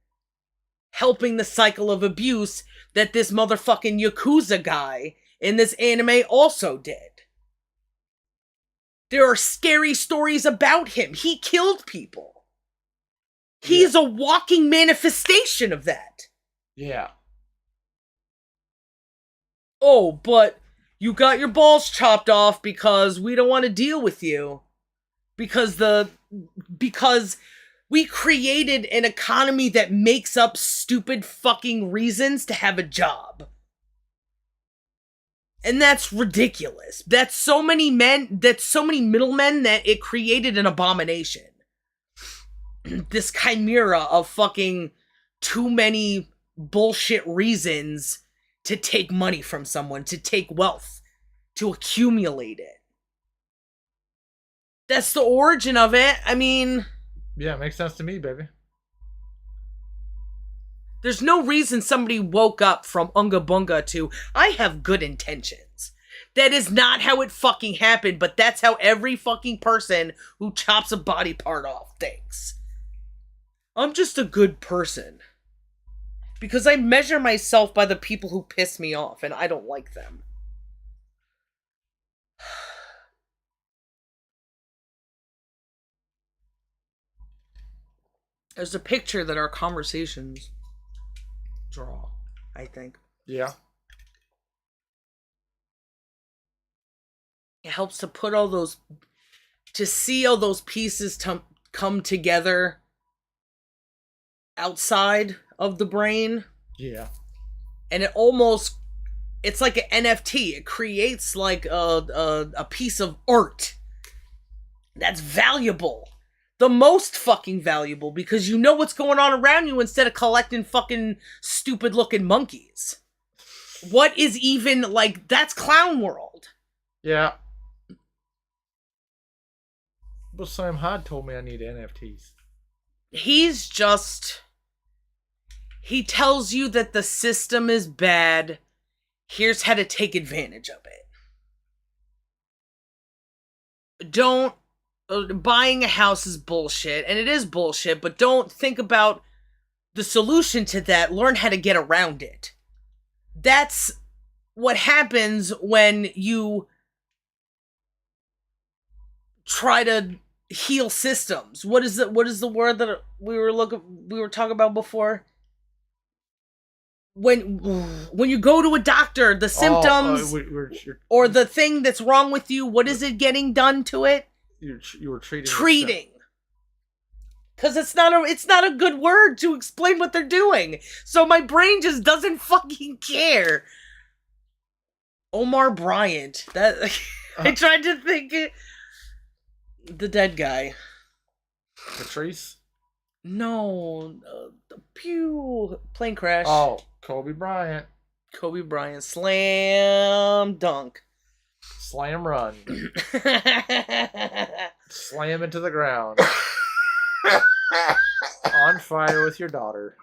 Helping the cycle of abuse that this motherfucking Yakuza guy in this anime also did. There are scary stories about him. He killed people. He's a walking manifestation of that. Yeah. Oh, but you got your balls chopped off because we don't want to deal with you. Because we created an economy that makes up stupid fucking reasons to have a job. And that's ridiculous. That's so many middlemen that it created an abomination. This chimera of fucking too many bullshit reasons to take money from someone, to take wealth to accumulate it. That's the origin of it. I mean... Yeah, it makes sense to me, baby. There's no reason somebody woke up from Unga Bunga to, I have good intentions. That is not how it fucking happened, but that's how every fucking person who chops a body part off thinks. I'm just a good person. Because I measure myself by the people who piss me off, and I don't like them. There's a picture that our conversations draw, I think. Yeah. It helps to put all those... to see all those pieces come together outside of the brain. Yeah. And it almost... it's like an NFT. It creates like a piece of art that's valuable. The most fucking valuable, because you know what's going on around you instead of collecting fucking stupid looking monkeys. What is even, like, that's clown world. Yeah. But Sam Hyde told me I need NFTs. He's just... he tells you that the system is bad. Here's how to take advantage of it. Don't... buying a house is bullshit, and it is bullshit, but don't think about the solution to that. Learn how to get around it. That's what happens when you try to heal systems. What is the word that we were talking about before? When you go to a doctor, the symptoms or the thing that's wrong with you, what is it getting done to it? You were treating. Because it's not a good word to explain what they're doing. So my brain just doesn't fucking care. Omar Bryant. That I tried to think it. The dead guy. Patrice? No. The plane crash. Oh, Kobe Bryant. Kobe Bryant. Slam dunk. Slam run. Slam into the ground. On fire with your daughter.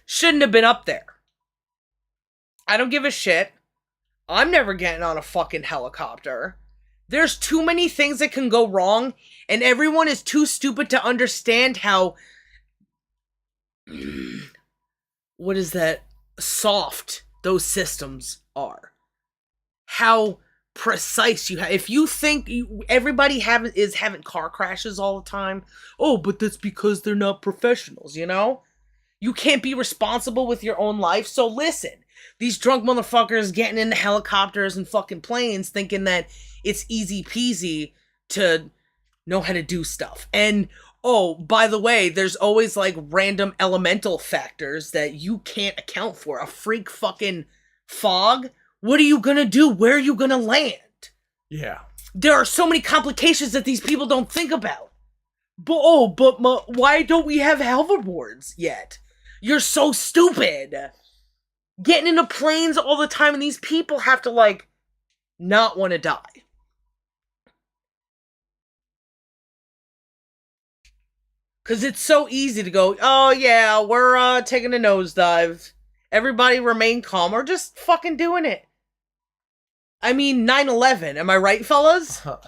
Shouldn't have been up there. I don't give a shit. I'm never getting on a fucking helicopter. There's too many things that can go wrong, and everyone is too stupid to understand how... what is that? Soft those systems are. How precise you have. If you think everybody is having car crashes all the time, oh, but that's because they're not professionals, you know? You can't be responsible with your own life, so listen. These drunk motherfuckers getting into helicopters and fucking planes thinking that it's easy peasy to know how to do stuff. And, oh, by the way, there's always like random elemental factors that you can't account for. A freak fucking fog. What are you gonna do? Where are you gonna land? Yeah. There are so many complications that these people don't think about. But why don't we have hoverboards yet? You're so stupid. Getting into planes all the time, and these people have to, like, not want to die. Because it's so easy to go, oh yeah, we're taking a nosedive. Everybody remain calm, or just fucking doing it. I mean, 9/11, am I right, fellas? Don't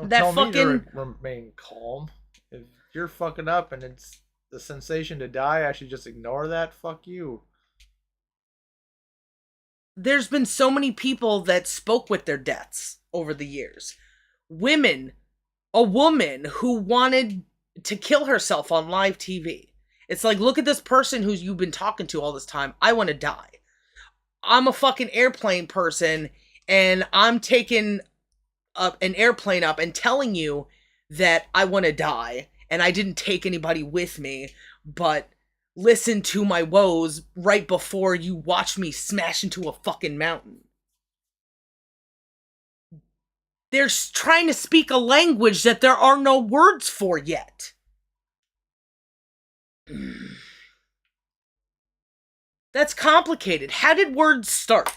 that tell fucking... me to remain calm. If you're fucking up and it's the sensation to die, I should just ignore that? Fuck you. There's been so many people that spoke with their deaths over the years. A woman who wanted to kill herself on live TV. It's like, look at this person who you've been talking to all this time. I want to die. I'm a fucking airplane person, and I'm taking an airplane up and telling you that I want to die, and I didn't take anybody with me, but listen to my woes right before you watch me smash into a fucking mountain. They're trying to speak a language that there are no words for yet. That's complicated. How did words start?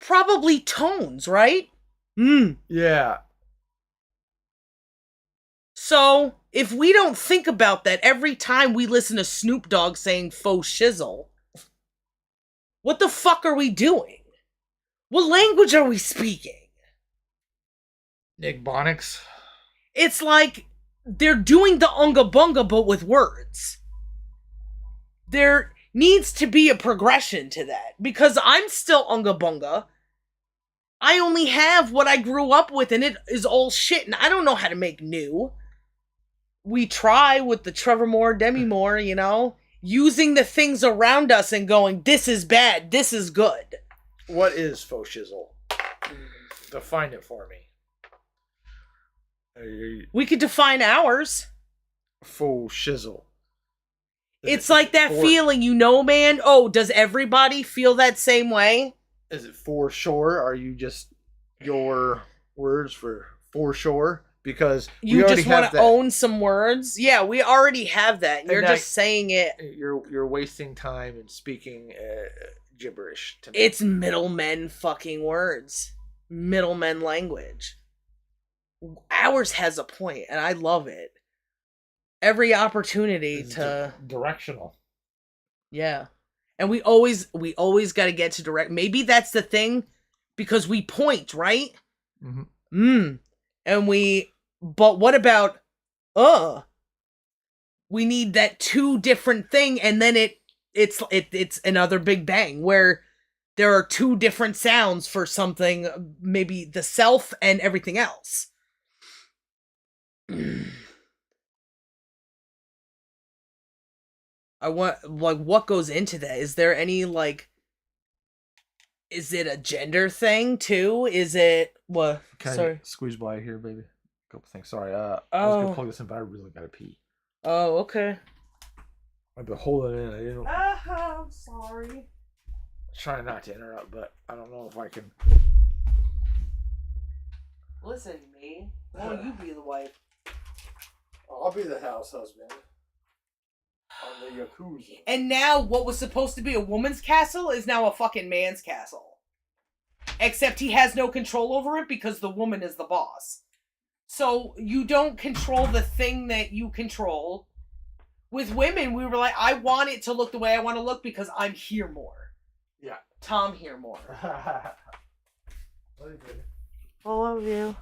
probably tones, right? Yeah. So, if we don't think about that every time we listen to Snoop Dogg saying faux shizzle, what the fuck are we doing? What language are we speaking? Nick Bonics. It's like they're doing the unga bunga but with words. There needs to be a progression to that because I'm still unga bunga. I only have what I grew up with and it is all shit and I don't know how to make new. We try with the Trevor Moore, Demi Moore, you know, using the things around us and going, this is bad, this is good. What is faux shizzle? Define it for me. We could define ours. Faux shizzle. It's like that feeling, you know, man. Oh, does everybody feel that same way? Is it for sure? Are you just your words for sure? Because you just want to own some words. Yeah, we already have that. And you're just saying it. You're wasting time and speaking gibberish to me. It's middlemen fucking words. Middlemen language. Ours has a point, and I love it. Every opportunity to directional. Yeah. And we always got to get to direct. Maybe that's the thing because we point, right? Mm-hmm. And but what about we need that two different thing and then it's another big bang where there are two different sounds for something, maybe the self and everything else. I want, like, what goes into that? Is there any, like, is it a gender thing too? Is it what? Sorry, squeeze by here, baby. A couple things. Sorry. I was gonna plug this in, but I really gotta pee. Oh, okay. I've been holding it in. I didn't. I'm sorry. Trying not to interrupt, but I don't know if I can. Listen, me. Won't you be the wife? I'll be the house husband. On the Yakuza. And now what was supposed to be a woman's castle is now a fucking man's castle. Except he has no control over it because the woman is the boss. So you don't control the thing that you control. With women, we were like, I want it to look the way I want to look because I'm here more. Yeah. Tom here more. Love you, baby. I love you.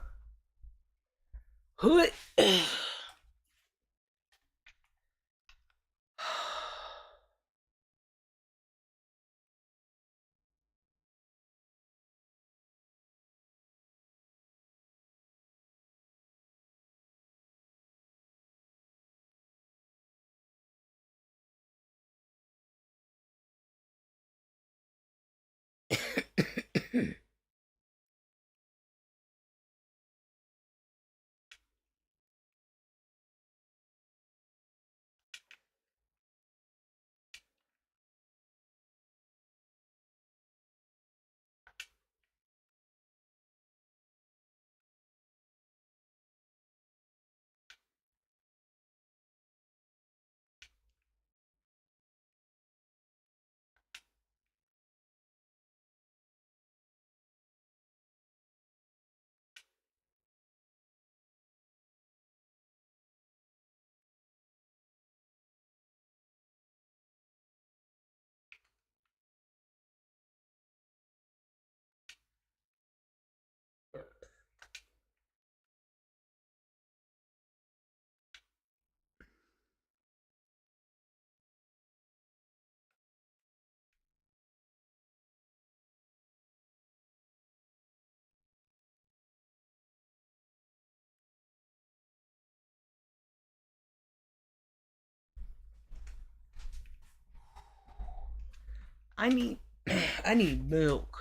I need milk.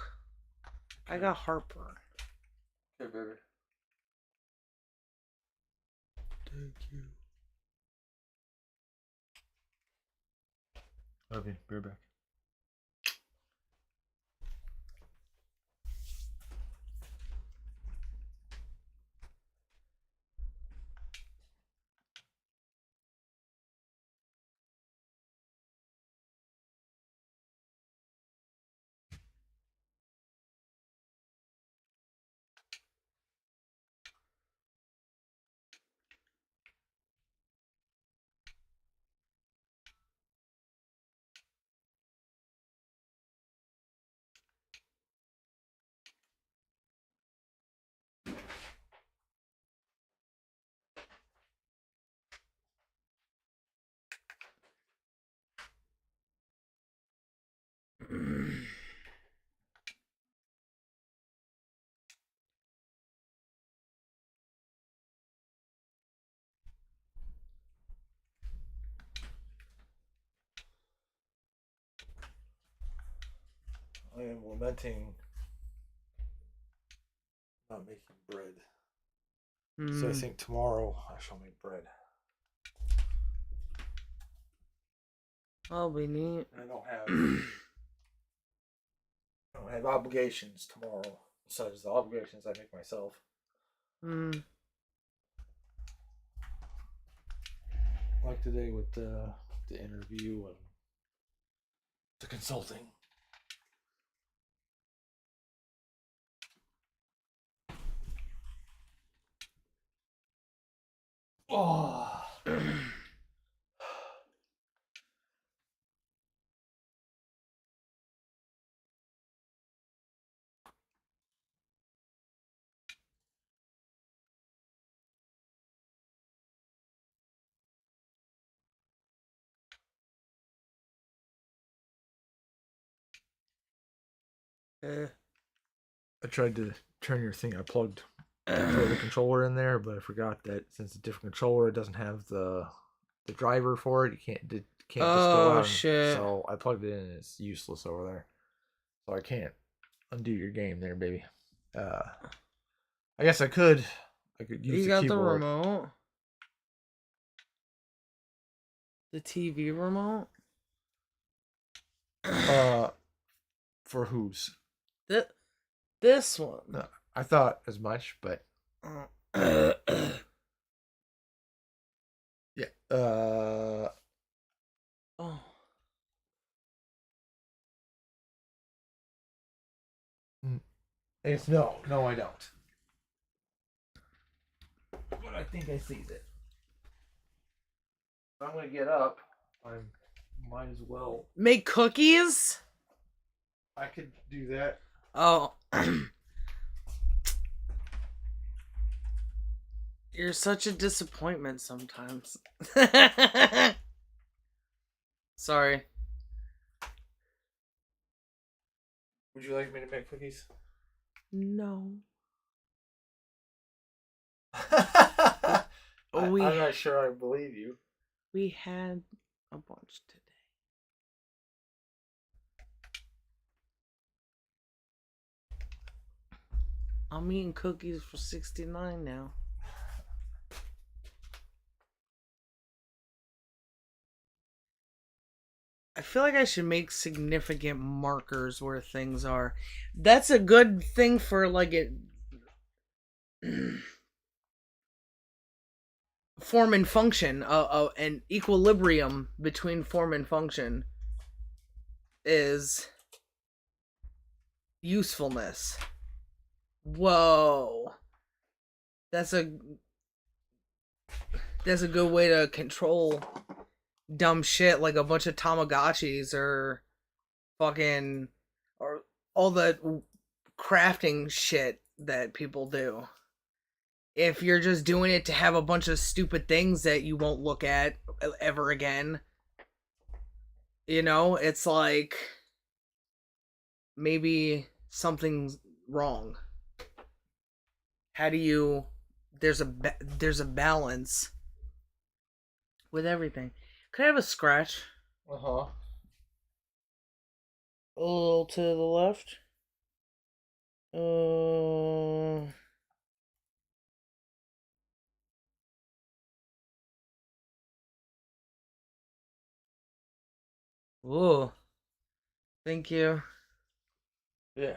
I got heartburn. Hey, baby. Thank you. Love you. Be right back. lamenting not making bread. So I Mm. think tomorrow I shall make bread. That'll be neat. I don't have obligations tomorrow besides the obligations I make myself. Mm. Like today with the interview and the consulting. Oh. I tried to turn your thing. I plugged the controller in there, but I forgot that since it's a different controller, it doesn't have the driver for it. You can't just go out. Shit. So I plugged it in, and it's useless over there. So I can't undo your game there, baby. I guess I could. I could use You the got keyboard. the remote? The TV remote? For whose? This one. No, I thought as much, but yeah. Oh. It's no, I don't. But I think I see it. If I'm gonna get up, I might as well. Make cookies? I could do that. Oh. You're such a disappointment sometimes. Sorry. Would you like me to make cookies? No. I'm not sure I believe you. We had a bunch today. I'm eating cookies for $69 now. I feel like I should make significant markers where things are. That's a good thing for like it. Form and function, an equilibrium between form and function is usefulness. Whoa, that's a good way to control dumb shit like a bunch of Tamagotchis or fucking or all the crafting shit that people do. If you're just doing it to have a bunch of stupid things that you won't look at ever again, it's like maybe something's wrong. How do you there's a balance with everything. Could I have a scratch? Uh-huh. A little to the left. Whoa. Thank you. Yeah.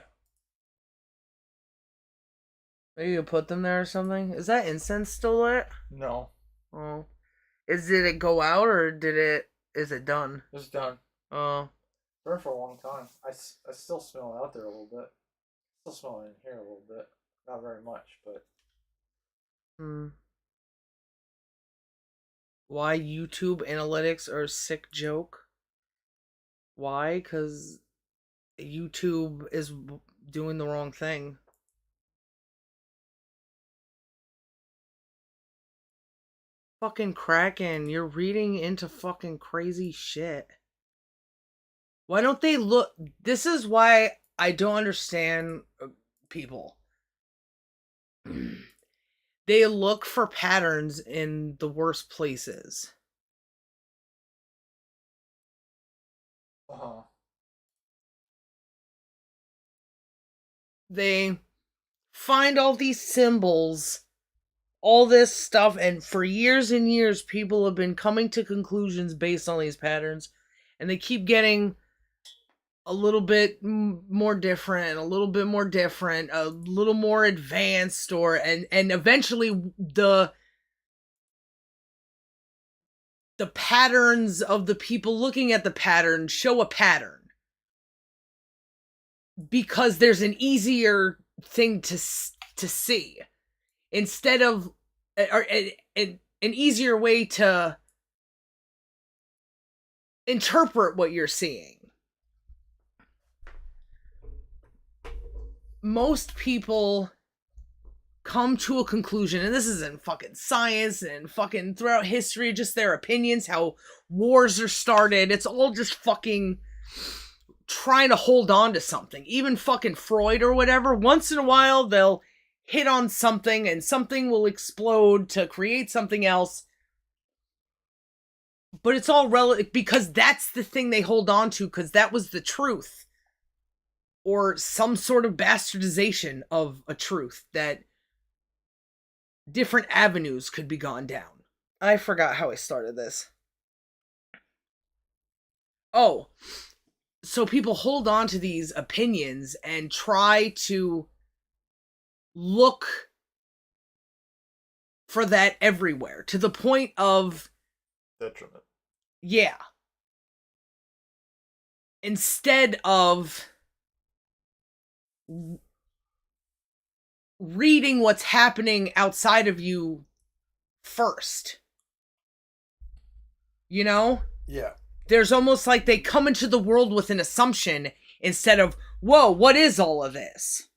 Maybe you put them there or something? Is that incense still lit? No. Oh. Did it go out or is it done? It's done. Oh. Burned for a long time. I still smell it out there a little bit. Still smell it in here a little bit. Not very much, but. Why YouTube analytics are a sick joke? Why? Because YouTube is doing the wrong thing. Fucking Kraken, you're reading into fucking crazy shit. Why don't they look? This is why I don't understand people. They look for patterns in the worst places. Uh-huh. They find all these symbols, all this stuff, and for years and years, people have been coming to conclusions based on these patterns, and they keep getting a little bit more different, a little bit more different, a little more advanced, and eventually the patterns of the people looking at the pattern show a pattern because there's an easier thing to see instead of or an easier way to interpret what you're seeing. Most people come to a conclusion, and this is in fucking science and fucking throughout history, just their opinions, how wars are started. It's all just fucking trying to hold on to something. Even fucking Freud or whatever, once in a while they'll hit on something and something will explode to create something else. But it's all relative because that's the thing they hold on to because that was the truth. Or some sort of bastardization of a truth that different avenues could be gone down. I forgot how I started this. Oh, so people hold on to these opinions and try to look for that everywhere to the point of detriment. Yeah. Instead of reading what's happening outside of you first. You know? Yeah. There's almost like they come into the world with an assumption instead of, whoa, what is all of this?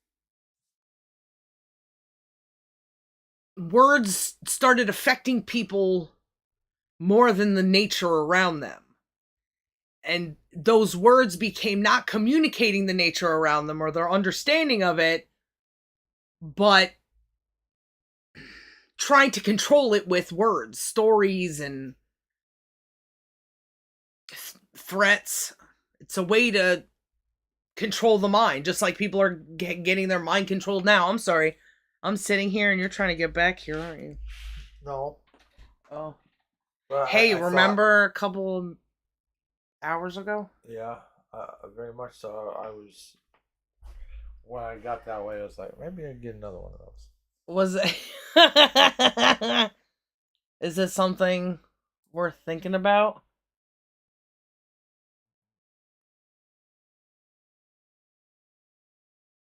Words started affecting people more than the nature around them. And those words became not communicating the nature around them or their understanding of it, but trying to control it with words, stories, and threats. It's a way to control the mind, just like people are getting their mind controlled now. I'm sorry. I'm sitting here and you're trying to get back here, aren't you? No. Oh. Well, hey, I remember a couple hours ago? Yeah, very much so. I was, when I got that way, I was like, maybe I'd get another one of those. Was it? Is it something worth thinking about?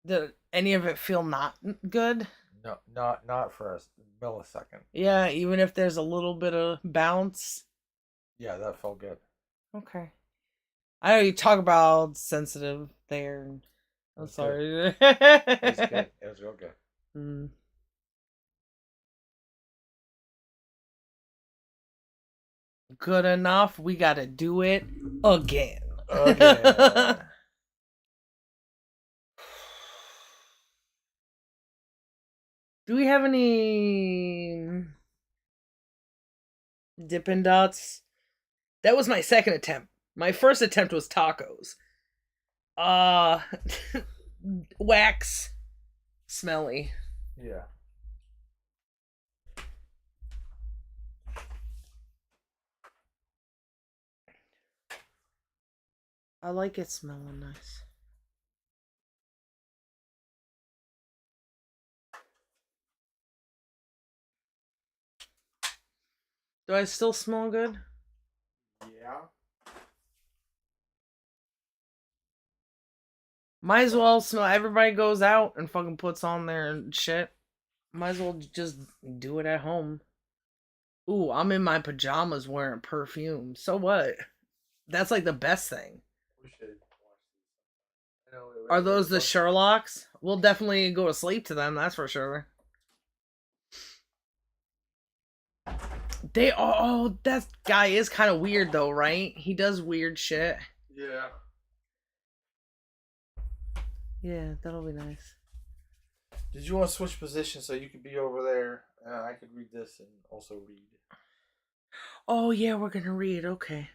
Did any of it feel not good? No, not for a millisecond. Yeah, even if there's a little bit of bounce. Yeah, that felt good. Okay. I know you talk about sensitive there. I'm sorry. It was good. It was real good. Mm. Good enough. We gotta do it again. Okay. Do we have any Dippin' Dots? That was my second attempt. My first attempt was tacos. Wax. Smelly. Yeah. I like it smelling nice. Do I still smell good? Yeah. Might as well smell. Everybody goes out and fucking puts on their shit. Might as well just do it at home. Ooh, I'm in my pajamas wearing perfume. So what? That's like the best thing. We should watch these. Are those the Sherlocks? We'll definitely go to sleep to them, that's for sure. They are. Oh, that guy is kind of weird though, right? He does weird shit. Yeah. Yeah, that'll be nice. Did you want to switch positions so you could be over there and I could read this and also read? Oh yeah, we're gonna read. Okay.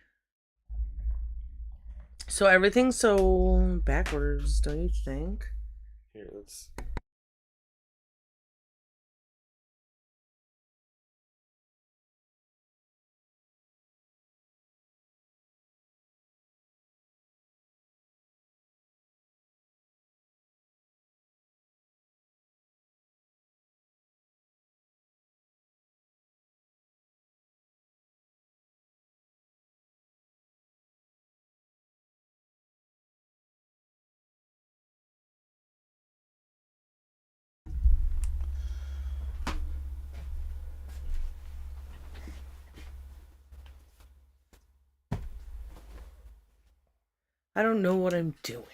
So everything's so backwards, don't you think? Here, let's. I don't know what I'm doing.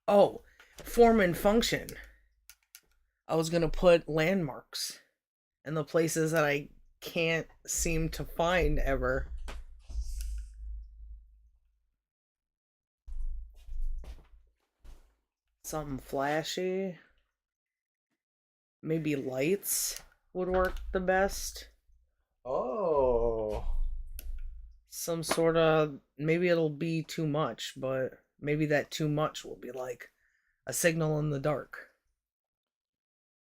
Oh, form and function. I was gonna put landmarks in the places that I can't seem to find ever. Something flashy. Maybe lights would work the best. Oh. Some sort of, maybe it'll be too much, but maybe that too much will be like a signal in the dark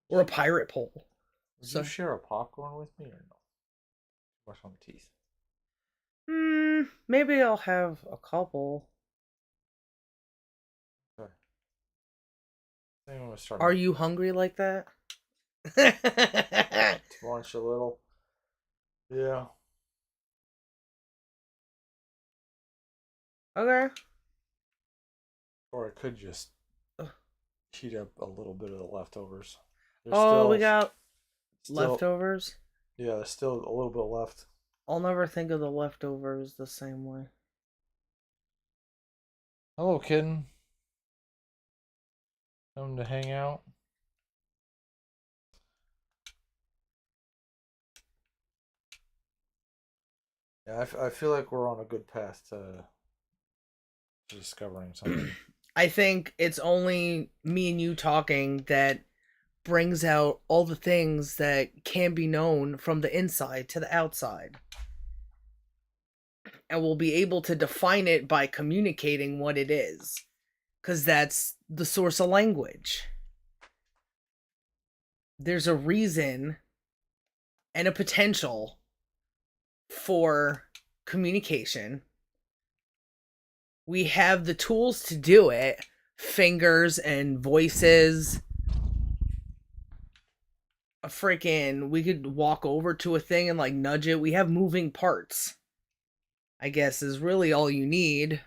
or a pirate pole. Would you share a popcorn with me or no? Wash on the teeth. Maybe I'll have a couple. Okay. I think I'm gonna start. Are you hungry like that? To lunch a little. Yeah. Okay. Or I could just heat up a little bit of the leftovers. Oh, we got leftovers. Yeah, there's still a little bit left. I'll never think of the leftovers the same way. Hello, kitten. Come to hang out. Yeah, I feel like we're on a good path to discovering something. I think it's only me and you talking that brings out all the things that can be known from the inside to the outside. And we'll be able to define it by communicating what it is. Because that's the source of language. There's a reason and a potential for communication. We have the tools to do it, fingers and voices. We could walk over to a thing and like nudge it. We have moving parts, I guess, is really all you need.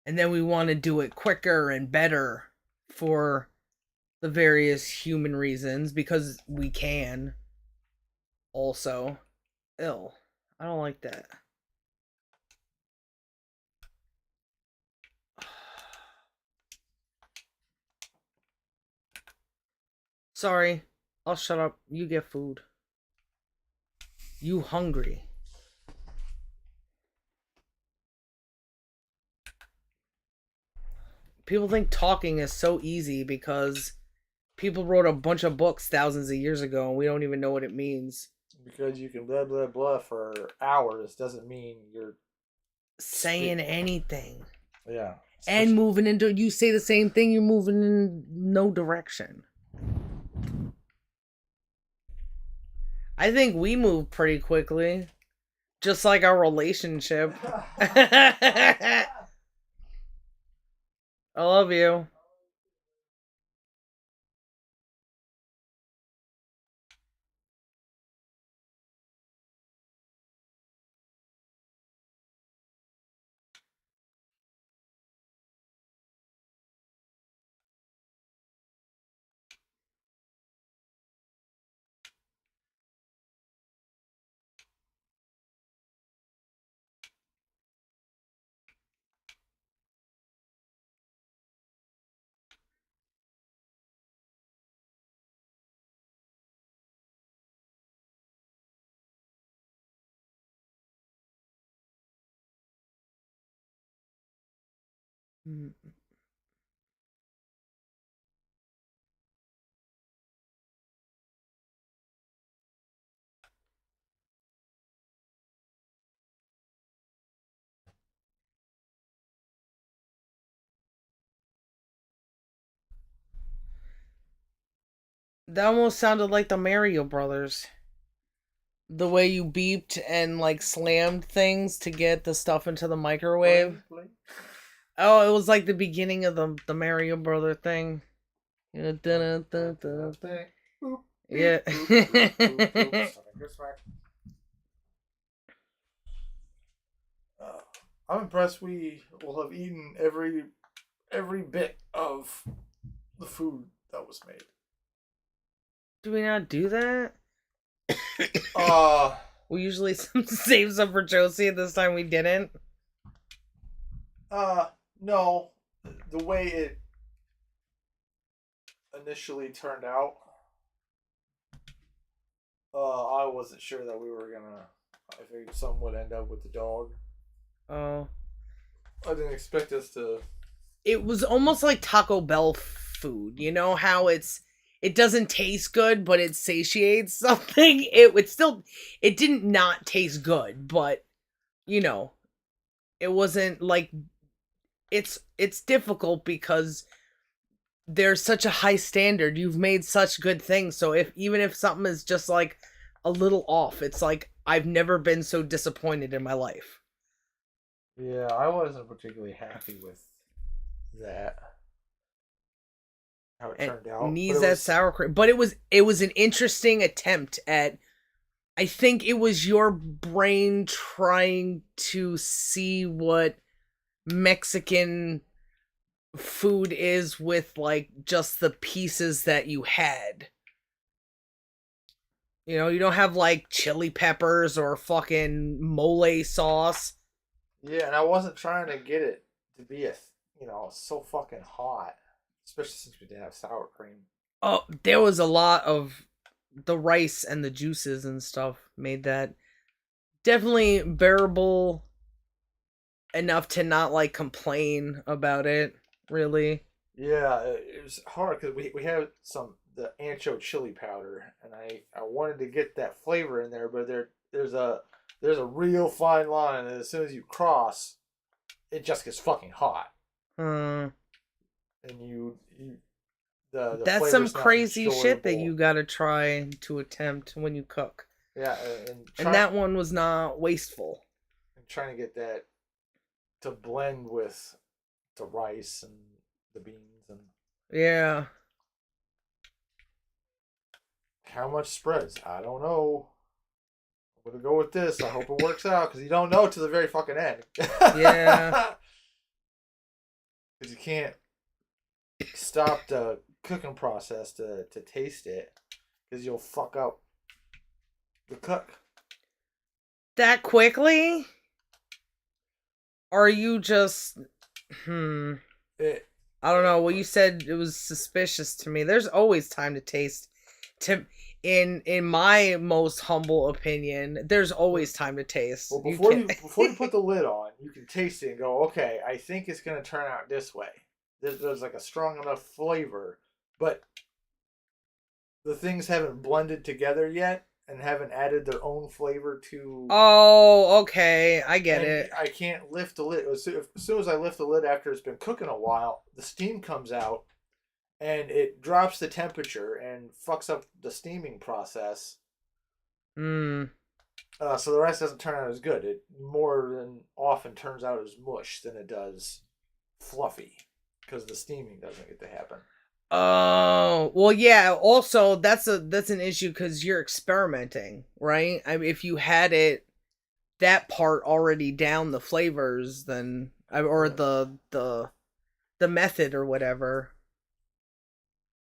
And then we want to do it quicker and better for the various human reasons because we can. Also, ill. I don't like that. Sorry, I'll shut up. You get food. You hungry. People think talking is so easy because people wrote a bunch of books thousands of years ago and we don't even know what it means. Because you can blah blah blah for hours doesn't mean you're saying anything. Yeah. And moving into, you say the same thing, you're moving in no direction. I think we move pretty quickly. Just like our relationship. I love you. That almost sounded like the Mario Brothers. The way you beeped and like slammed things to get the stuff into the microwave. Oh, it was like the beginning of the Mario Brother thing. Yeah. Yeah. I'm impressed we will have eaten every bit of the food that was made. Do we not do that? Uh We usually save some for Josie, and this time we didn't. no. The way it initially turned out, I wasn't sure that we were gonna. I think some would end up with the dog. Oh. I didn't expect us to. It was almost like Taco Bell food. You know how it doesn't taste good, but it satiates something. It didn't not taste good, but you know, it wasn't like it's difficult because there's such a high standard. You've made such good things. So if even if something is just like a little off, it's like I've never been so disappointed in my life. Yeah, I wasn't particularly happy with that. How it And turned out, but needs it that was. sour cream. But it was an interesting attempt at, I think it was your brain trying to see what Mexican food is with like just the pieces that you had. You know, you don't have like chili peppers or fucking mole sauce. Yeah, and I wasn't trying to get it to be so fucking hot, especially since we didn't have sour cream. Oh, there was a lot of the rice and the juices and stuff made that definitely bearable enough to not like complain about it, really. Yeah, it was hard because we had the ancho chili powder, and I wanted to get that flavor in there, but there's a real fine line, and as soon as you cross, it just gets fucking hot, Hmm. and the That's some flavor's not crazy shit that enjoyable. you gotta try to attempt when you cook. Yeah, And that one was not wasteful. and trying to get that to blend with the rice and the beans and Yeah. how much spreads. I don't know. I'm gonna go with this. I hope it works out because you don't know to the very fucking end. Yeah. Because you can't stop the cooking process to taste it because you'll fuck up the cook. That quickly? Are you just hmm. It, I don't know. Well, you said it was suspicious to me. There's always time to taste. To in my most humble opinion, there's always time to taste. well, You before can you before you put the lid on, you can taste it and go, okay, I think it's gonna turn out this way. There's like a strong enough flavor, but the things haven't blended together yet and haven't added their own flavor to. Oh, okay. I get And it. I can't lift the lid. As soon as I lift the lid after it's been cooking a while, the steam comes out and it drops the temperature and fucks up the steaming process. Hmm. So the rice doesn't turn out as good. It more than often turns out as mush than it does fluffy because the steaming doesn't get to happen. Oh, well, yeah. Also, that's an issue because you're experimenting, right? I mean, if you had that part already down the flavors, then or Yeah. the method or whatever.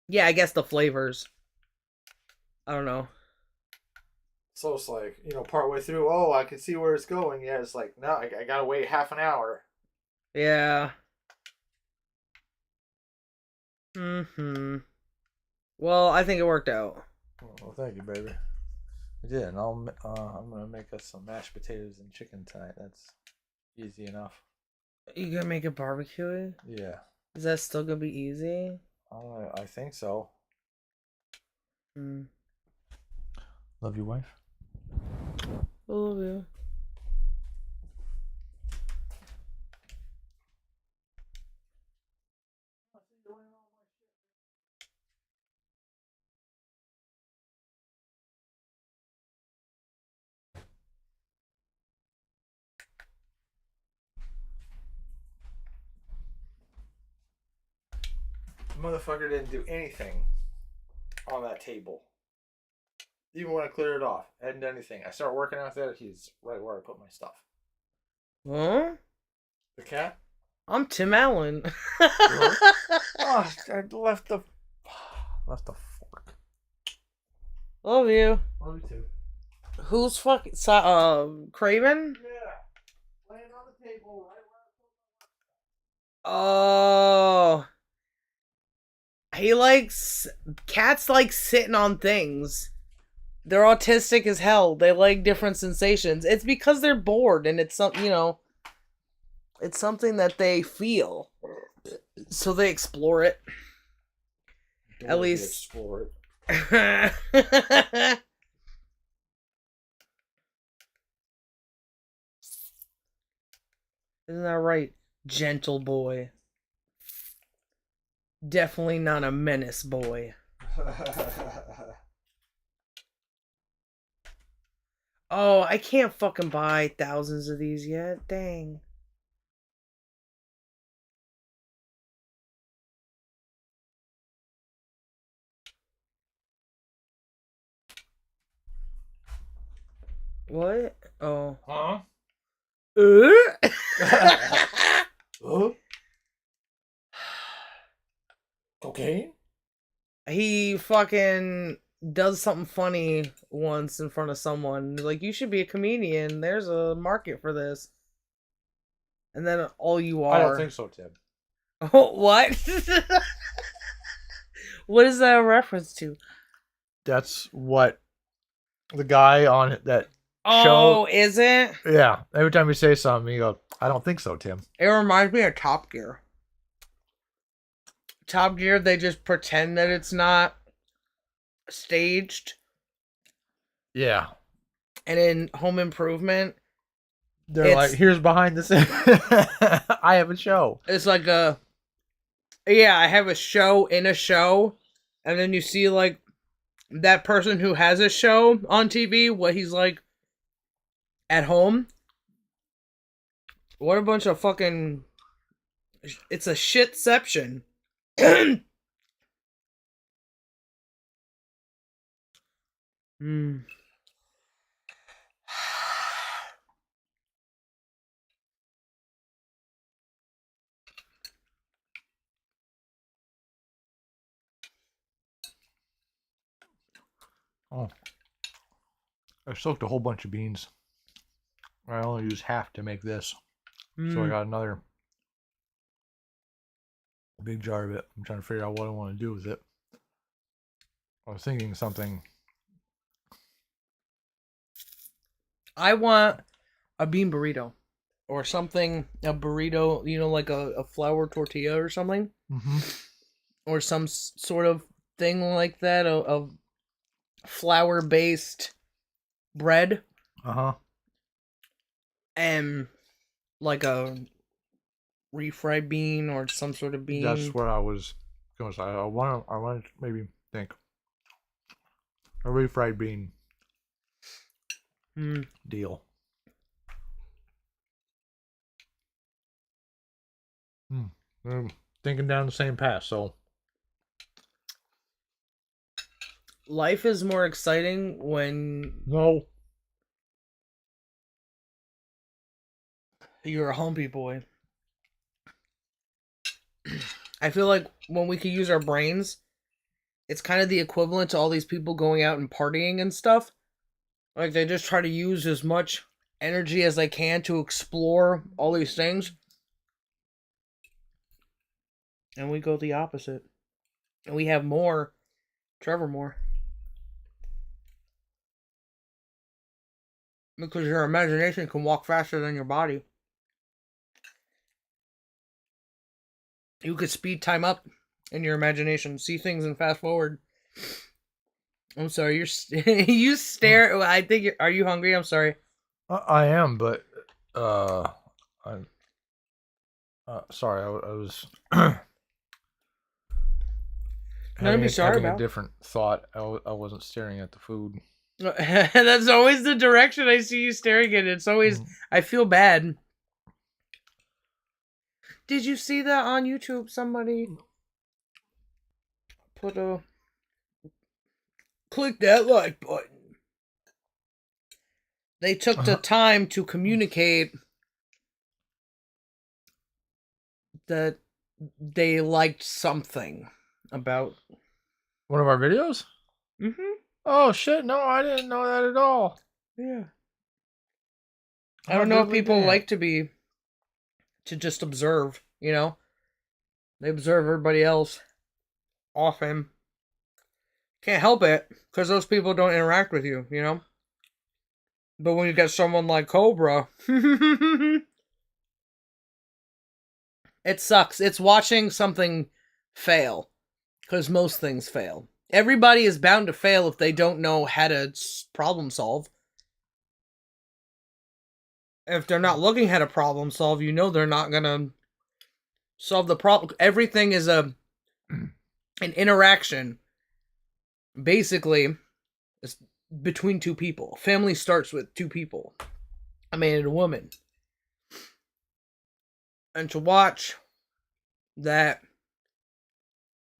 Yeah, I guess the flavors. I don't know. So it's like, partway through, oh, I can see where it's going. Yeah, it's like, no, I gotta wait half an hour. Yeah. Hmm. Well, I think it worked out. Well, thank you, baby. I did, and I'm gonna make us some mashed potatoes and chicken tonight. That's easy enough. You gonna make it barbecue? Yeah, Is that still gonna be easy? I think so. Hmm. Love your wife. I love you. motherfucker didn't do anything on that table. Even when I cleared it off, I hadn't done anything. I start working out there. He's right where I put my stuff. Huh? The cat? I'm Tim Allen. Oh, I left the fork. Love you. Love you too. Who's fucking Craven? Yeah. Laying on the table right where I put Oh. He likes cats like sitting on things. They're autistic as hell. They like different sensations. It's because they're bored and it's something, it's something that they feel. So they explore it. At least explore it. Isn't that right? Gentle boy. Definitely not a menace boy. Oh, I can't fucking buy thousands of these yet. Dang. What? Oh. Huh? Cocaine? He fucking does something funny once in front of someone. Like, you should be a comedian. There's a market for this. And then all you are. I don't think so, Tim. What? What is that a reference to? That's what the guy on that Oh, show. is it? Yeah. Every time you say something, you go, I don't think so, Tim. It reminds me of Top Gear. Top Gear, they just pretend that it's not staged. Yeah. And in Home Improvement, They're like, here's behind the scenes. I have a show. It's like I have a show in a show. And then you see, like, that person who has a show on TV, what he's like at home. What a bunch of fucking... It's a shitception. Oh. I soaked a whole bunch of beans. I only used half to make this. So I got another big jar of it. I'm trying to figure out what I want to do with it. I was thinking something. I want a bean burrito. Or something, a burrito, like a flour tortilla or something. Mm-hmm. Or some sort of thing like that, of flour-based bread. Uh-huh. And like a refried bean or some sort of bean. That's what I was going to say. I want to maybe think. A refried bean deal. I'm thinking down the same path, so. Life is more exciting when... No. You're a homey boy. I feel like when we can use our brains, it's kind of the equivalent to all these people going out and partying and stuff. Like, they just try to use as much energy as they can to explore all these things. And we go the opposite. And we have more. Trevor more. Because your imagination can walk faster than your body. You could speed time up in your imagination. See things and fast forward. I'm sorry, you stare. I think are you hungry? I'm sorry. I am, but I'm sorry. I was having a different thought. I wasn't staring at the food. That's always the direction I see you staring at. It's always I feel bad. Did you see that on YouTube? Somebody click that like button. They took the time to communicate that they liked something about one of our videos. Mm-hmm. Oh shit! No, I didn't know that at all. Yeah. I don't know if people like to just observe, you know? They observe everybody else often. Can't help it, because those people don't interact with you, you know? But when you get someone like Cobra, it sucks. It's watching something fail, because most things fail. Everybody is bound to fail if they don't know how to problem solve. If they're not looking how to problem solve, you know they're not gonna solve the problem. Everything is an interaction. Basically, it's between two people. Family starts with two people, a man and a woman. And to watch that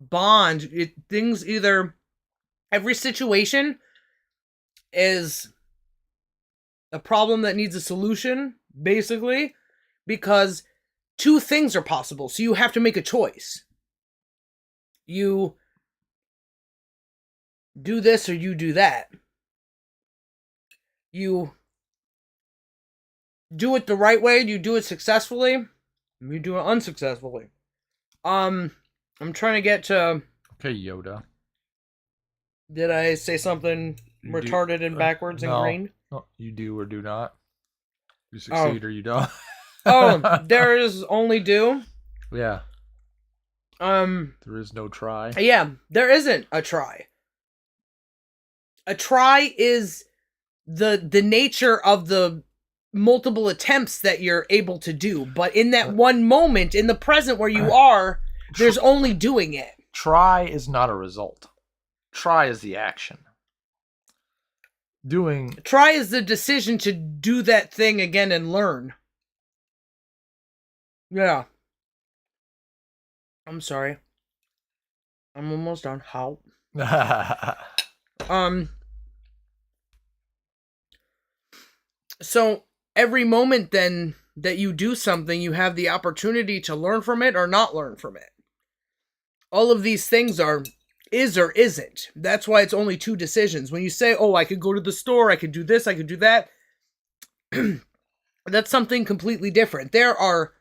bond, things either, every situation is a problem that needs a solution, basically, because two things are possible, so you have to make a choice. You do this or you do that. You do it the right way, you do it successfully, you do it unsuccessfully. I'm trying to get to... Okay, Yoda. Did I say something retarded and backwards and green? No, you do or do not. You succeed or you don't. There is only do. Yeah. There is no try. Yeah, there isn't a try. A try is the nature of the multiple attempts that you're able to do. But in that one moment, in the present where you are, there's only doing it. Try is not a result. Try is the action. Try is the decision to do that thing again and learn. Yeah. I'm sorry. I'm almost done. How? So every moment then that you do something, you have the opportunity to learn from it or not learn from it. All of these things are is or isn't. That's why it's only two decisions. When you say, oh, I could go to the store, I could do this, I could do that, that's something completely different. There are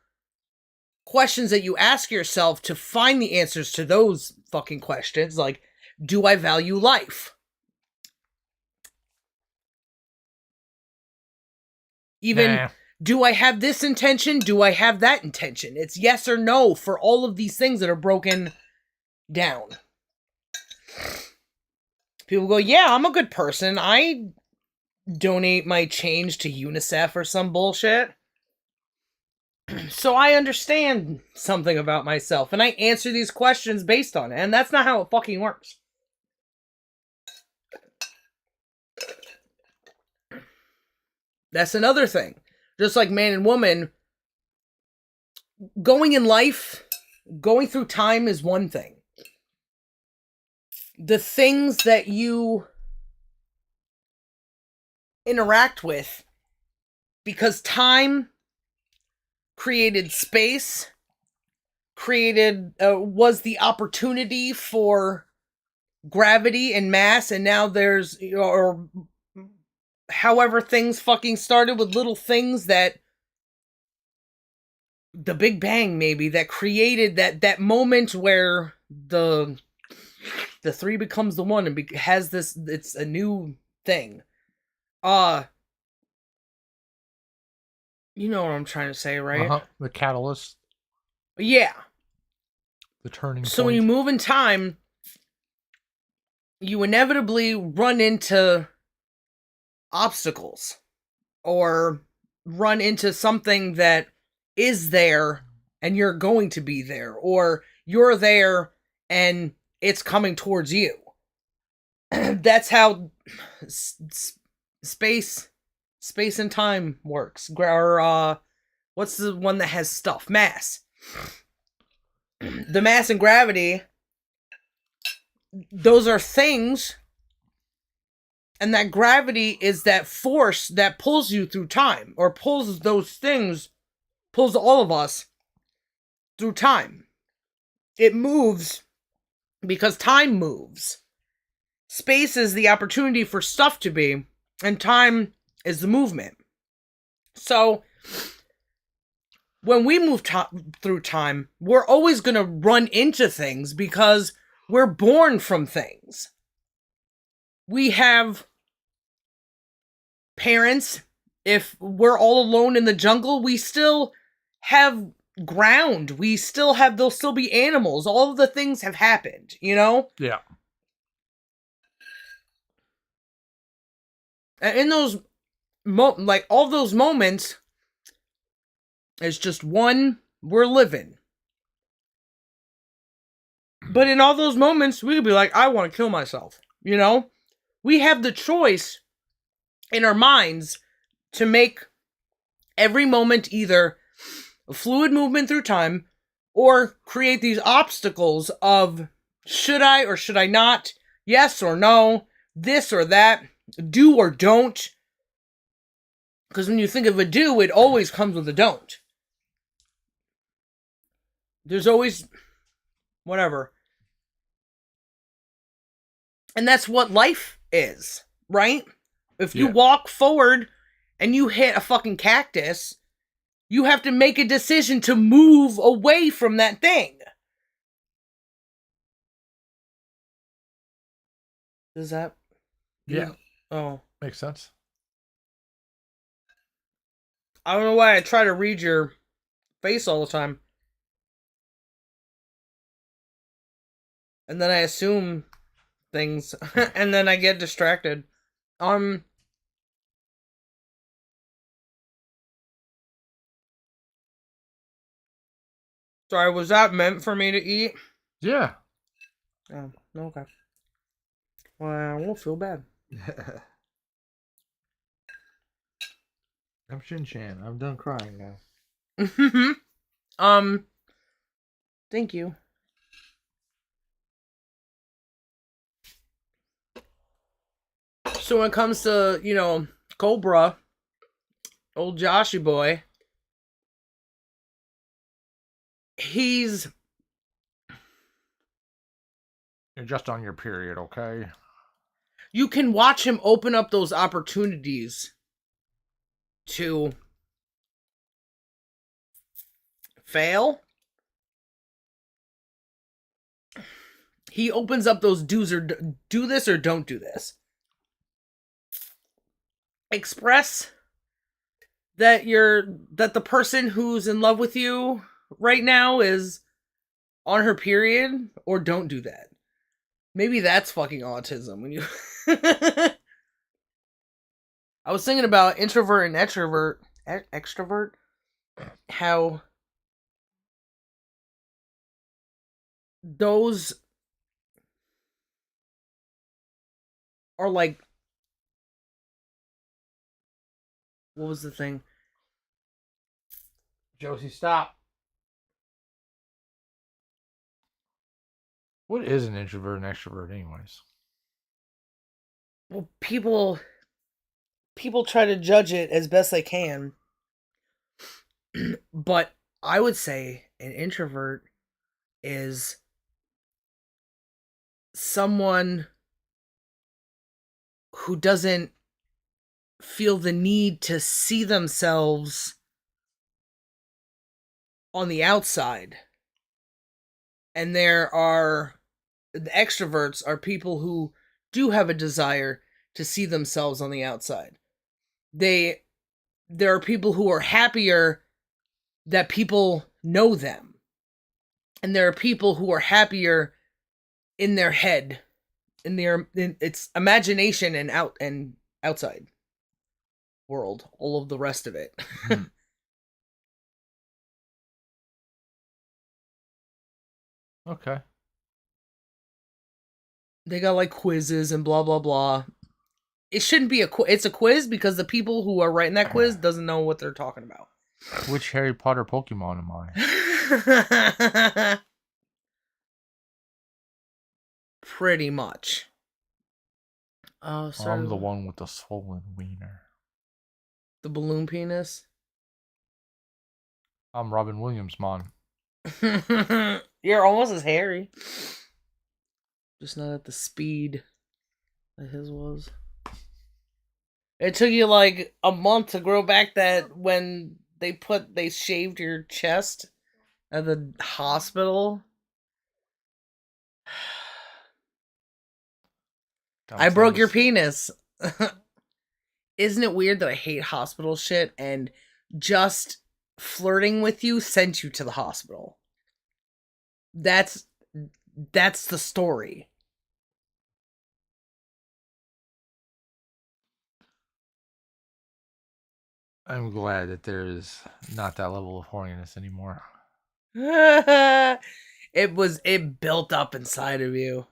questions that you ask yourself to find the answers to those fucking questions, like, do I value life? Even, do I have this intention? Do I have that intention? It's yes or no for all of these things that are broken down. People go, yeah, I'm a good person. I donate my change to UNICEF or some bullshit. So I understand something about myself, and I answer these questions based on it, and that's not how it fucking works. That's another thing. Just like man and woman, going in life, going through time is one thing. The things that you interact with, because time created space, was the opportunity for gravity and mass, and now there's, or however things fucking started with little things that, the Big Bang maybe, that created that moment where the three becomes the one and has this, it's a new thing. You know what I'm trying to say, right? The catalyst. Yeah. The turning point. So when you move in time, you inevitably run into obstacles or run into something that is there and you're going to be there, or you're there and it's coming towards you. That's how space and time works. Or what's the one that has stuff? Mass. The mass and gravity those are things, and that gravity is that force that pulls you through time, or pulls those things, pulls all of us through time. It moves because time moves. Space is the opportunity for stuff to be, and time is the movement. So, when we move through time, we're always going to run into things because we're born from things. We have parents. If we're all alone in the jungle, we still have ground. We still have, there'll still be animals. All of the things have happened, you know? Yeah. And in those, like, all those moments, it's just one, we're living. But in all those moments, we could be like, I want to kill myself, you know? We have the choice in our minds to make every moment either a fluid movement through time or create these obstacles of should I or should I not, yes or no, this or that, do or don't. Because when you think of a do, it always comes with a don't. There's always whatever. And that's what life is, right? If you walk forward and you hit a fucking cactus, you have to make a decision to move away from that thing. Does that? Yeah. Oh. Makes sense. I don't know why I try to read your face all the time. And then I assume things, and then I get distracted. Sorry, was that meant for me to eat? Yeah. Oh, okay. Well, I won't feel bad. I'm Shin-Chan. I'm done crying now. Thank you. So when it comes to, you know, Cobra, old Joshy boy, he's... You're just on your period, okay? You can watch him open up those opportunities to fail. He opens up those do's or do this or don't do this. Express that the person who's in love with you right now is on her period, or don't do that. Maybe that's fucking autism when you I was thinking about introvert and extrovert, how those are like, what was the thing? Josie, stop. What is an introvert and extrovert anyways? Well, people try to judge it as best they can. But I would say an introvert is someone who doesn't feel the need to see themselves on the outside. And the extroverts are people who do have a desire to see themselves on the outside. There are people who are happier that people know them. And there are people who are happier in their head, in its imagination and outside world, all of the rest of it. Okay. They got like quizzes and blah blah blah. It shouldn't be it's a quiz because the people who are writing that quiz doesn't know what they're talking about. Which Harry Potter Pokemon am I? Pretty much. Oh, sorry. I'm the one with the swollen wiener. The balloon penis. I'm Robin Williams, man. You're almost as hairy. Just not at the speed that his was. It took you like a month to grow back that when they shaved your chest at the hospital. I broke your penis. Isn't it weird that I hate hospital shit and just flirting with you sent you to the hospital? That's the story. I'm glad that there is not that level of horniness anymore. It built up inside of you.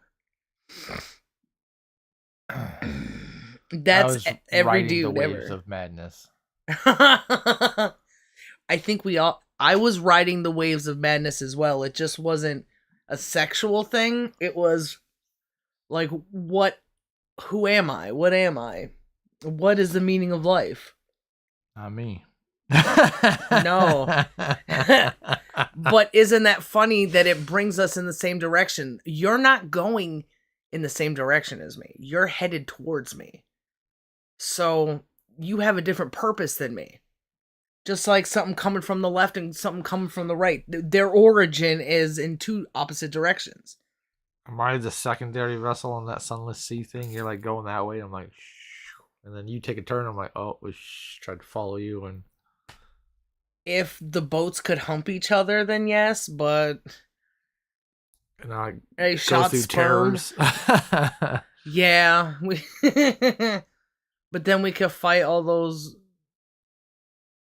That's every dude the waves ever. of madness. I think I was riding the waves of madness as well. It just wasn't a sexual thing. It was like, who am I? What am I? What is the meaning of life? Not me. No. But isn't that funny that it brings us in the same direction? You're not going in the same direction as me. You're headed towards me. So you have a different purpose than me. Just like something coming from the left and something coming from the right. Their origin is in two opposite directions. Am I the secondary vessel on that sunless sea thing? You're like going that way. I'm like, shh. And then you take a turn. I'm like, oh, tried to follow you. And if the boats could hump each other, then yes, but and I a go shot through sperm. terrors. Yeah, but then we could fight all those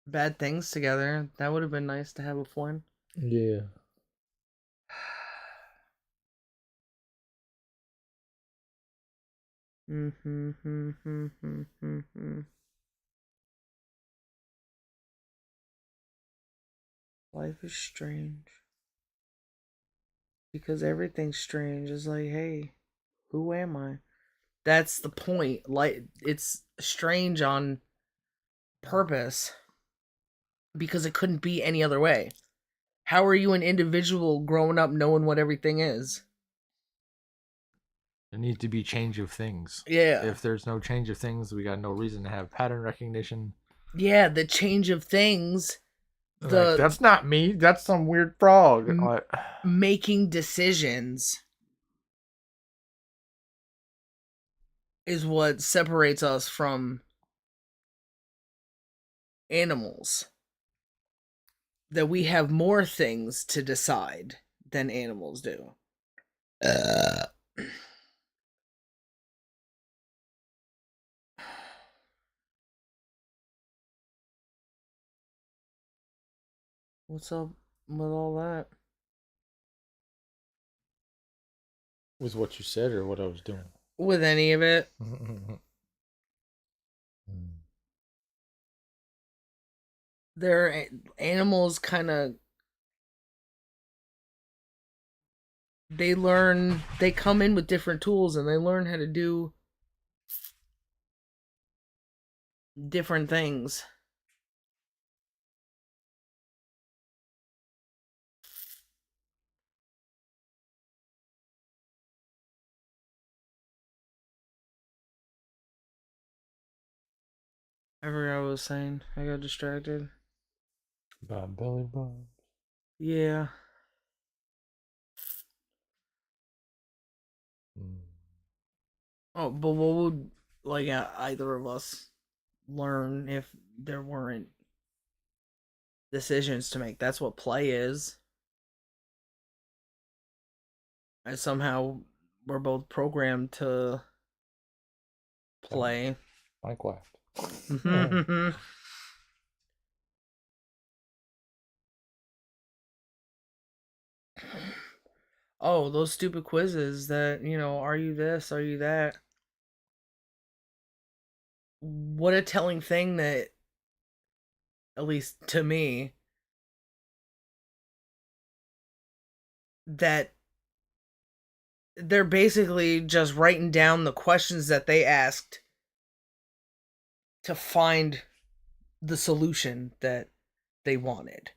bad things together. That would have been nice to have a fun. Yeah. Life is strange. Because everything's strange. It's like, hey, who am I? That's the point. Like, it's strange on purpose. Because it couldn't be any other way. How are you an individual growing up knowing what everything is? There needs to be change of things. Yeah. If there's no change of things, we got no reason to have pattern recognition. Yeah, the change of things. Like, that's not me. That's some weird frog. Making decisions is what separates us from animals. That we have more things to decide than animals do. What's up with all that? Was what you said or what I was doing? With any of it? Their animals kind of they come in with different tools and they learn how to do different things. I forgot what I was saying. I got distracted. Bob Belly Bob. Yeah. Oh, but what would either of us learn if there weren't decisions to make? That's what play is. And somehow we're both programmed to play. Minecraft. Oh, those stupid quizzes that, are you this, are you that? What a telling thing that, at least to me, that they're basically just writing down the questions that they asked to find the solution that they wanted.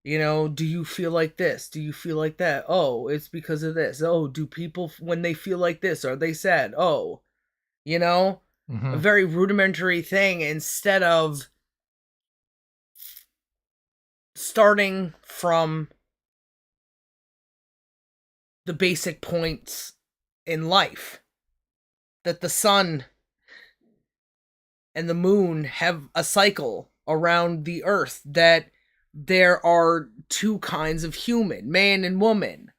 You know, do you feel like this? Do you feel like that? Oh, it's because of this. Oh, do people, when they feel like this, are they sad? Oh, you know, a very rudimentary thing instead of starting from the basic points in life, that the sun and the moon have a cycle around the earth, that there are two kinds of human, man and woman.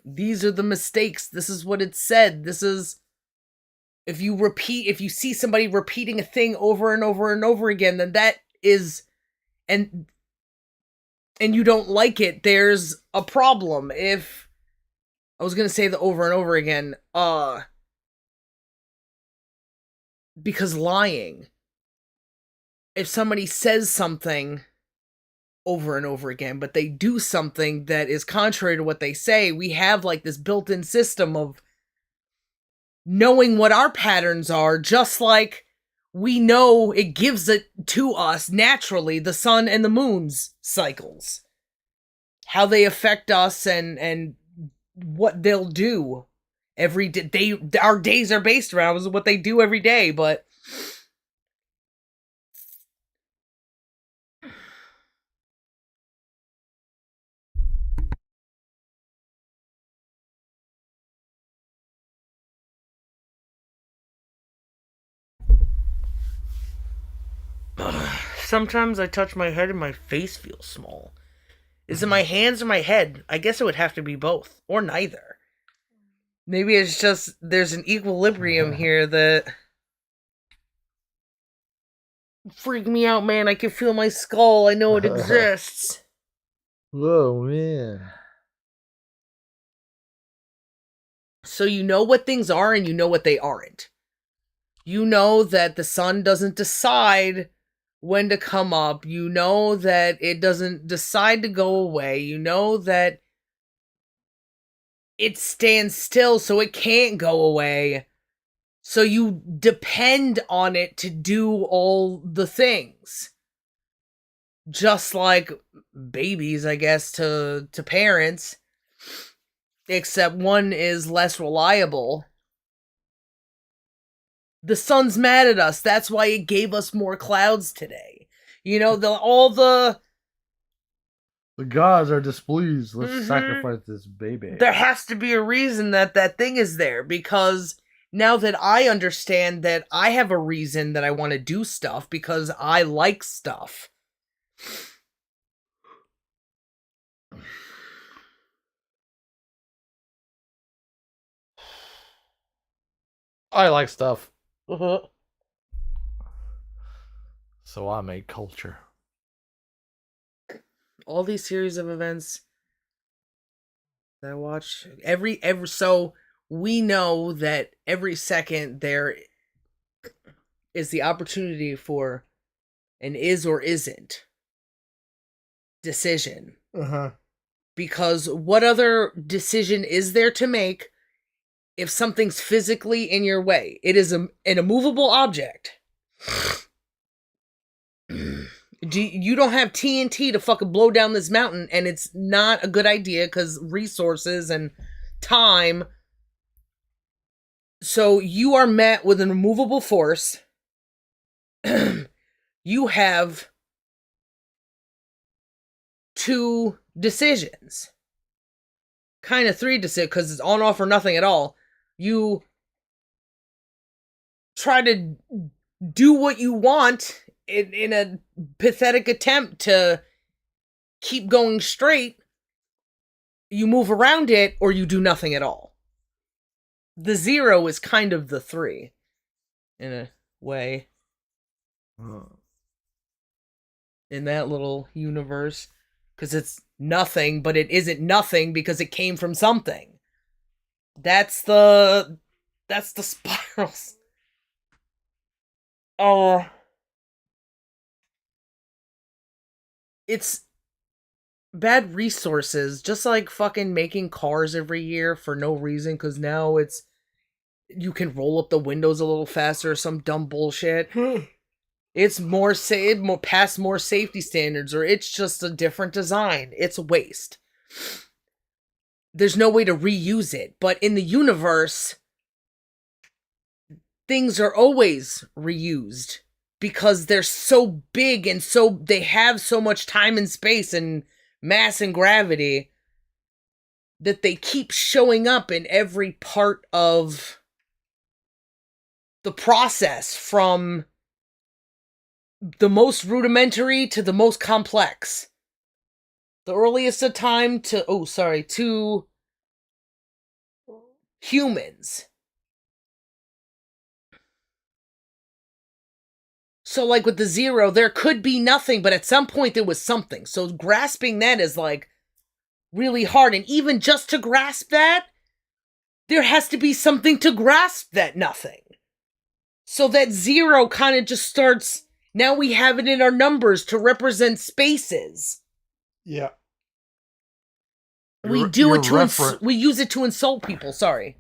These are the mistakes. This is what it said. This is, if you see somebody repeating a thing over and over and over again, then that is, and you don't like it, there's a problem. If I was gonna say the over and over again, because lying, if somebody says something over and over again, but they do something that is contrary to what they say, we have like this built-in system of knowing what our patterns are, just like we know it gives it to us naturally, the sun and the moon's cycles, how they affect us, and what they'll do every day. Our days are based around what they do every day, but sometimes I touch my head and my face feels small. Is it my hands or my head? I guess it would have to be both, or neither. Maybe it's just there's an equilibrium here that freak me out, man. I can feel my skull. I know it exists. Whoa, man. So you know what things are and you know what they aren't. You know that the sun doesn't decide when to come up. You know that it doesn't decide to go away. You know that it stands still so it can't go away. So you depend on it to do all the things. Just like babies, I guess, to parents. Except one is less reliable. The sun's mad at us. That's why it gave us more clouds today. You know, the gods are displeased. Let's sacrifice this baby. There has to be a reason that thing is there, because now that I understand that I have a reason that I want to do stuff because I like stuff. I like stuff. Uh-huh. So I made culture. All these series of events that I watch, every so we know that every second there is the opportunity for an is or isn't decision. Because what other decision is there to make if something's physically in your way? It is an immovable object. You don't have TNT to fucking blow down this mountain, and it's not a good idea because resources and time. So you are met with an immovable force. You have two decisions. Kind of three decisions, because it's on, off, or nothing at all. You try to do what you want in a pathetic attempt to keep going straight. You move around it, or you do nothing at all. The zero is kind of the three, in a way. In that little universe. Because it's nothing, but it isn't nothing because it came from something. That's the spirals. It's bad resources, just like fucking making cars every year for no reason, because now it's you can roll up the windows a little faster or some dumb bullshit. It's more past more safety standards, or it's just a different design. It's a waste. There's no way to reuse it. But in the universe, things are always reused because they're so big and so they have so much time and space and mass and gravity that they keep showing up in every part of the process, from the most rudimentary to the most complex. The earliest of time to humans. So, like with the zero, there could be nothing, but at some point there was something. So, grasping that is like really hard. And even just to grasp that, there has to be something to grasp that nothing. So, that zero kind of just starts. Now we have it in our numbers to represent spaces. Yeah. We do it to we use it to insult people. Sorry.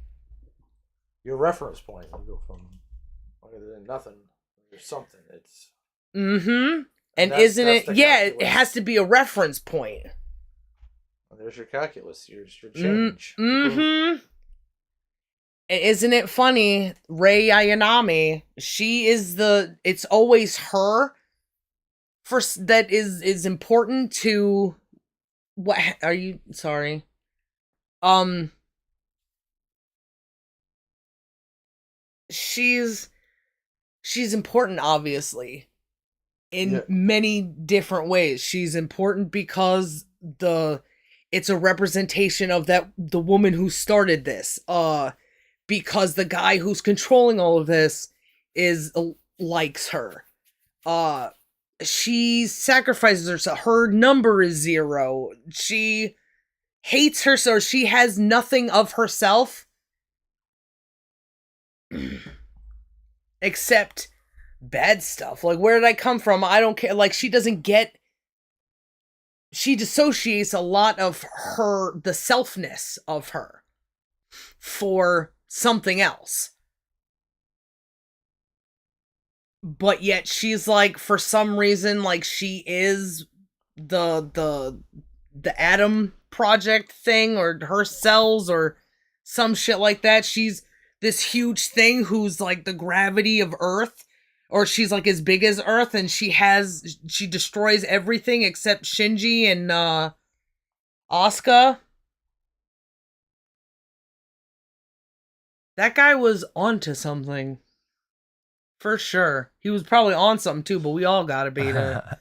Your reference point will go from nothing to something. It's mm-hmm. And isn't it? Yeah, it has to be a reference point. Well, there's your calculus. Your change. Mm-hmm. And isn't it funny? Rei Ayanami. She is the. It's always her. First, that is important to. What are you? Sorry. She's important, obviously, in many different ways. She's important because it's a representation of the woman who started this. Because the guy who's controlling all of this likes her. She sacrifices herself. Her number is 0. She hates her, so she has nothing of herself except bad stuff. Like, where did I come from? I don't care. Like, she dissociates a lot of the selfness of her for something else. But yet she's like, for some reason, like, she is the atom project thing, or her cells, or some shit like that. She's this huge thing who's like the gravity of Earth, or she's like as big as Earth, and she destroys everything except Shinji and Asuka. That guy was onto something. For sure. He was probably on something too, but we all gotta be to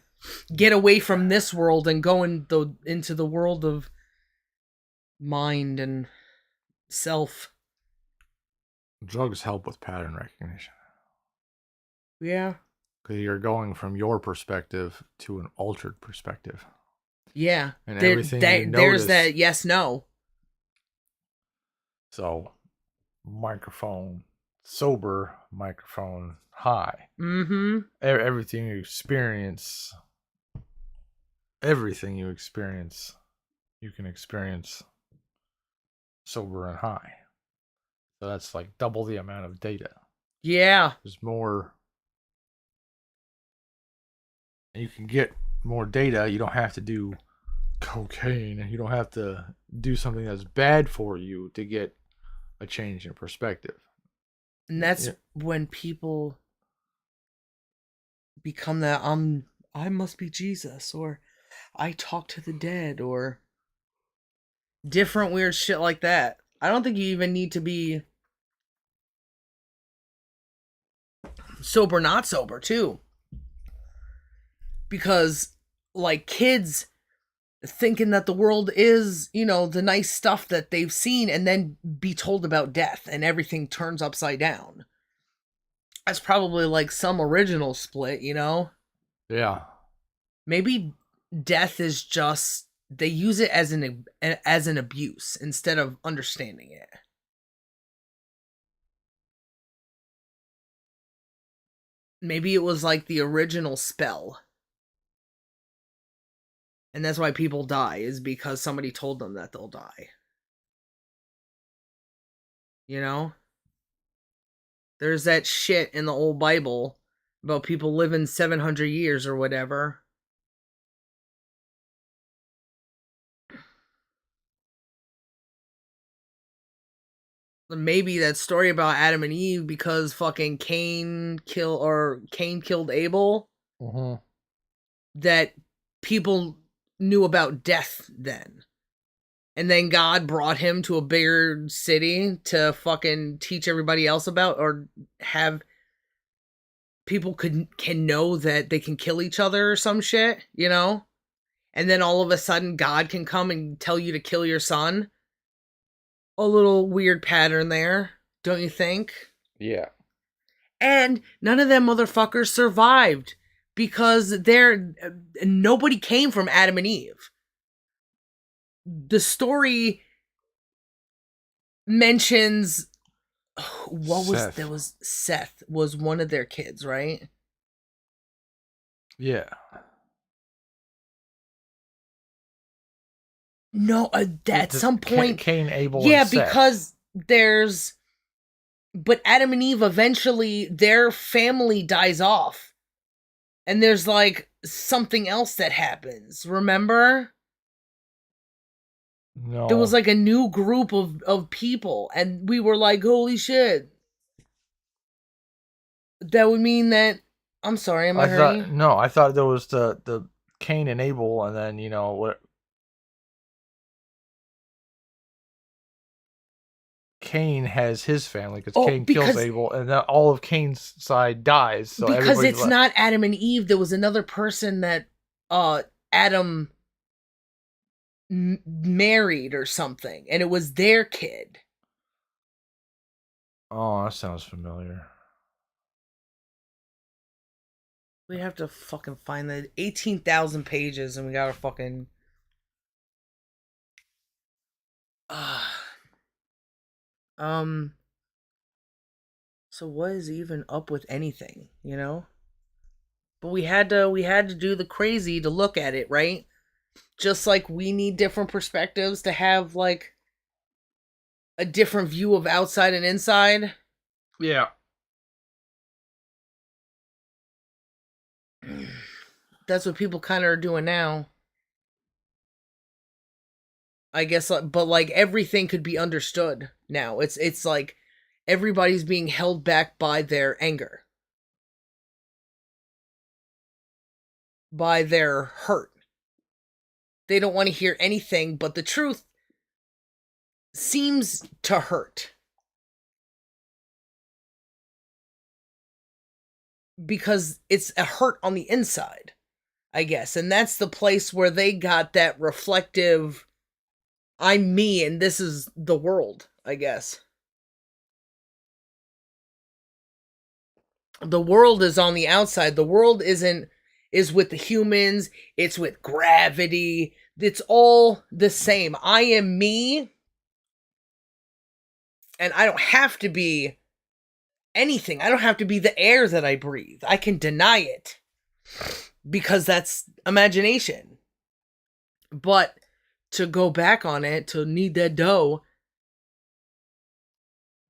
get away from this world and go into the world of mind and self. Drugs help with pattern recognition. Yeah. Because you're going from your perspective to an altered perspective. Yeah. And everything you notice, there's that yes, no. So, microphone sober, microphone high. Mm-hmm. Everything you experience, you can experience sober and high. So that's like double the amount of data. Yeah. There's more. You can get more data. You don't have to do cocaine, and you don't have to do something that's bad for you to get a change in perspective. And that's when people become that I must be Jesus, or I talk to the dead, or different weird shit like that. I don't think you even need to be sober, not sober, too. Because, like, kids thinking that the world is, the nice stuff that they've seen, and then be told about death and everything turns upside down. That's probably like some original split, Yeah. Maybe death is just, they use it as an abuse instead of understanding it. Maybe it was like the original spell. And that's why people die, is because somebody told them that they'll die. You know? There's that shit in the old Bible about people living 700 years or whatever. Maybe that story about Adam and Eve because fucking Cain killed Abel. Mm-hmm. That people knew about death then. And then God brought him to a bigger city to fucking teach everybody else about, or have people can know that they can kill each other or some shit, you know? And then all of a sudden God can come and tell you to kill your son. A little weird pattern there, don't you think? Yeah. And none of them motherfuckers survived because nobody came from Adam and Eve. The story mentions Seth was one of their kids, right? Yeah. No, at some point, Cain, Abel, yeah, and Seth. because but Adam and Eve eventually their family dies off, and there's like something else that happens. Remember? No. There was like a new group of people, and we were like, holy shit. That would mean that, I'm sorry, am I hurting? No, I thought there was the Cain and Abel, and then, you know, what Cain has his family, because Cain kills Abel, and then all of Cain's side dies. So because it's not Adam and Eve. There was another person that Adam married or something, and it was their kid. Oh, that sounds familiar. We have to fucking find the 18,000 pages, and we gotta fucking so what is even up with anything, you know? But we had to do the crazy to look at it, right? Just like we need different perspectives to have like a different view of outside and inside. Yeah. That's what people kind of are doing now. I guess, but like everything could be understood now. It's like everybody's being held back by their anger, by their hurt. They don't want to hear anything but the truth seems to hurt. Because it's a hurt on the inside, I guess. And that's the place where they got that reflective, I'm me and this is the world, I guess. The world is on the outside. The world is with the humans. It's with gravity. It's all the same. I am me. And I don't have to be anything. I don't have to be the air that I breathe. I can deny it because that's imagination. But to go back on it, to need that dough,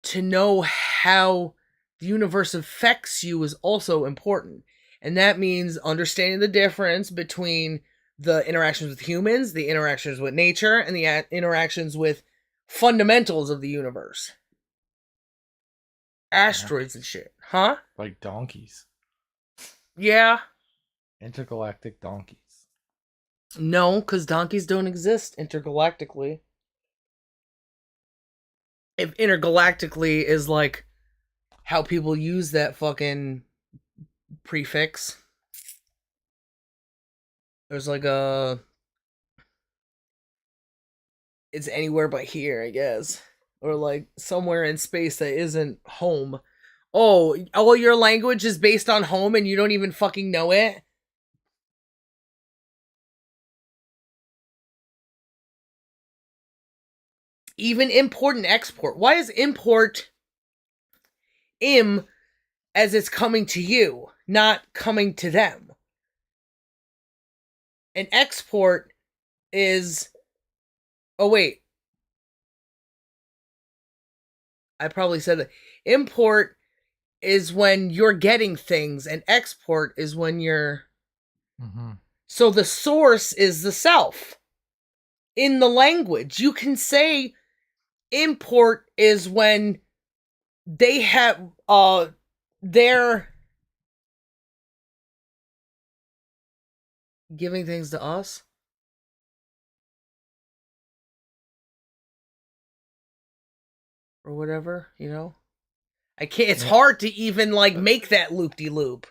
to know how the universe affects you is also important. And that means understanding the difference between the interactions with humans, the interactions with nature, and the interactions with fundamentals of the universe. Asteroids and shit. Huh? Like donkeys. Yeah. Intergalactic donkeys. No, because donkeys don't exist intergalactically. If intergalactically is like how people use that fucking prefix, there's like it's anywhere but here, I guess. Or like somewhere in space that isn't home. Oh, all your language is based on home and you don't even fucking know it? Even import and export. Why is import as it's coming to you, not coming to them? And export is... Oh, wait. I probably said that. Import is when you're getting things, and export is when you're... Mm-hmm. So the source is the self. In the language, you can say import is when they have they're giving things to us, or whatever, you know. I can't... It's hard to even like make that loop-de-loop,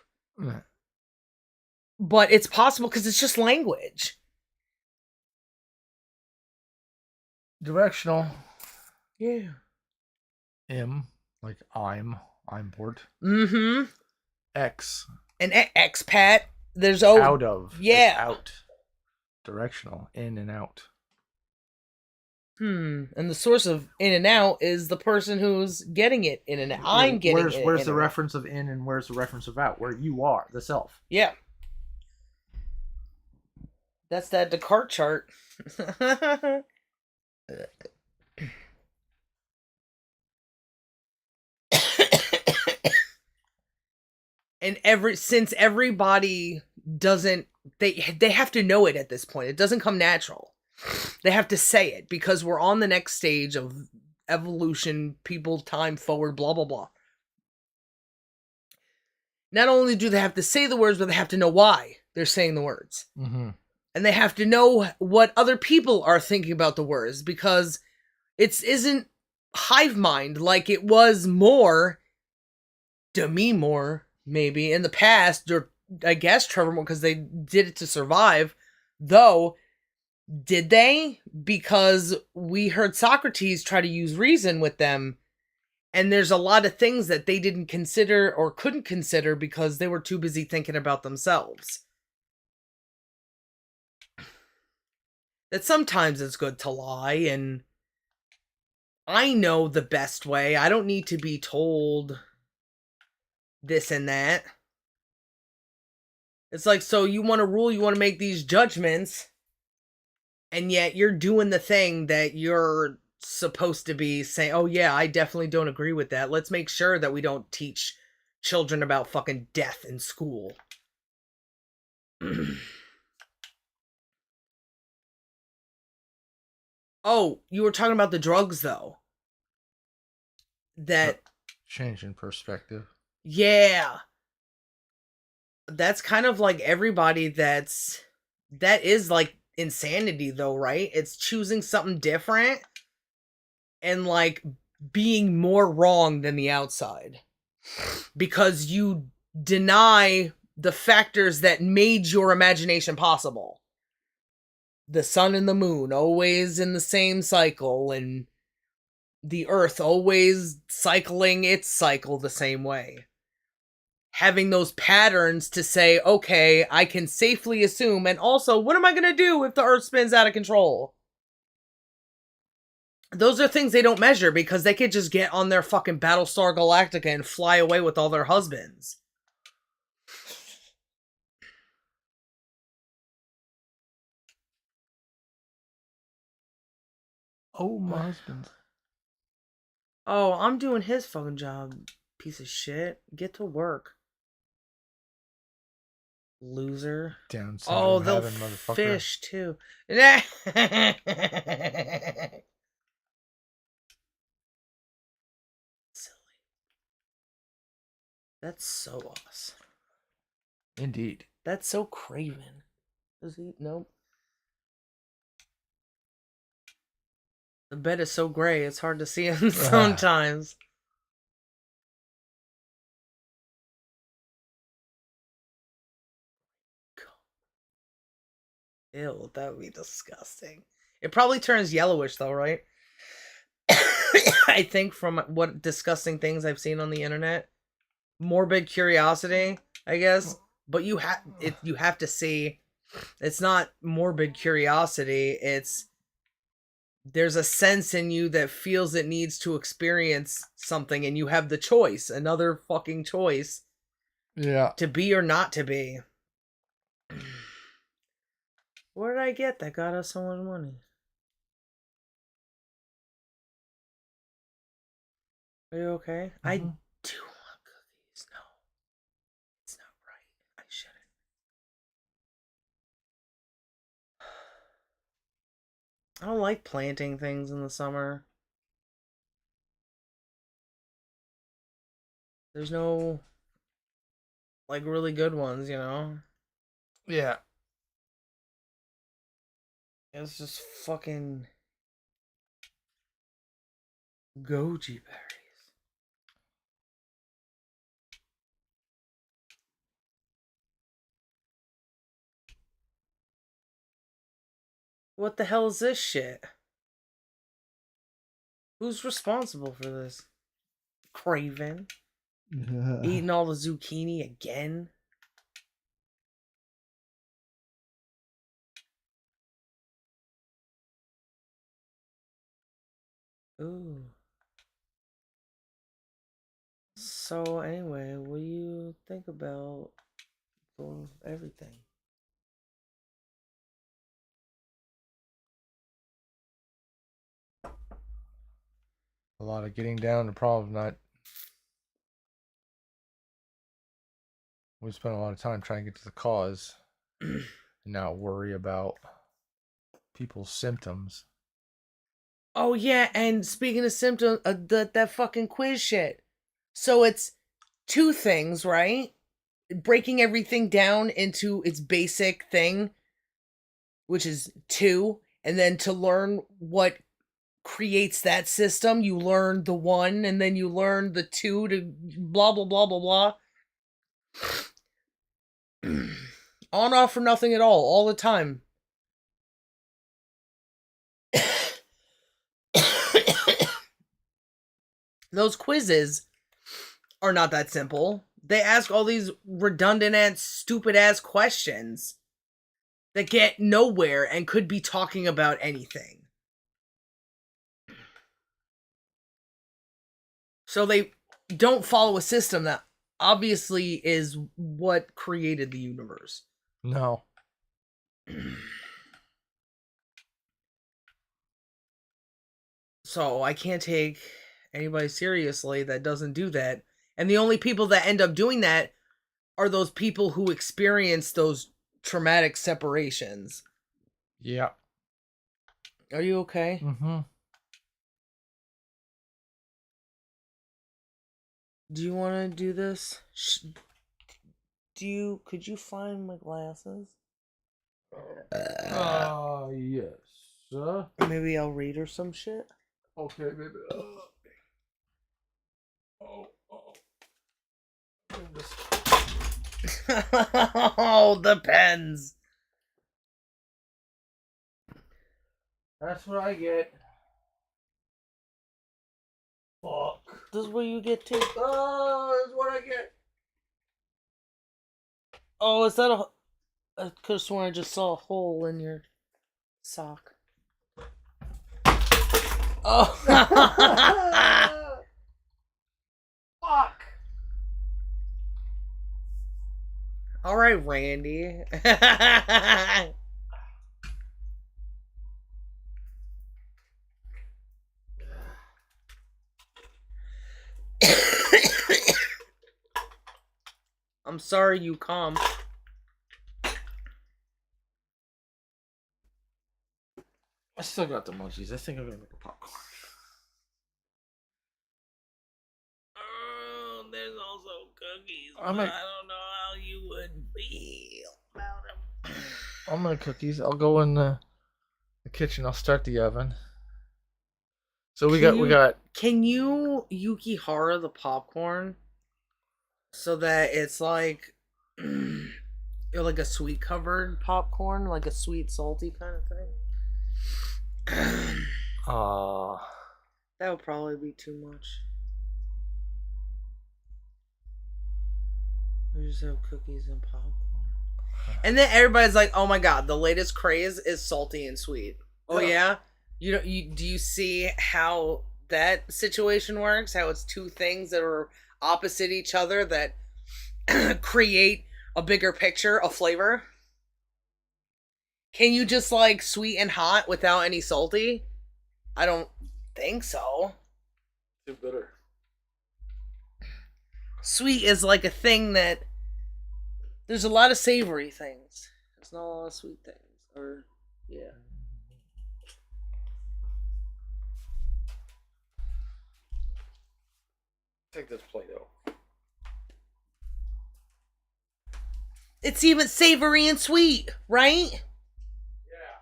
but it's possible because it's just language. Directional. Yeah. Like I'm port. Mm-hmm. X. An expat. There's out of. Yeah. It's out. Directional. In and out. And the source of in and out is the person who's getting it in and out. I'm getting it. Where's the reference of in and where's the reference of out? Where you are, the self. Yeah. That's that Descartes chart. And since everybody doesn't, they have to know it at this point. It doesn't come natural. They have to say it because we're on the next stage of evolution, people, time forward, blah, blah, blah. Not only do they have to say the words, but they have to know why they're saying the words. Mm-hmm. And they have to know what other people are thinking about the words, because it isn't hive mind like it was more, Demi Moore, maybe, in the past, or I guess Trevor Moore, because they did it to survive. Though, did they? Because we heard Socrates try to use reason with them, and there's a lot of things that they didn't consider or couldn't consider because they were too busy thinking about themselves. That sometimes it's good to lie, and I know the best way. I don't need to be told this and that. It's like, so you want to rule, you want to make these judgments, and yet you're doing the thing that you're supposed to be saying, oh yeah, I definitely don't agree with that. Let's make sure that we don't teach children about fucking death in school. Oh, you were talking about the drugs, though. That... Change in perspective. Yeah. That's kind of like everybody that is like insanity, though, right? It's choosing something different and like being more wrong than the outside. Because you deny the factors that made your imagination possible. The sun and the moon always in the same cycle, and the earth always cycling its cycle the same way. Having those patterns to say, okay, I can safely assume, and also, what am I going to do if the earth spins out of control? Those are things they don't measure because they could just get on their fucking Battlestar Galactica and fly away with all their husbands. Oh, my husband. Oh, I'm doing his fucking job, piece of shit. Get to work. Loser. Down Oh, they'll heaven, motherfucker. fish too. Silly. That's so us. Indeed. That's so Craven. Does he? Nope. The bed is so gray, it's hard to see him sometimes. Ew, that would be disgusting. It probably turns yellowish, though, right? I think from what disgusting things I've seen on the internet. Morbid curiosity, I guess. But you have to see, it's not morbid curiosity, it's there's a sense in you that feels it needs to experience something, and you have the choice, another fucking choice. Yeah. To be or not to be. What did I get that got us so much money? Are you okay? I do want cookies. No, it's not right. I shouldn't. I don't like planting things in the summer. There's no, like, really good ones, you know? Yeah. It's just fucking goji berries. What the hell is this shit? Who's responsible for this? Craven. Eating all the zucchini again? Ooh. So anyway, what do you think about everything? A lot of getting down to problem. We spent a lot of time trying to get to the cause and not worry about people's symptoms. Oh yeah, and speaking of symptoms, that fucking quiz shit. So it's two things, right? Breaking everything down into its basic thing, which is two, and then to learn what creates that system, you learn the one, and then you learn the two to blah blah blah blah blah. On off for nothing at all the time. Those quizzes are not that simple. They ask all these redundant ass, stupid ass questions that get nowhere and could be talking about anything. So they don't follow a system that obviously is what created the universe. No. So I can't take anybody seriously that doesn't do that. And the only people that end up doing that are those people who experience those traumatic separations. Yeah. Are you okay? Mm-hmm. Do you want to do this? Could you find my glasses? Yes. Maybe I'll read her some shit. Okay, baby. Oh, the pens. That's what I get. Fuck. This is what you get too. Oh, that's what I get. Oh, is that a... I could have sworn I just saw a hole in your sock. Oh. Fuck. All right, Randy. I'm sorry you come. I still got the munchies. I think I'm gonna make a popcorn. Oh, there's also cookies. I don't know how you would feel about them. I'll make cookies. I'll go in the kitchen. I'll start the oven. So we got. Can you Yukihara the popcorn so that it's like like a sweet covered popcorn, like a sweet salty kind of thing? That would probably be too much. We just have cookies and popcorn. And then everybody's like, "Oh my god, the latest craze is salty and sweet." Oh yeah? Do you see how that situation works? How it's two things that are opposite each other that create a bigger picture of flavor? Can you just like sweet and hot without any salty? I don't think so. Too bitter. Sweet is like a thing that there's a lot of savory things. There's not a lot of sweet things. Or yeah. Take this Play-Doh. It's even savory and sweet, right? Yeah.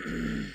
Mm.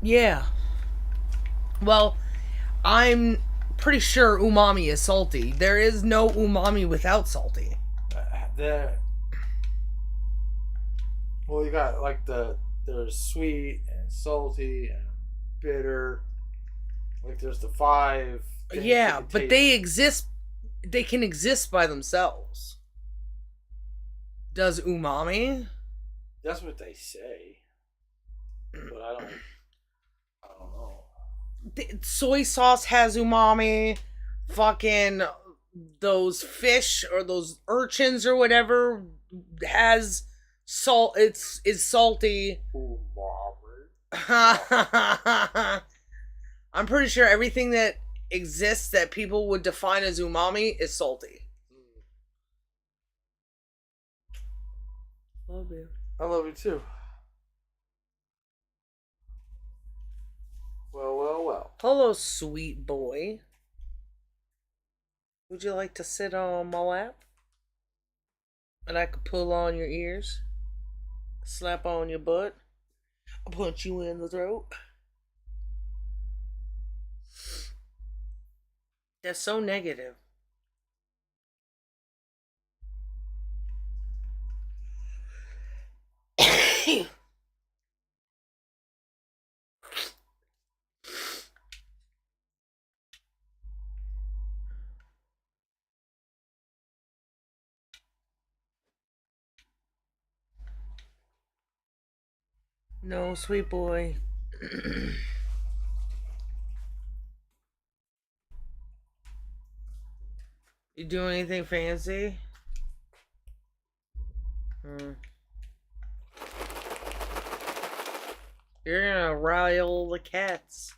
Yeah. Well, I'm pretty sure umami is salty. There is no umami without salty. Well, you got like there's sweet and salty and bitter. Like there's the five. Yeah, but they exist. They can exist by themselves. Does umami? That's what they say. But I don't know. Soy sauce has umami. Fucking those fish or those urchins or whatever has salt. It's is salty. I'm pretty sure everything that exists that people would define as umami is salty. Love you. I love you too. Well. Hello, sweet boy. Would you like to sit on my lap? And I could pull on your ears, slap on your butt, I'll punch you in the throat. That's so negative. No, sweet boy. You do anything fancy? You're gonna rile the cats.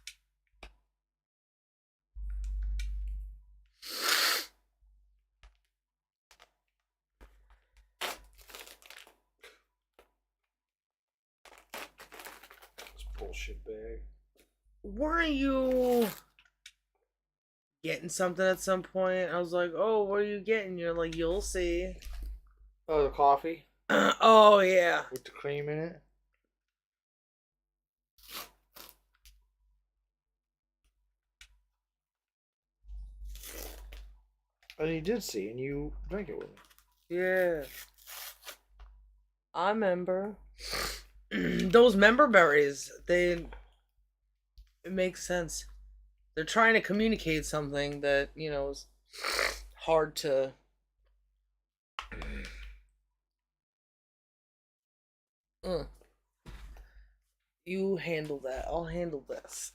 This bullshit bag. Weren't you getting something at some point? I was like, oh, what are you getting? You're like, you'll see. Oh, the coffee Oh, yeah. with the cream in it. And you did see, and you drank it with me. Yeah. I remember. Those member berries, it makes sense. They're trying to communicate something that, is hard to. You handle that. I'll handle this.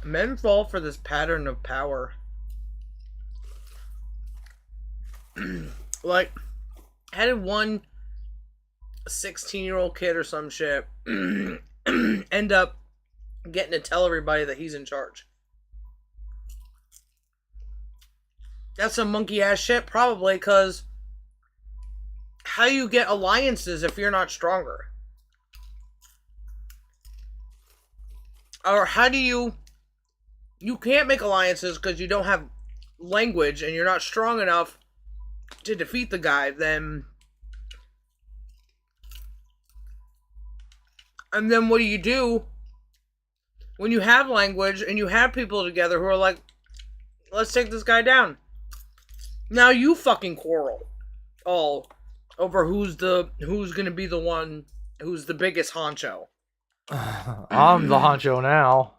Men fall for this pattern of power. Like, how did one 16-year-old kid or some shit end up getting to tell everybody that he's in charge? That's some monkey ass shit, probably, because how do you get alliances if you're not stronger? Or how do you can't make alliances because you don't have language and you're not strong enough to defeat the guy, then and then what do you do when you have language and you have people together who are like, let's take this guy down? Now you fucking quarrel all over who's gonna be the one who's the biggest honcho. I'm the honcho now.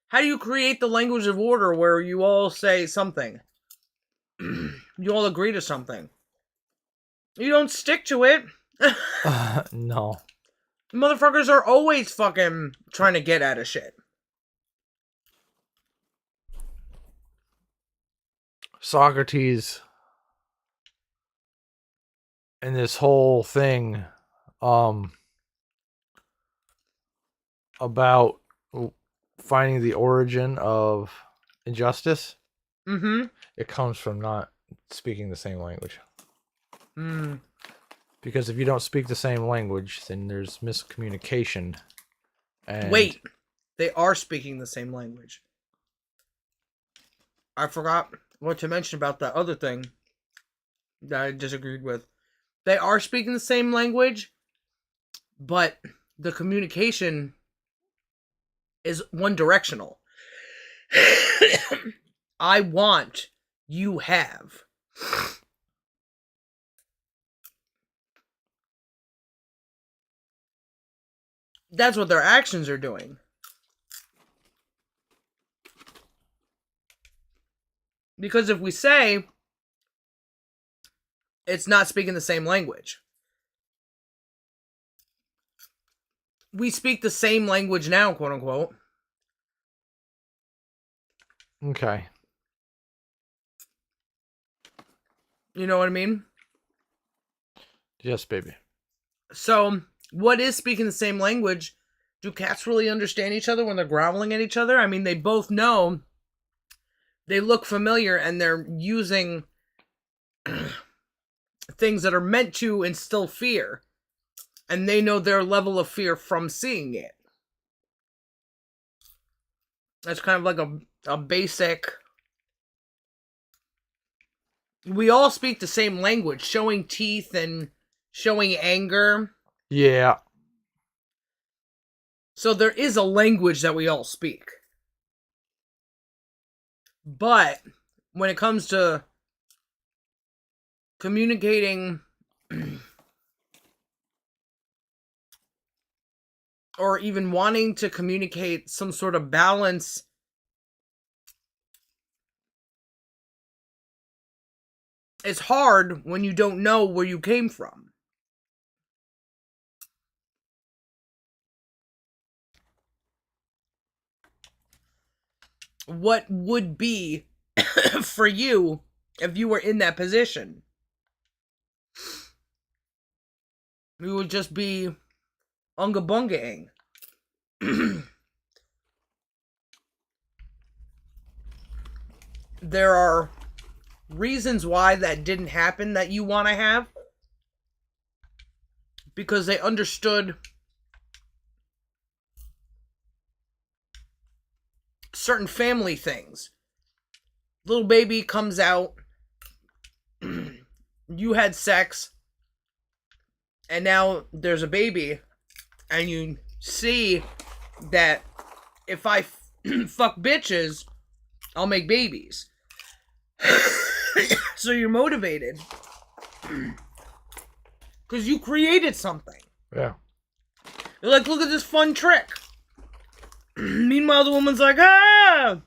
How do you create the language of order where you all say something? You all agree to something. You don't stick to it. No. Motherfuckers are always fucking trying to get at a shit. Socrates and this whole thing about finding the origin of injustice. Mm-hmm. It comes from not speaking the same language. Mm. Because if you don't speak the same language, then there's miscommunication. And Wait, they are speaking the same language. I forgot what to mention about that other thing that I disagreed with. They are speaking the same language, but the communication is one directional. I want, you have. That's what their actions are doing. Because if we say it's not speaking the same language, we speak the same language now, quote unquote. Okay. You know what I mean? Yes, baby. So, what is speaking the same language? Do cats really understand each other when they're growling at each other? I mean, they both know. They look familiar and they're using things that are meant to instill fear. And they know their level of fear from seeing it. That's kind of like a basic... We all speak the same language, showing teeth and showing anger. Yeah. So there is a language that we all speak. But when it comes to communicating or even wanting to communicate some sort of balance, it's hard when you don't know where you came from. What would be for you if you were in that position? You would just be unga bungaing. There are reasons why that didn't happen that you want to have. Because they understood certain family things. Little baby comes out. You had sex. And now there's a baby. And you see that if I fuck bitches, I'll make babies. So you're motivated. Because you created something. Yeah. You're like, look at this fun trick. Meanwhile, the woman's like, ah!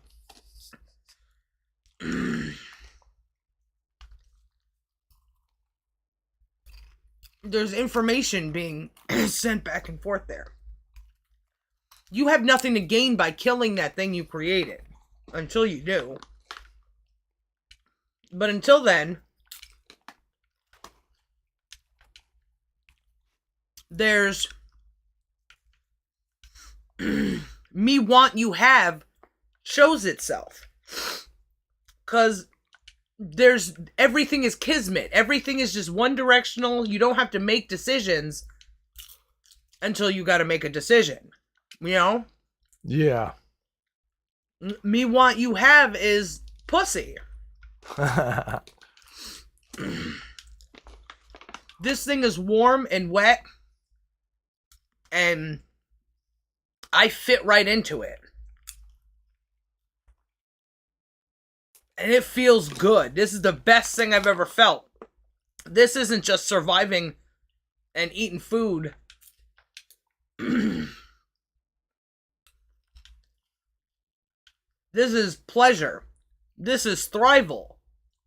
There's information being sent back and forth there. You have nothing to gain by killing that thing you created. Until you do. But until then, there's me want you have shows itself. Because there's everything is kismet. Everything is just one directional. You don't have to make decisions until you got to make a decision. You know? Yeah. Me want you have is pussy. This thing is warm and wet, and I fit right into it. And it feels good. This is the best thing I've ever felt. This isn't just surviving and eating food. This is pleasure. This is thrival.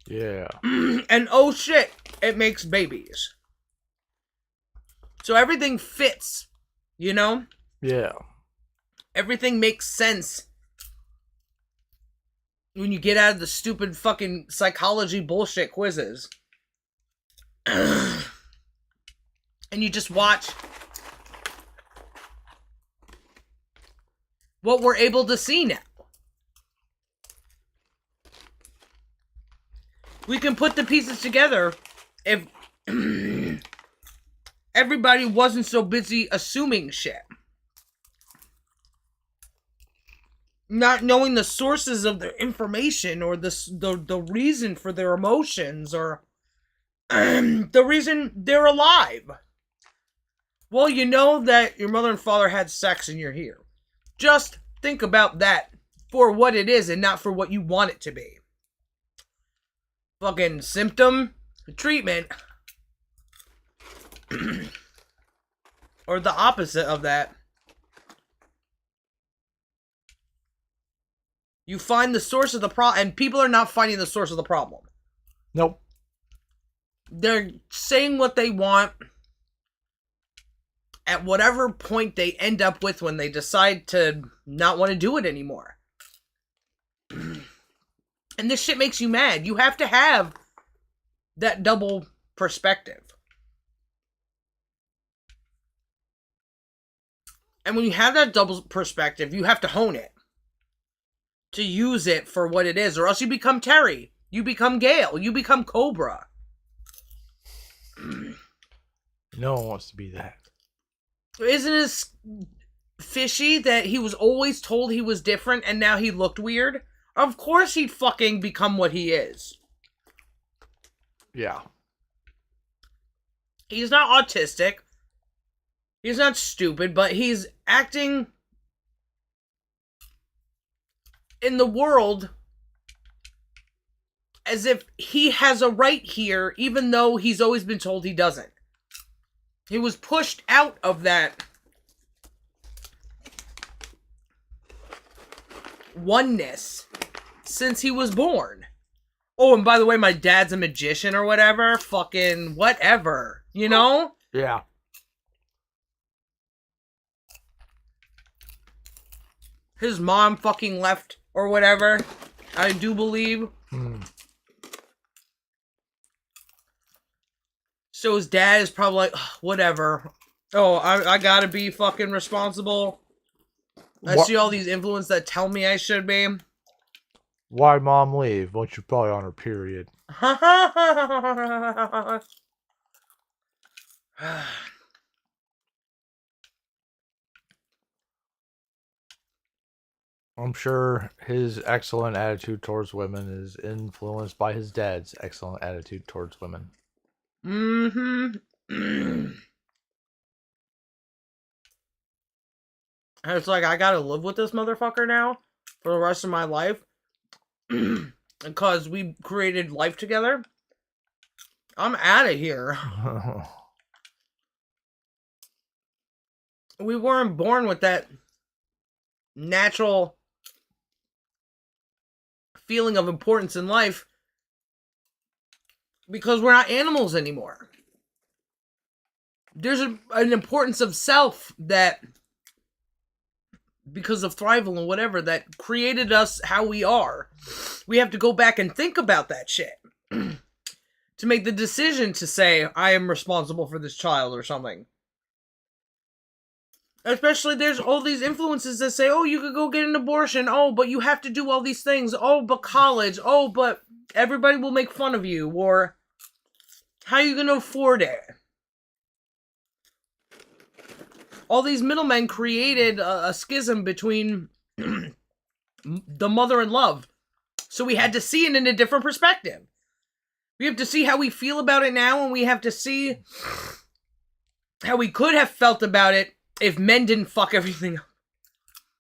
Yeah. And oh shit, it makes babies. So everything fits, you know? Yeah. Everything makes sense when you get out of the stupid fucking psychology bullshit quizzes. And you just watch what we're able to see now. We can put the pieces together if everybody wasn't so busy assuming shit. Not knowing the sources of their information or the reason for their emotions or the reason they're alive. Well, you know that your mother and father had sex and you're here. Just think about that for what it is and not for what you want it to be. Fucking symptom treatment. Or the opposite of that. You find the source of the problem, and people are not finding the source of the problem. Nope. They're saying what they want at whatever point they end up with when they decide to not want to do it anymore. And this shit makes you mad. You have to have that double perspective. And when you have that double perspective, you have to hone it. To use it for what it is. Or else you become Terry. You become Gale. You become Cobra. No one wants to be that. Isn't it fishy that he was always told he was different and now he looked weird? Of course he'd fucking become what he is. Yeah. He's not autistic. He's not stupid, but he's acting in the world as if he has a right here, even though he's always been told he doesn't. He was pushed out of that oneness since he was born. Oh, and by the way, my dad's a magician or whatever. Fucking whatever. You know? Yeah. His mom fucking left or whatever. I do believe. So his dad is probably like, "Ugh, whatever. Oh, I gotta be fucking responsible. I see all these influences that tell me I should be." Why'd mom leave? Well, she's probably on her period. I'm sure his excellent attitude towards women is influenced by his dad's excellent attitude towards women. Mm-hmm. It's like, I gotta live with this motherfucker now for the rest of my life. Because we created life together. I'm out of here. We weren't born with that natural feeling of importance in life because we're not animals anymore. There's an importance of self that because of thrival and whatever that created us how we are. We have to go back and think about that shit to make the decision to say, I am responsible for this child or something. Especially there's all these influences that say, oh, you could go get an abortion. Oh, but you have to do all these things. Oh, but college. Oh, but everybody will make fun of you. Or how are you going to afford it? All these middlemen created a schism between the mother and love. So we had to see it in a different perspective. We have to see how we feel about it now, and we have to see how we could have felt about it if men didn't fuck everything up.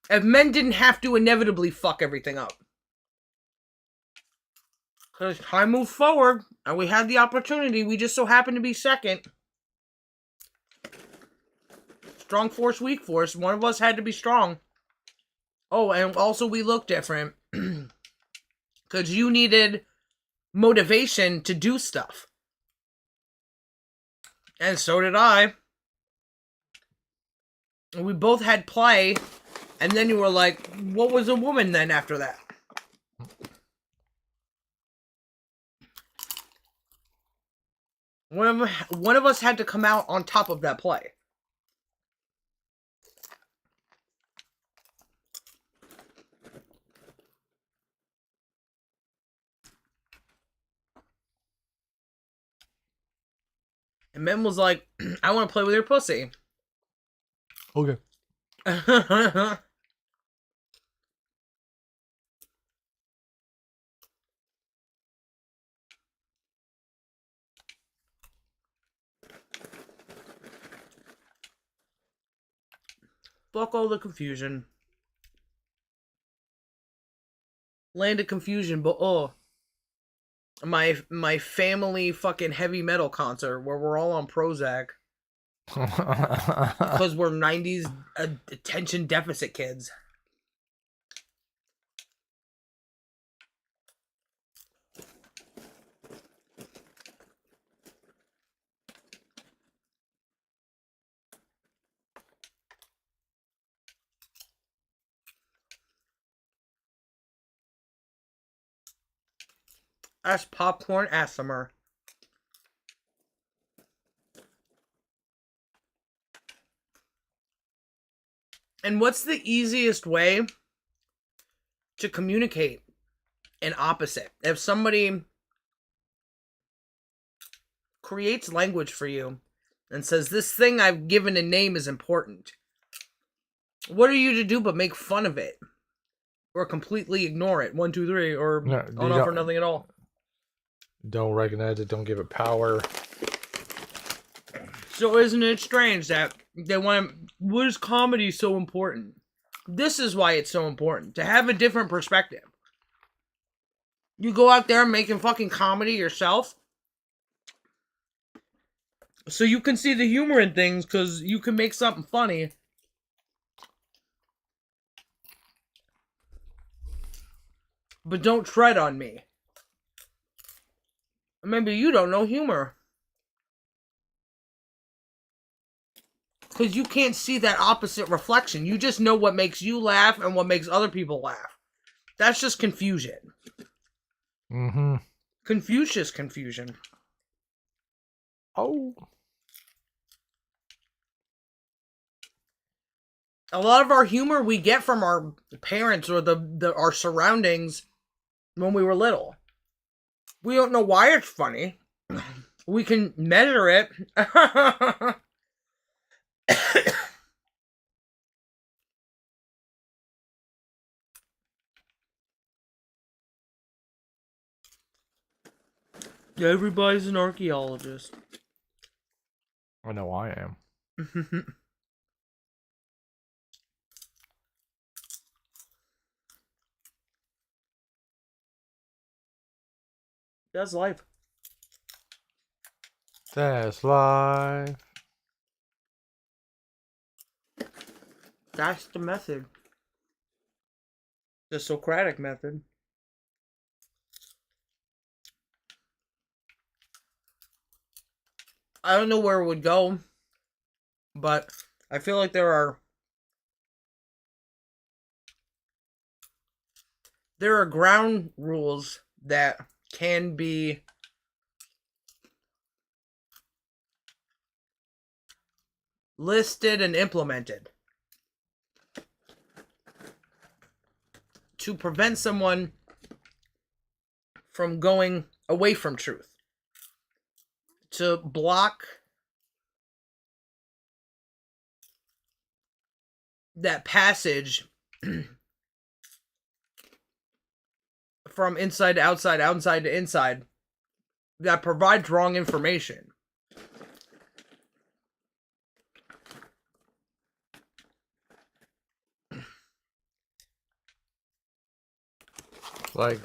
If men didn't have to inevitably fuck everything up. Because time moved forward, and we had the opportunity. We just so happened to be second. Strong force, weak force. One of us had to be strong. Oh, and also we look different. Because you needed motivation to do stuff. And so did I. We both had play. And then you were like, what was a woman then after that? One of us had to come out on top of that play. And Mem was like, I want to play with your pussy. Okay. Fuck all the confusion. Land of confusion, but oh. My family fucking heavy metal concert where we're all on Prozac. Because we're 90s attention deficit kids. That's popcorn asamer. And what's the easiest way to communicate an opposite? If somebody creates language for you and says, this thing I've given a name is important, what are you to do but make fun of it? Or completely ignore it? 1, 2, 3, or on off or nothing at all. Don't recognize it, don't give it power. So isn't it strange that they want to... What is comedy so important? This is why it's so important. To have a different perspective. You go out there making fucking comedy yourself. So you can see the humor in things because you can make something funny. But don't tread on me. Maybe you don't know humor. Because you can't see that opposite reflection. You just know what makes you laugh and what makes other people laugh. That's just confusion. Mm-hmm. Confucius confusion. Oh. A lot of our humor we get from our parents or our surroundings when we were little. We don't know why it's funny. We can measure it. Everybody's an archaeologist. I know I am. That's life. That's life. That's the method. The Socratic method. I don't know where it would go, but I feel like there are there are ground rules that can be listed and implemented to prevent someone from going away from truth, to block that passage from inside to outside, outside to inside, that provides wrong information. Like,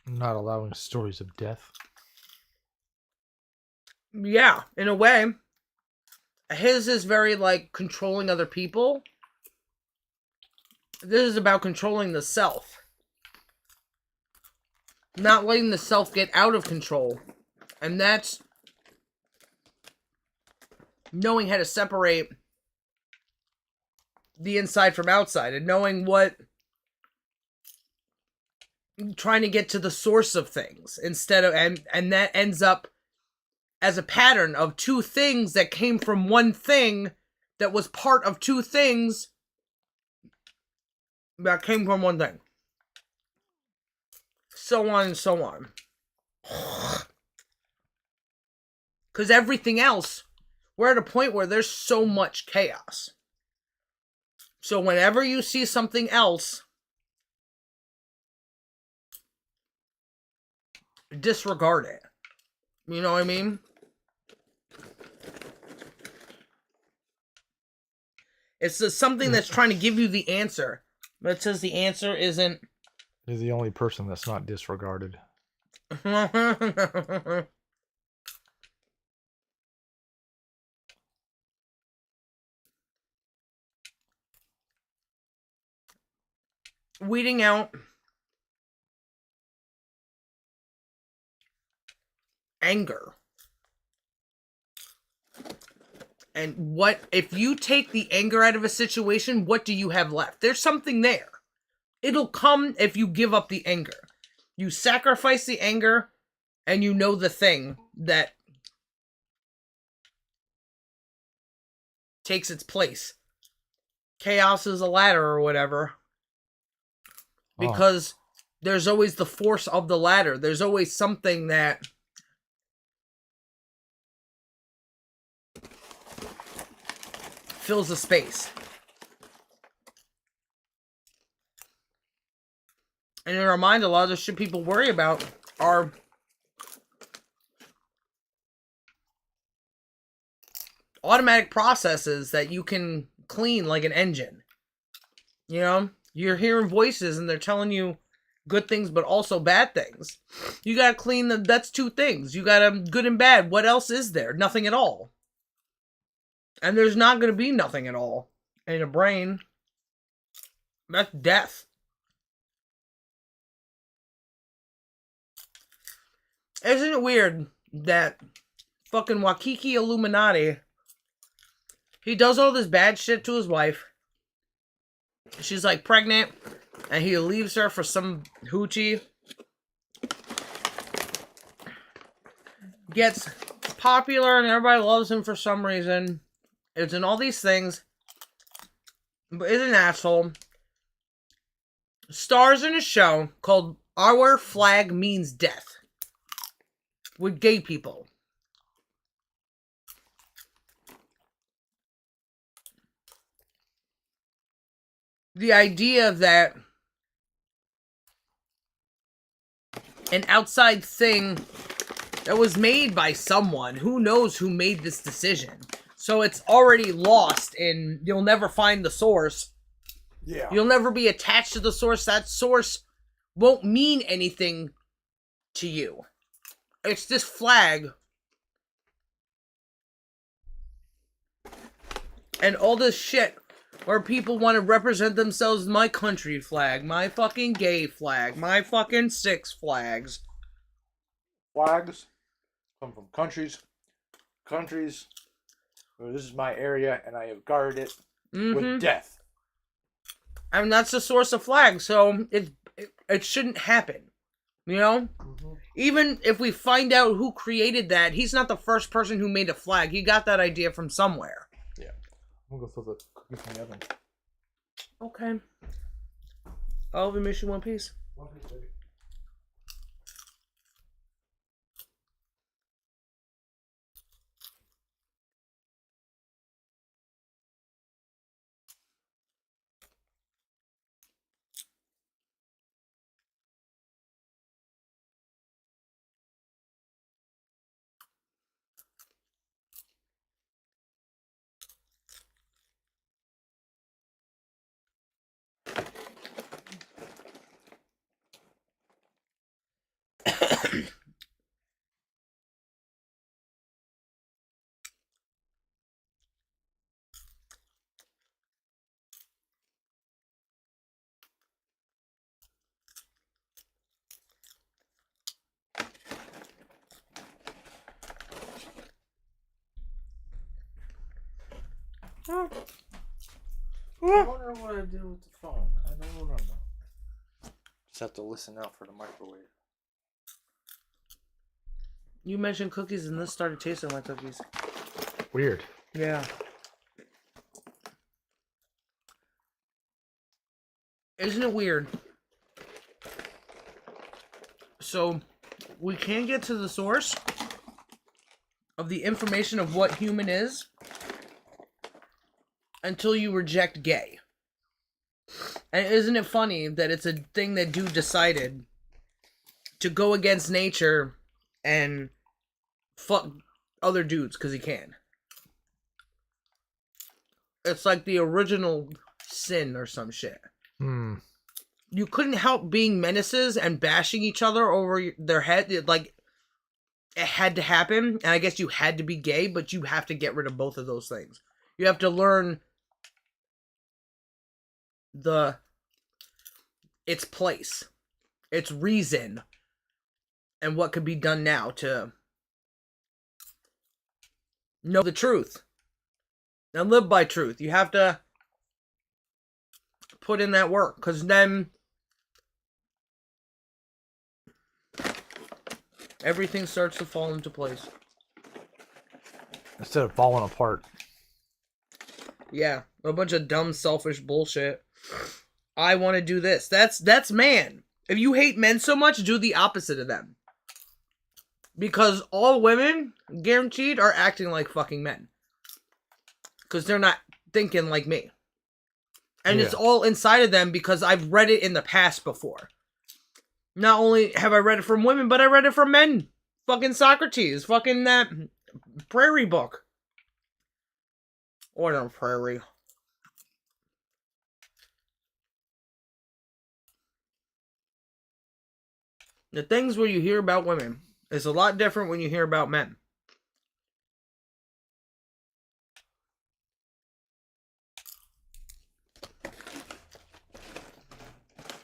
not allowing stories of death. Yeah, in a way. His is very, like, controlling other people. This is about controlling the self. Not letting the self get out of control. And that's knowing how to separate the inside from outside, and knowing what, trying to get to the source of things instead of, and that ends up as a pattern of two things that came from one thing that was part of two things that came from one thing. So on and so on. Because everything else, we're at a point where there's so much chaos. So whenever you see something else, disregard it. You know what I mean? It's just something that's trying to give you the answer, but it says the answer isn't. You're the only person that's not disregarded. Weeding out anger. And what, if you take the anger out of a situation, what do you have left? There's something there. It'll come if you give up the anger. You sacrifice the anger, and you know the thing that takes its place. Chaos is a ladder or whatever. Because there's always the force of the ladder. There's always something that fills the space. And in our mind, a lot of the shit people worry about are automatic processes that you can clean like an engine. You know? You're hearing voices and they're telling you good things, but also bad things. You gotta clean them. That's two things. You gotta good and bad. What else is there? Nothing at all. And there's not gonna be nothing at all in a brain. That's death. Isn't it weird that fucking Wakiki Illuminati, he does all this bad shit to his wife. She's like pregnant, and he leaves her for some hoochie. Gets popular, and everybody loves him for some reason. It's in all these things, but is an asshole. Stars in a show called Our Flag Means Death with gay people. The idea that an outside thing that was made by someone, who knows who made this decision. So it's already lost and you'll never find the source. Yeah. You'll never be attached to the source. That source won't mean anything to you. It's this flag. And all this shit where people want to represent themselves, my country flag, my fucking gay flag, my fucking Six Flags. Flags come from countries. Countries, well, this is my area and I have guarded it with death. And that's the source of flag, so it shouldn't happen. You know? Even if we find out who created that, he's not the first person who made a flag. He got that idea from somewhere. Yeah. I'm gonna go throw the cookies in the oven. Okay. I'll even miss you one piece. One piece, baby. I wonder what I did with the phone. I don't remember. Just have to listen out for the microwave. You mentioned cookies and this started tasting like cookies. Weird. Yeah. Isn't it weird? So, we can't get to the source of the information of what human is until you reject gay. And isn't it funny that it's a thing that dude decided to go against nature and fuck other dudes because he can. It's like the original sin or some shit. You couldn't help being menaces and bashing each other over their head. It had to happen, and I guess you had to be gay, but you have to get rid of both of those things. You have to learn its place, its reason, and what could be done now to know the truth and live by truth. You have to put in that work, because then everything starts to fall into place. Instead of falling apart. Yeah, a bunch of dumb, selfish bullshit. I want to do this. That's man. If you hate men so much, do the opposite of them. Because all women, guaranteed, are acting like fucking men. Because they're not thinking like me. And it's all inside of them because I've read it in the past before. Not only have I read it from women, but I read it from men. Fucking Socrates. Fucking that prairie book. Or no, prairie. The things where you hear about women is a lot different when you hear about men.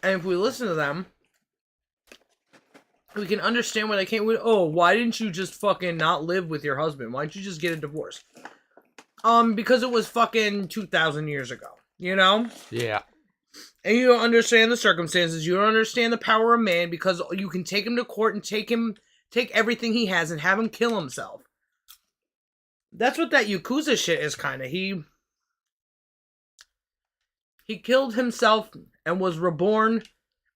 And if we listen to them, we can understand why they can't. Oh, why didn't you just fucking not live with your husband? Why didn't you just get a divorce? Because it was fucking 2,000 years ago. You know? Yeah. And you don't understand the circumstances. You don't understand the power of man, because you can take him to court and take everything he has and have him kill himself. That's what that Yakuza shit is, kind of. He killed himself and was reborn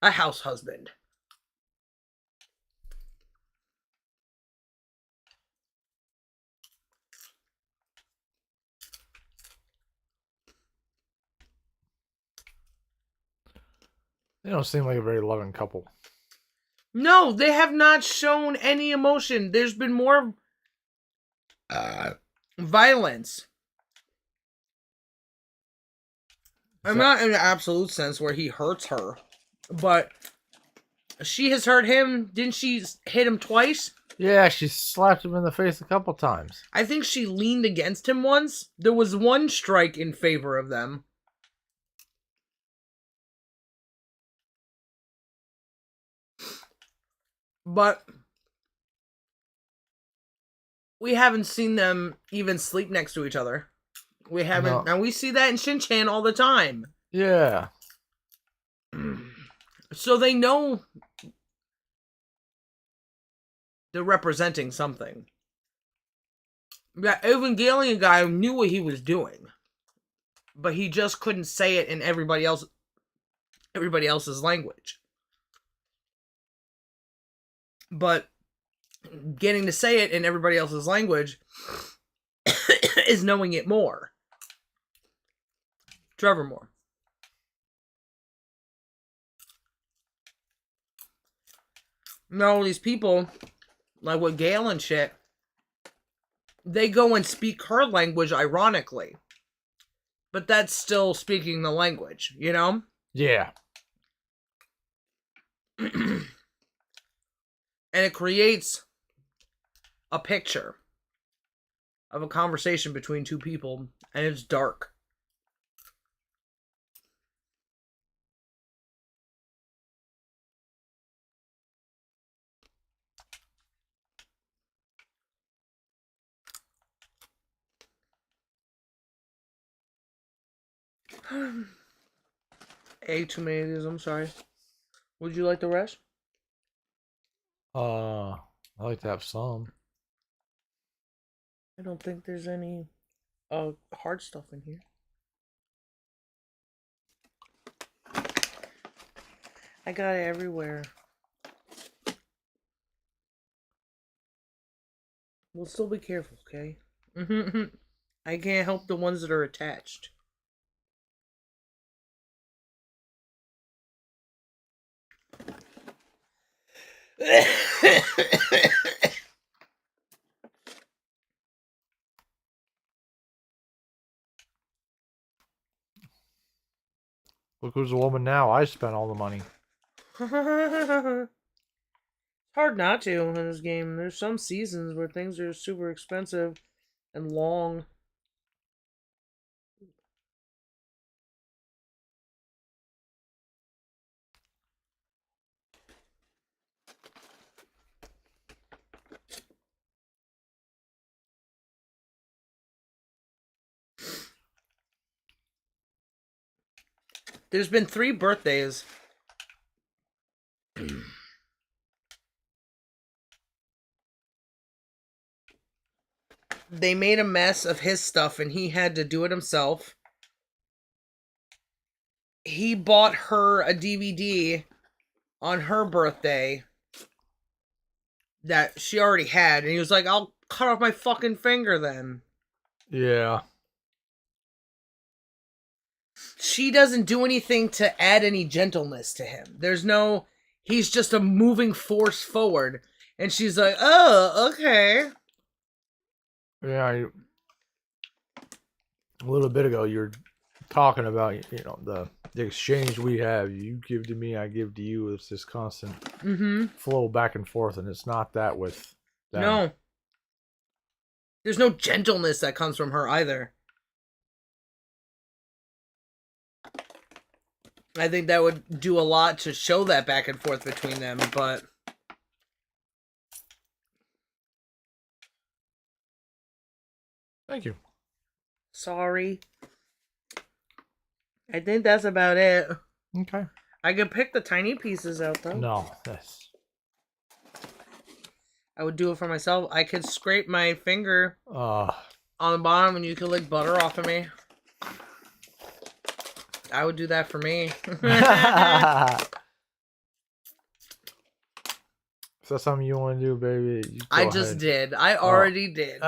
a house husband. They don't seem like a very loving couple. No, they have not shown any emotion. There's been more violence. I'm not in an absolute sense where he hurts her, but she has hurt him. Didn't she hit him twice? Yeah, she slapped him in the face a couple times. I think she leaned against him once. There was one strike in favor of them. But we haven't seen them even sleep next to each other. We haven't, No. and we see that in Shin-Chan all the time. Yeah. So they know they're representing something. That Evangelion guy knew what he was doing, but he just couldn't say it in everybody else's language. But getting to say it in everybody else's language is knowing it more. Trevor Moore. Now all these people, like with Gail and shit, they go and speak her language ironically. But that's still speaking the language, you know? Yeah. And it creates a picture of a conversation between two people, and it's dark. Ate too many of these, I'm sorry. Would you like the rest? I like to have some. I don't think there's any hard stuff in here. I got it everywhere. We'll still be careful, okay? I can't help the ones that are attached. Look who's a woman now. I spent all the money. Hard not to in this game. There's some seasons where things are super expensive and long. There's been 3 birthdays. They made a mess of his stuff and he had to do it himself. He bought her a DVD on her birthday that she already had, and he was like, I'll cut off my fucking finger then. Yeah. She doesn't do anything to add any gentleness to him. He's just a moving force forward. And she's like, oh, okay. Yeah. A little bit ago, you were talking about, the exchange we have. You give to me, I give to you. It's this constant flow back and forth, and it's not that with them. No. There's no gentleness that comes from her either. I think that would do a lot to show that back and forth between them, but... Thank you. Sorry. I think that's about it. Okay. I could pick the tiny pieces out, though. No, that's... I would do it for myself. I could scrape my finger Uh, on the bottom and you could lick butter off of me. I would do that for me. If that's something you want to do, baby, you go I just ahead. did. I already did.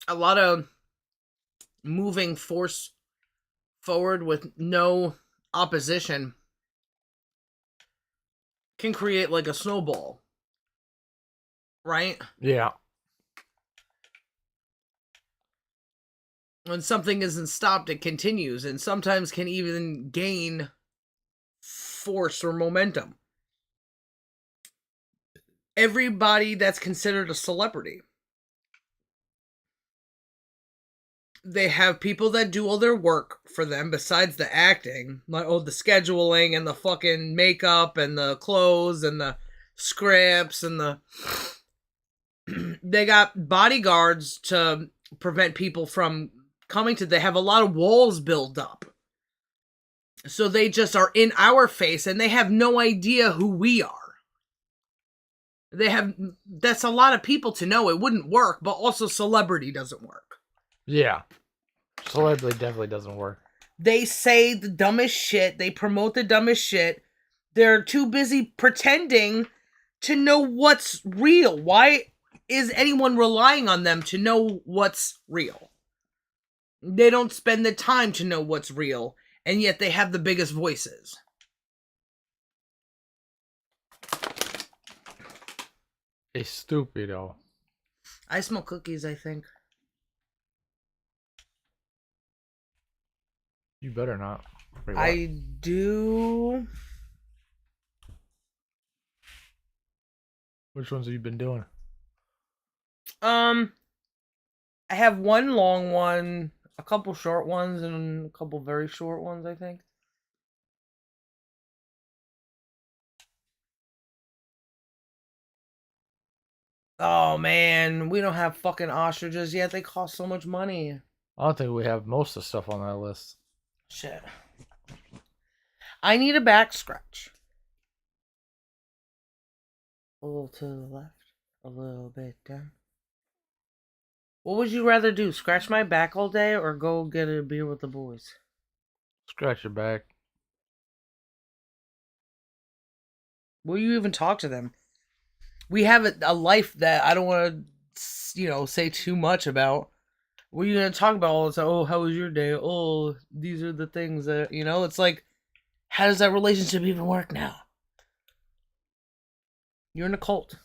A lot of moving force forward with no opposition can create like a snowball. Right? Yeah. When something isn't stopped, it continues and sometimes can even gain force or momentum. Everybody that's considered a celebrity, they have people that do all their work for them besides the acting, like the scheduling and the fucking makeup and the clothes and the scripts and the they got bodyguards to prevent people from coming to. They have a lot of walls built up, so they just are in our face and they have no idea who we are. That's a lot of people to know. It wouldn't work, but also celebrity doesn't work. Yeah. Celebrity definitely doesn't work. They say the dumbest shit. They promote the dumbest shit. They're too busy pretending to know what's real. Why is anyone relying on them to know what's real? They don't spend the time to know what's real, and yet they have the biggest voices. A stupido. I smell cookies, I think. You better not. Wait, I do. Which ones have you been doing? I have one long one, a couple short ones, and a couple very short ones, I think. Oh man, we don't have fucking ostriches yet. They cost so much money. I don't think we have most of the stuff on that list. Shit. I need a back scratch. A little to the left, a little bit down. What would you rather do? Scratch my back all day or go get a beer with the boys? Scratch your back. Will you even talk to them? We have a life that I don't want to, say too much about. What are you going to talk about all the time? Oh, how was your day? Oh, these are the things that, it's like, how does that relationship even work now? You're in a cult.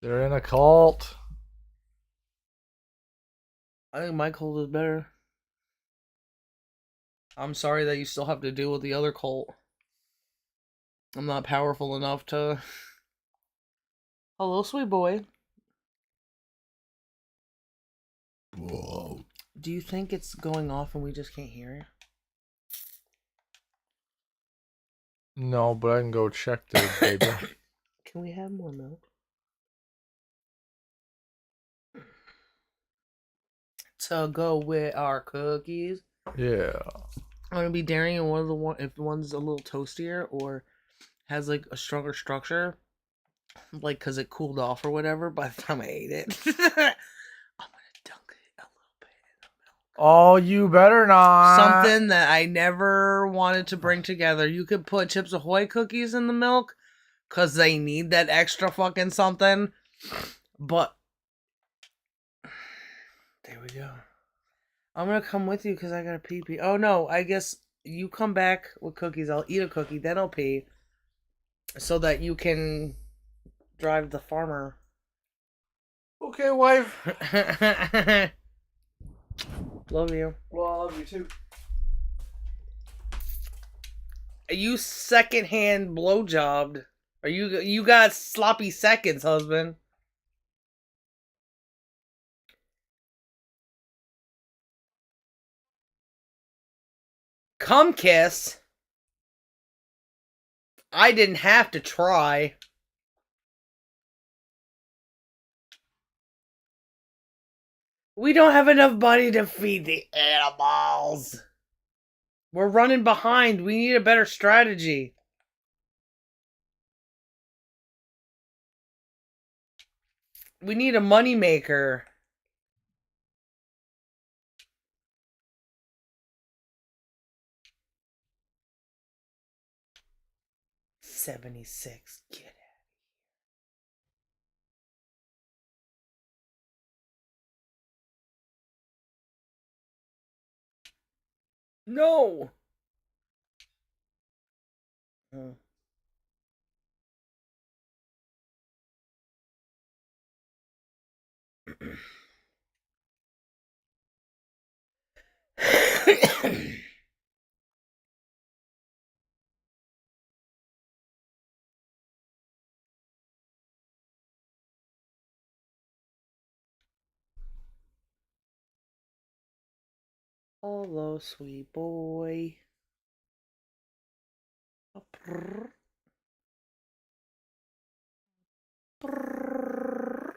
They're in a cult. I think my cult is better. I'm sorry that you still have to deal with the other cult. I'm not powerful enough to... Hello, sweet boy. Whoa. Do you think it's going off and we just can't hear it? No, but I can go check the baby. Can we have more milk? To go with our cookies. Yeah. I'm gonna be daring in if one's a little toastier or has like a stronger structure, like because it cooled off or whatever. By the time I ate it, I'm gonna dunk it a little bit in the milk. Oh, you better not. Something that I never wanted to bring together. You could put Chips Ahoy cookies in the milk because they need that extra fucking something. But there we go. I'm gonna come with you because I gotta pee. Oh no, I guess you come back with cookies. I'll eat a cookie, then I'll pee, so that you can drive the farmer. Okay, wife. Love you. Well, I love you too. You secondhand blowjobbed. Are you got sloppy seconds, husband? Come kiss. I didn't have to try. We don't have enough money to feed the animals. We're running behind. We need a better strategy. We need a money maker. $76. Get it. No. Oh. Hello, sweet boy. Prrr, prrr.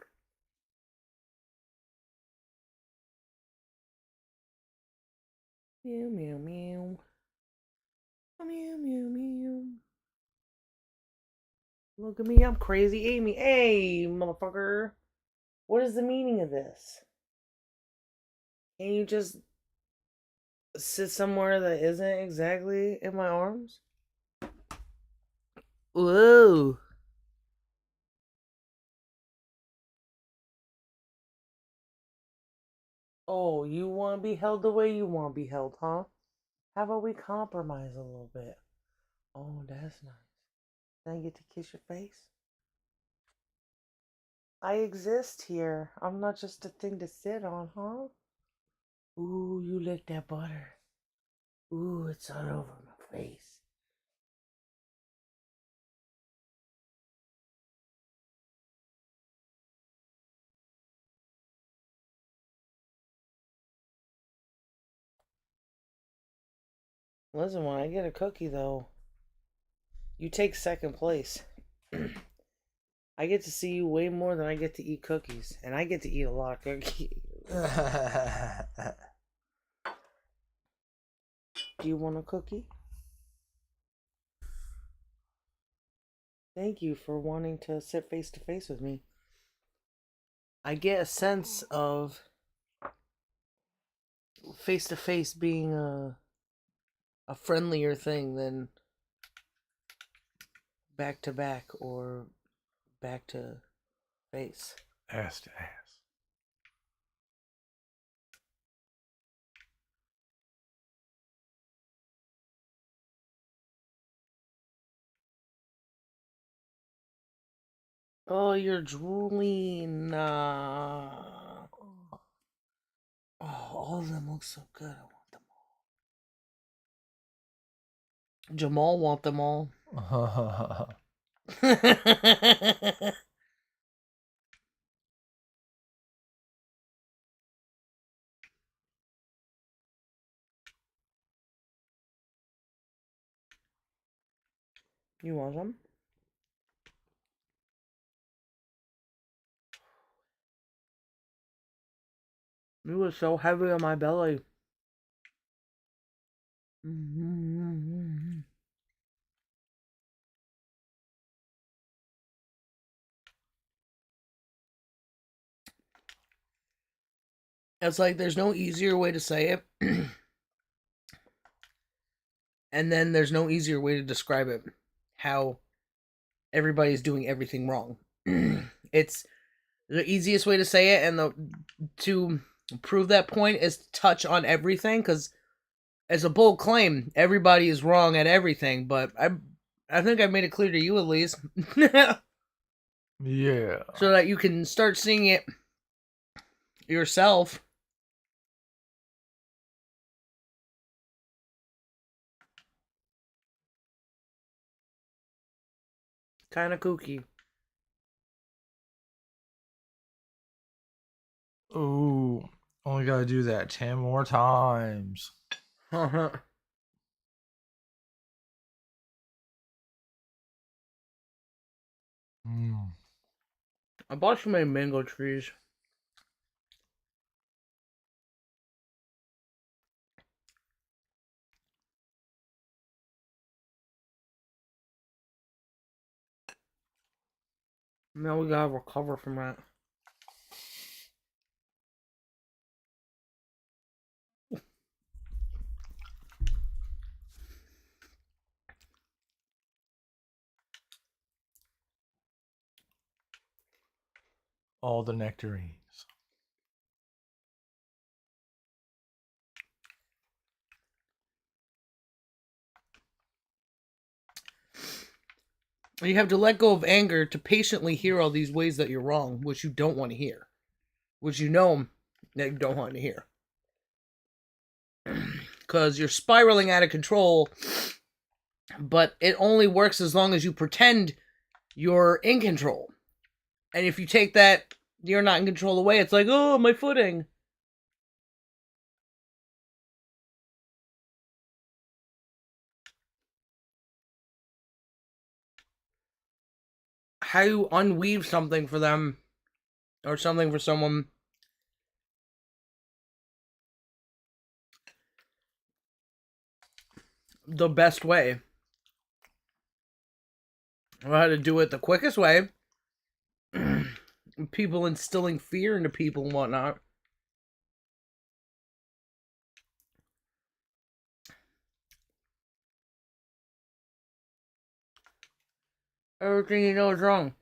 Meow, meow, meow. Meow, meow, meow. Look at me, I'm crazy Amy. Hey, motherfucker. What is the meaning of this? Can you just sit somewhere that isn't exactly in my arms? Whoa. Oh, you want to be held the way you want to be held, huh? How about we compromise a little bit? Oh, that's nice. Then I get to kiss your face? I exist here. I'm not just a thing to sit on, huh? Ooh, you lick that butter. Ooh, it's all over my face. Listen, when I get a cookie, though, you take second place. I get to see you way more than I get to eat cookies. And I get to eat a lot of cookies. Do you want a cookie? Thank you for wanting to sit face to face with me. I get a sense of face to face being a friendlier thing than back to back or back to face. Ass to ass. Oh, you're drooling. Oh, all of them look so good. I want them all. Jamal want them all. You want some? You were so heavy on my belly. It's like there's no easier way to say it. And then there's no easier way to describe it. How everybody's doing everything wrong. It's the easiest way to say it, and to prove that point is to touch on everything, because as a bold claim, everybody is wrong at everything, but I think I've made it clear to you at least. Yeah. So that you can start seeing it yourself. Kind of kooky. Ooh, only gotta do that 10 more times. Mm. I bought so many mango trees. Now we gotta recover from that. All the nectarines. You have to let go of anger to patiently hear all these ways that you're wrong, which you don't want to hear. Which you know that you don't want to hear. Because you're spiraling out of control, but it only works as long as you pretend you're in control. And if you take that you're not in control away, it's like, oh, my footing. how you unweave something for them or something for someone the best way. Or how to do it the quickest way. People instilling fear into people and whatnot. Everything you know is wrong.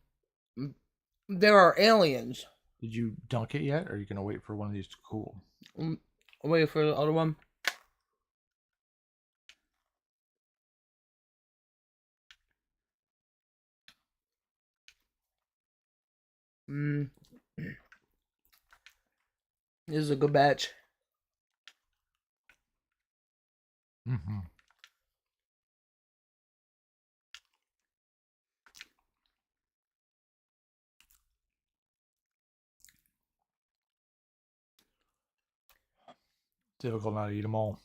There are aliens. Did you dunk it yet, or are you gonna wait for one of these to cool? Wait for the other one. This is a good batch. Mm-hmm. Difficult not to eat them all.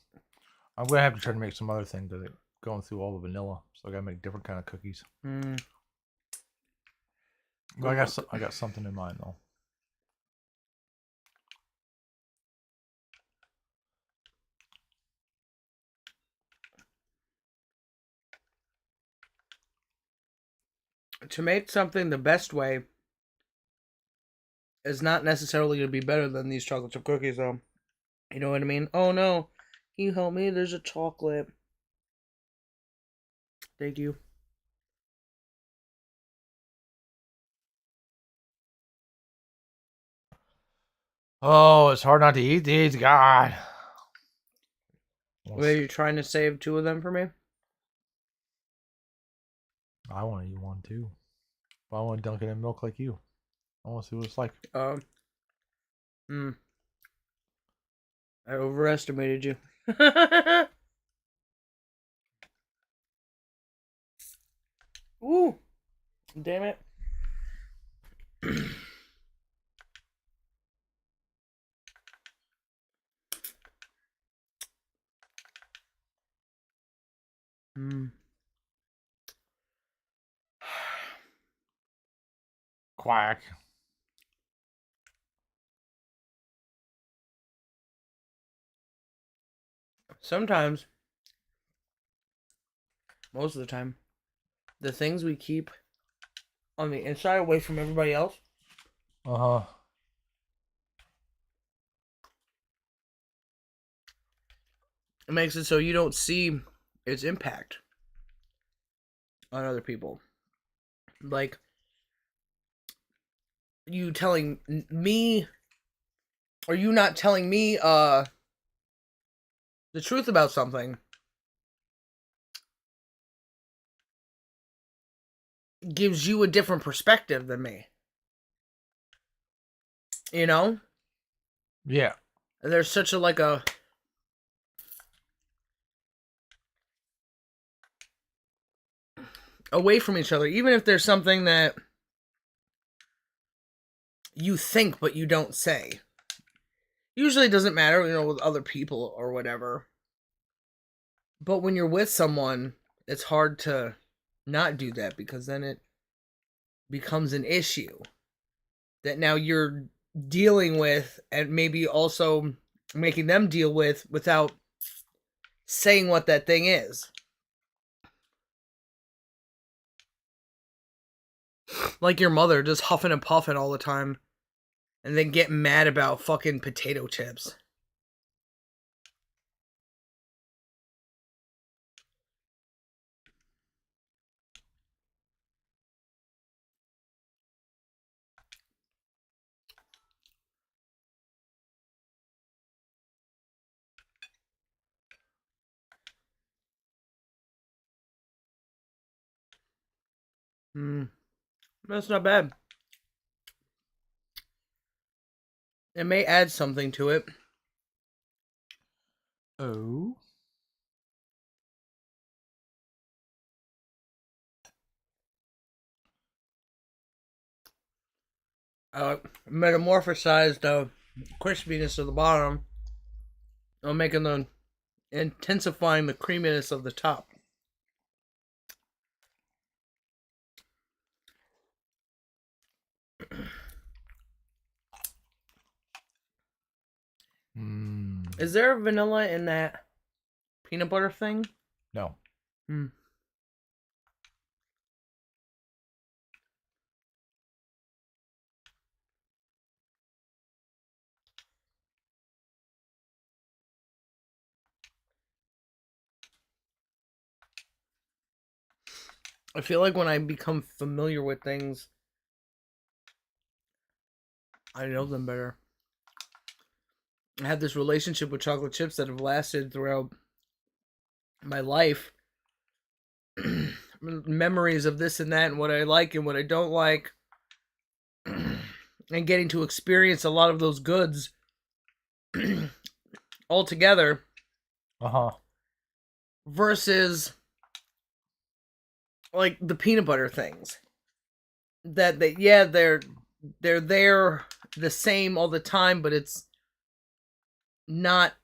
I'm gonna have to try to make some other thing because going through all the vanilla, so I gotta make different kind of cookies. I got something in mind though. To make something the best way is not necessarily going to be better than these chocolate chip cookies, though. You know what I mean? Oh no, can you help me? There's a chocolate. Thank you. Oh, it's hard not to eat these. God. Were you trying to save 2 of them for me? I want to eat one too. But I want to dunk it in milk like you. I want to see what it's like. I overestimated you. Ooh. Damn it. Quack. Sometimes, most of the time, the things we keep on the inside away from everybody else. Uh-huh. It makes it so you don't see its impact on other people. Like, you telling me, or you not telling me, the truth about something gives you a different perspective than me. You know? Yeah. There's such a away from each other, even if there's something that you think but you don't say. Usually it doesn't matter, you know, with other people or whatever. But when you're with someone, it's hard to not do that because then it becomes an issue that now you're dealing with and maybe also making them deal with without saying what that thing is. Like your mother just huffing and puffing all the time and then getting mad about fucking potato chips. That's not bad. It may add something to it. Oh. Metamorphosized the crispiness of the bottom, making the intensifying the creaminess of the top. Is there vanilla in that peanut butter thing? No. I feel like when I become familiar with things, I know them better. I have this relationship with chocolate chips that have lasted throughout my life. Memories of this and that and what I like and what I don't like. And getting to experience a lot of those goods all together. Versus like the peanut butter things. That yeah, they're there the same all the time, but it's not.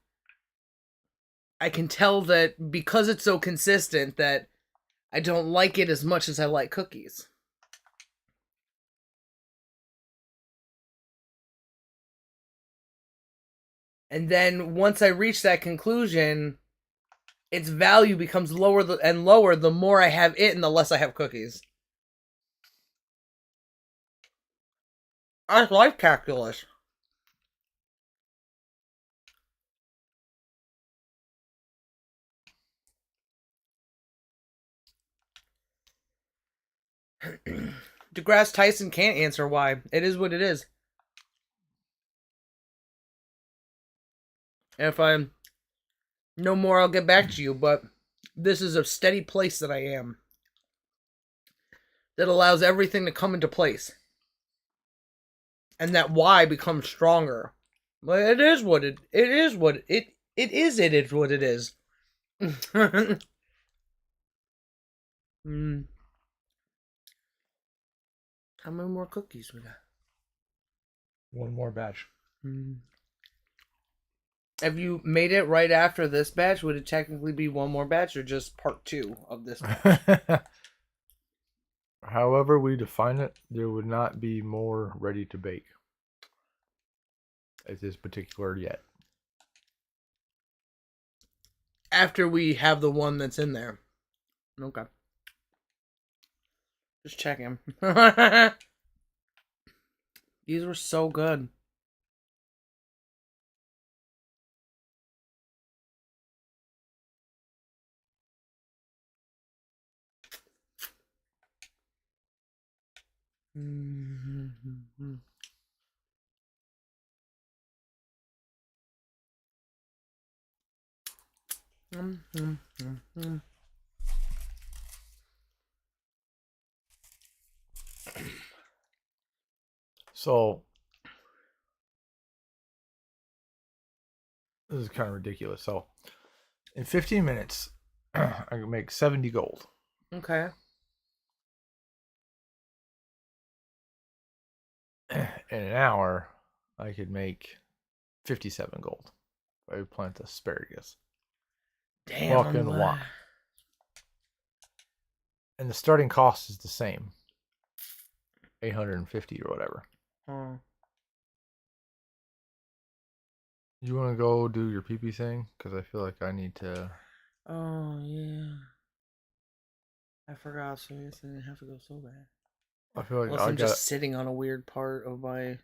I can tell that because it's so consistent that I don't like it as much as I like cookies. And then once I reach that conclusion, its value becomes lower and lower the more I have it and the less I have cookies. That's life calculus. DeGrasse Tyson can't answer why. It is what it is. If I know more, I'll get back to you, but this is a steady place that I am. That allows everything to come into place. And that why becomes stronger. But it is what it is what it is what it is. How many more cookies we got? One more batch. If you made it right after this batch, would it technically be one more batch or just part 2 of this batch? However we define it, there would not be more ready to bake at this particular yet. After we have the one that's in there. Okay. Just checking. These were so good. So this is kind of ridiculous. So in 15 minutes, I can make 70 gold. Okay. In an hour, I could make 57 gold. I would plant asparagus. Damn. Fucking lot. And the starting cost is the same. 850 or whatever. You want to go do your pee-pee thing? Because I feel like I need to... Oh, yeah. I forgot, so I guess I didn't have to go so bad. I feel like I'm just sitting on a weird part of my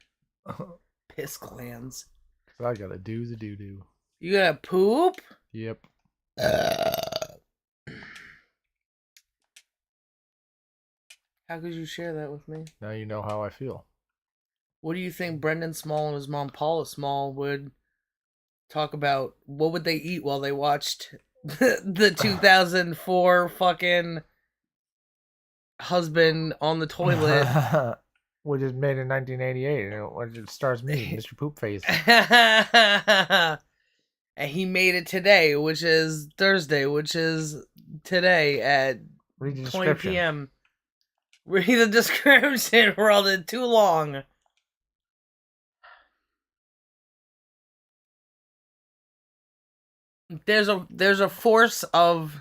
piss glands. So I gotta do the doo-doo. You gotta poop? Yep. How could you share that with me? Now you know how I feel. What do you think Brendan Small and his mom Paula Small would talk about? What would they eat while they watched the 2004 fucking husband on the toilet? Which is made in 1988. And it stars me, Mr. Poopface. And he made it today, which is Thursday, which is today at 20 p.m. Read the description. We're all in too long. There's a force of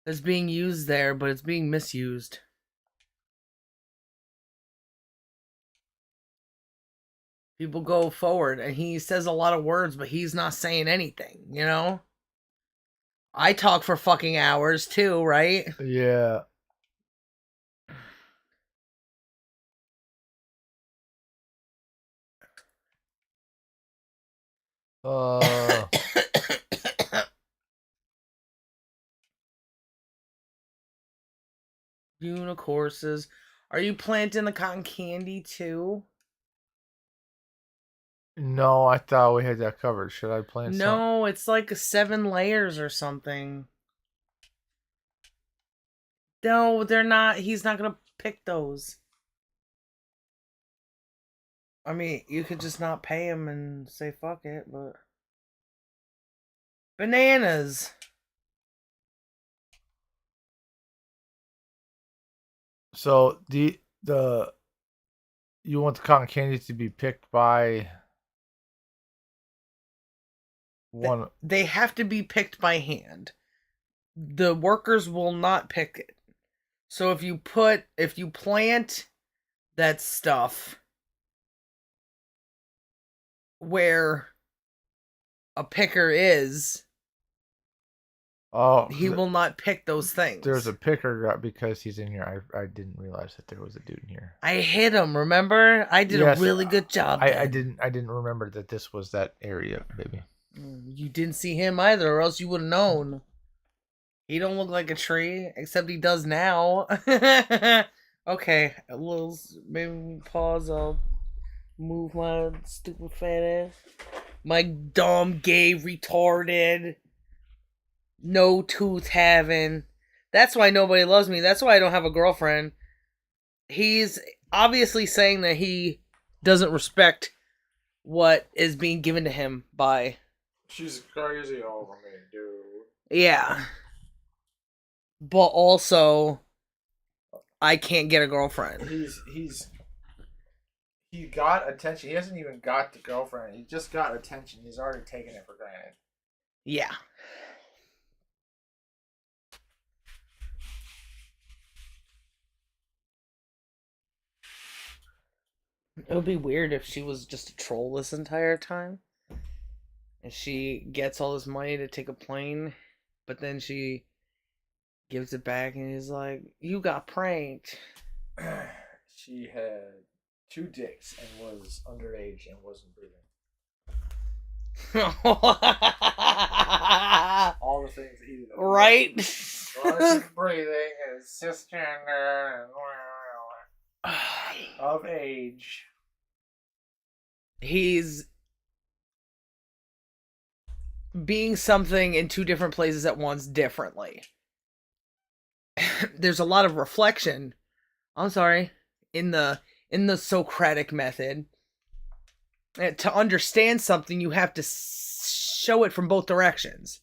that's being used there, but it's being misused. People go forward, and he says a lot of words, but he's not saying anything, you know? I talk for fucking hours too, right? Yeah. Uh, Unicorses. Are you planting the cotton candy too? no, I thought we had that covered. Should I plant some? No, it's like 7 layers or something. No, they're not. He's not gonna pick those. I mean, you could just not pay him and say fuck it, but bananas. So the you want the cotton candy to be picked by one? They have to be picked by hand. The workers will not pick it. So if you plant that stuff where a picker is, Oh, he will not pick those things. there's a picker because he's in here. I didn't realize that there was a dude in here. I hit him, remember? I did Yes, a really good job. I didn't remember that this was that area, baby. You didn't see him either, or else you would have known. He don't look like a tree, except he does now. Okay, a little maybe pause. I'll move my stupid fat ass. My dumb, gay, retarded, no tooth having. That's why nobody loves me. That's why I don't have a girlfriend. He's obviously saying that he doesn't respect what is being given to him by. She's crazy over me, dude. Yeah. But also, I can't get a girlfriend. He got attention. He hasn't even got the girlfriend. He just got attention. He's already taken it for granted. Yeah. It would be weird if she was just a troll this entire time. And she gets all this money to take a plane, but then she gives it back and he's like, "You got pranked." She had 2 dicks and was underage and wasn't breathing. All the things that he did. Right? Wasn't breathing and cisgender and of age. He's being something in 2 different places at once differently. There's a lot of reflection. I'm sorry. In the Socratic method. To understand something, you have to show it from both directions.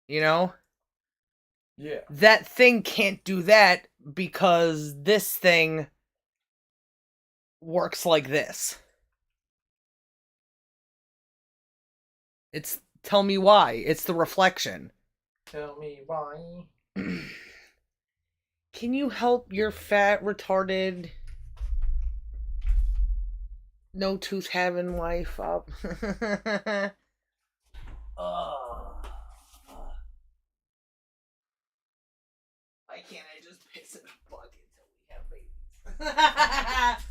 You know? Yeah. That thing can't do that because this thing works like this. It's tell me why. It's the reflection. Tell me why. Can you help your fat, retarded, no tooth having wife up? Why can't I just piss in a bucket until we have babies?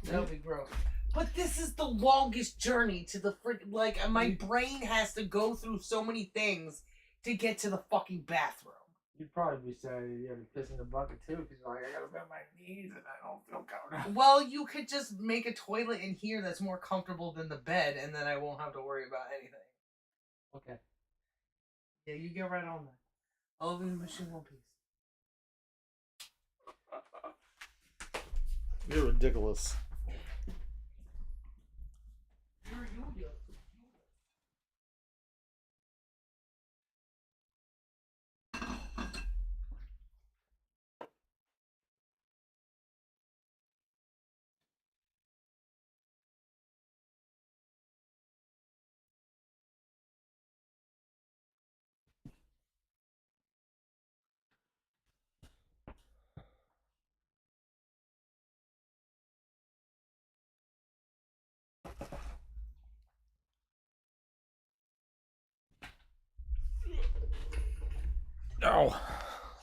That'll be gross. But this is the longest journey to the freaking, like, my brain has to go through so many things to get to the fucking bathroom. You'd probably be sad if you had to piss in the bucket too, because like I gotta bend my knees and I don't feel comfortable. Well, you could just make a toilet in here that's more comfortable than the bed, and then I won't have to worry about anything. Okay. Yeah, you get right on that. I'll leave the machine one piece. You're ridiculous. Oh,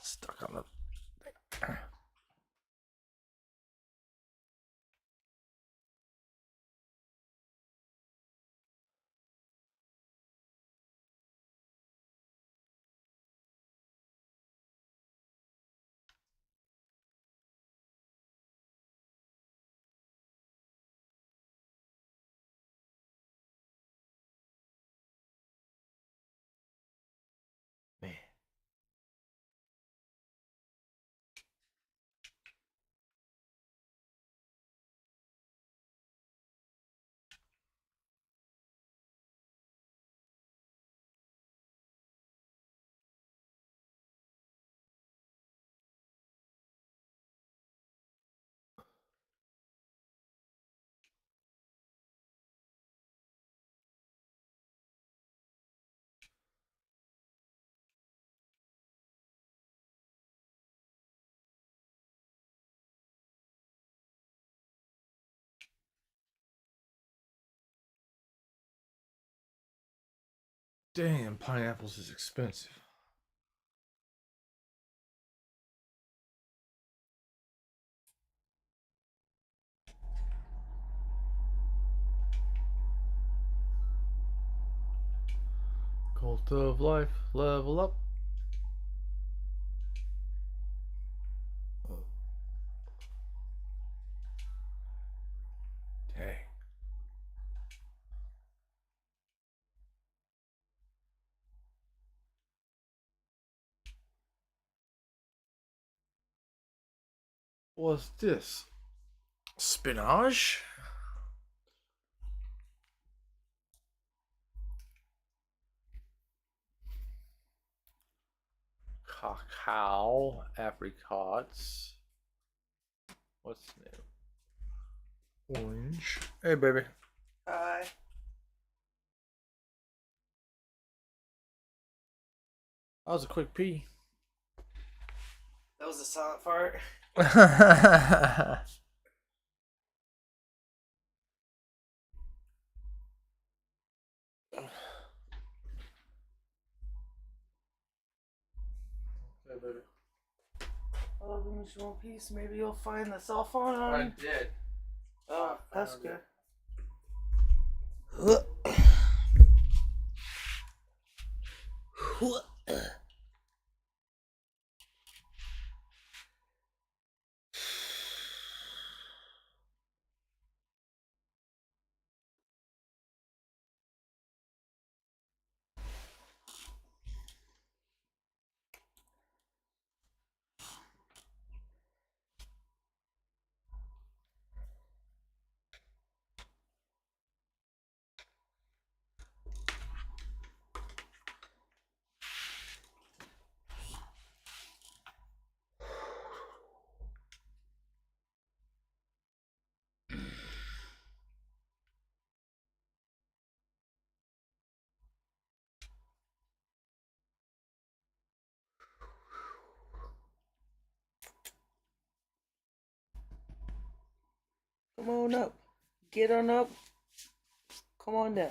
stuck on the. Man. Damn, pineapples is expensive. Cult of life, level up. Dang. What's this? Spinach? Cacao, apricots. What's new? Orange. Hey, baby. Hi. That was a quick pee. That was a silent fart. Hey, baby. Oh, give me just one piece. Maybe you'll find the cell phone on. I did. Oh, that's good. Come on up. Get on up. Come on down.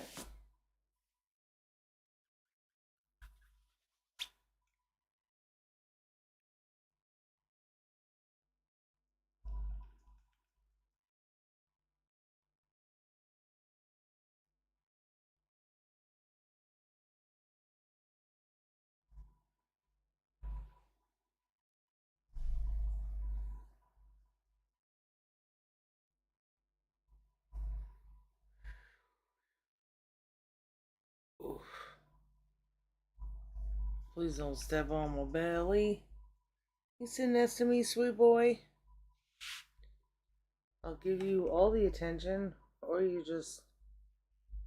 Oof. Please don't step on my belly. You sit next to me, sweet boy. I'll give you all the attention, or you just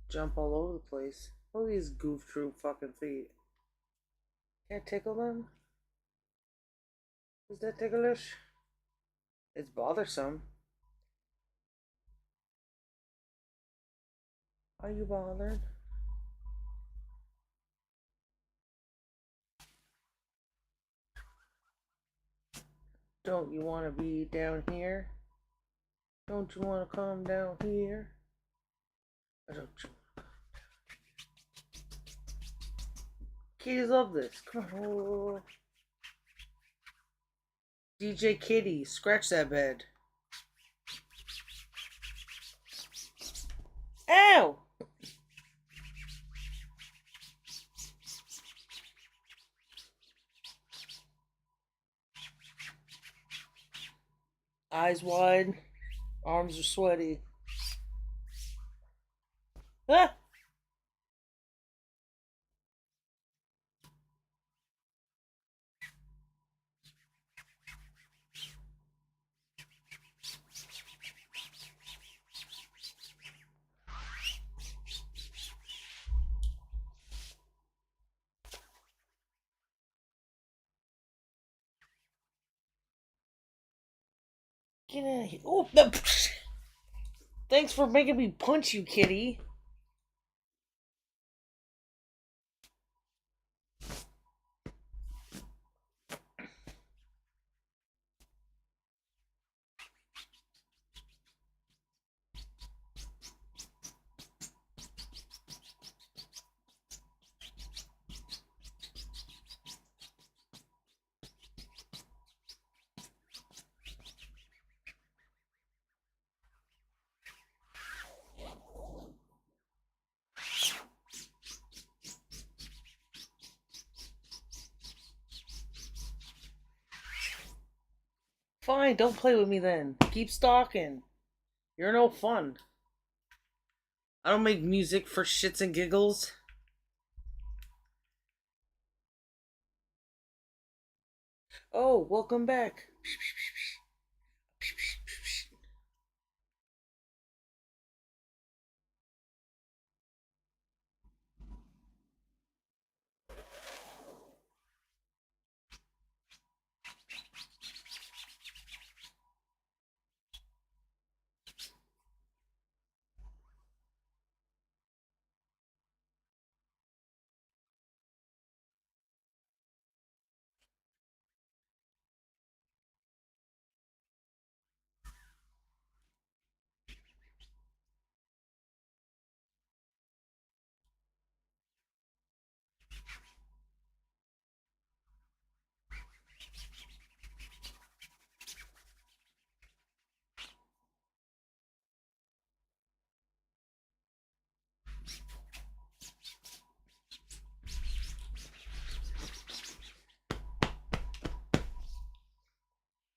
jump all over the place. Look at these goof troop fucking feet. Can't tickle them? Is that ticklish? It's bothersome. Are you bothered? Don't you want to be down here? Don't you want to come down here? Or don't you? Kitties love this. Come on. DJ Kitty, scratch that bed. Ow! Eyes wide, arms are sweaty. Ah! Get out of here. Oh, no. Thanks for making me punch you, kitty. Fine, don't play with me then. Keep stalking. You're no fun. I don't make music for shits and giggles. Oh, welcome back.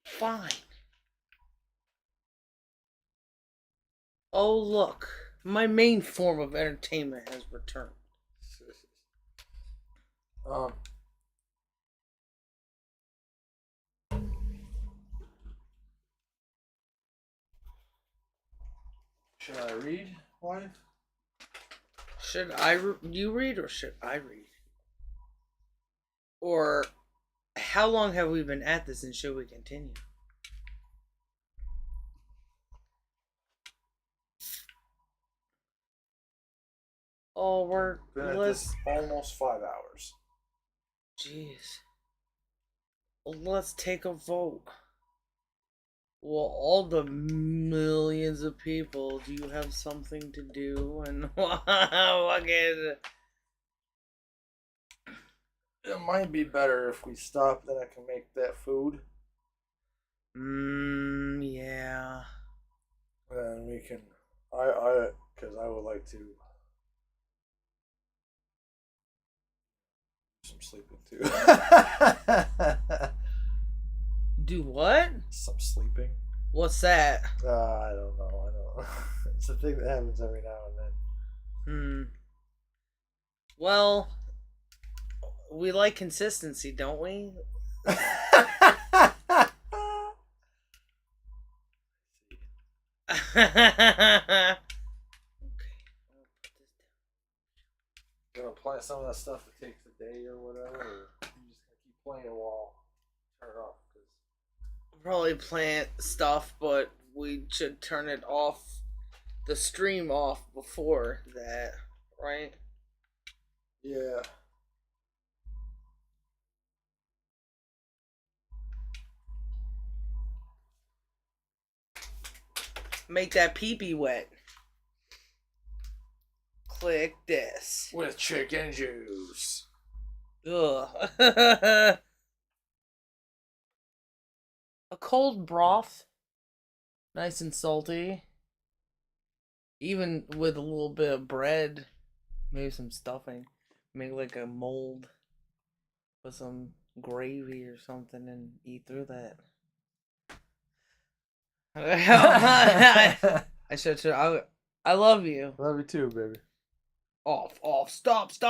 Fine. Oh, look. My main form of entertainment has returned. Um, should I read, wife? Should you read or should I read? Or how long have we been at this and should we continue? Oh, Been at this almost 5 hours. Jeez. Let's take a vote. Well, all the millions of people, do you have something to do? And fucking. It might be better if we stop, then I can make that food. Yeah. Then we can. Because I would like to do some sleeping too. Do what? Some sleeping. What's that? I don't know. It's a thing that happens every now and then. Well, we like consistency, don't we? Okay. Gonna play some of that stuff that takes a day or whatever, or you just gonna keep playing while turn it off? Probably plant stuff, but we should turn it off, the stream off before that, right? Yeah. Make that pee-pee wet. Click this. With chicken juice. Ugh. cold broth, nice and salty, even with a little bit of bread, maybe some stuffing, make like a mold with some gravy or something, and eat through that. I should. I love you. Love you too, baby. Off. Stop.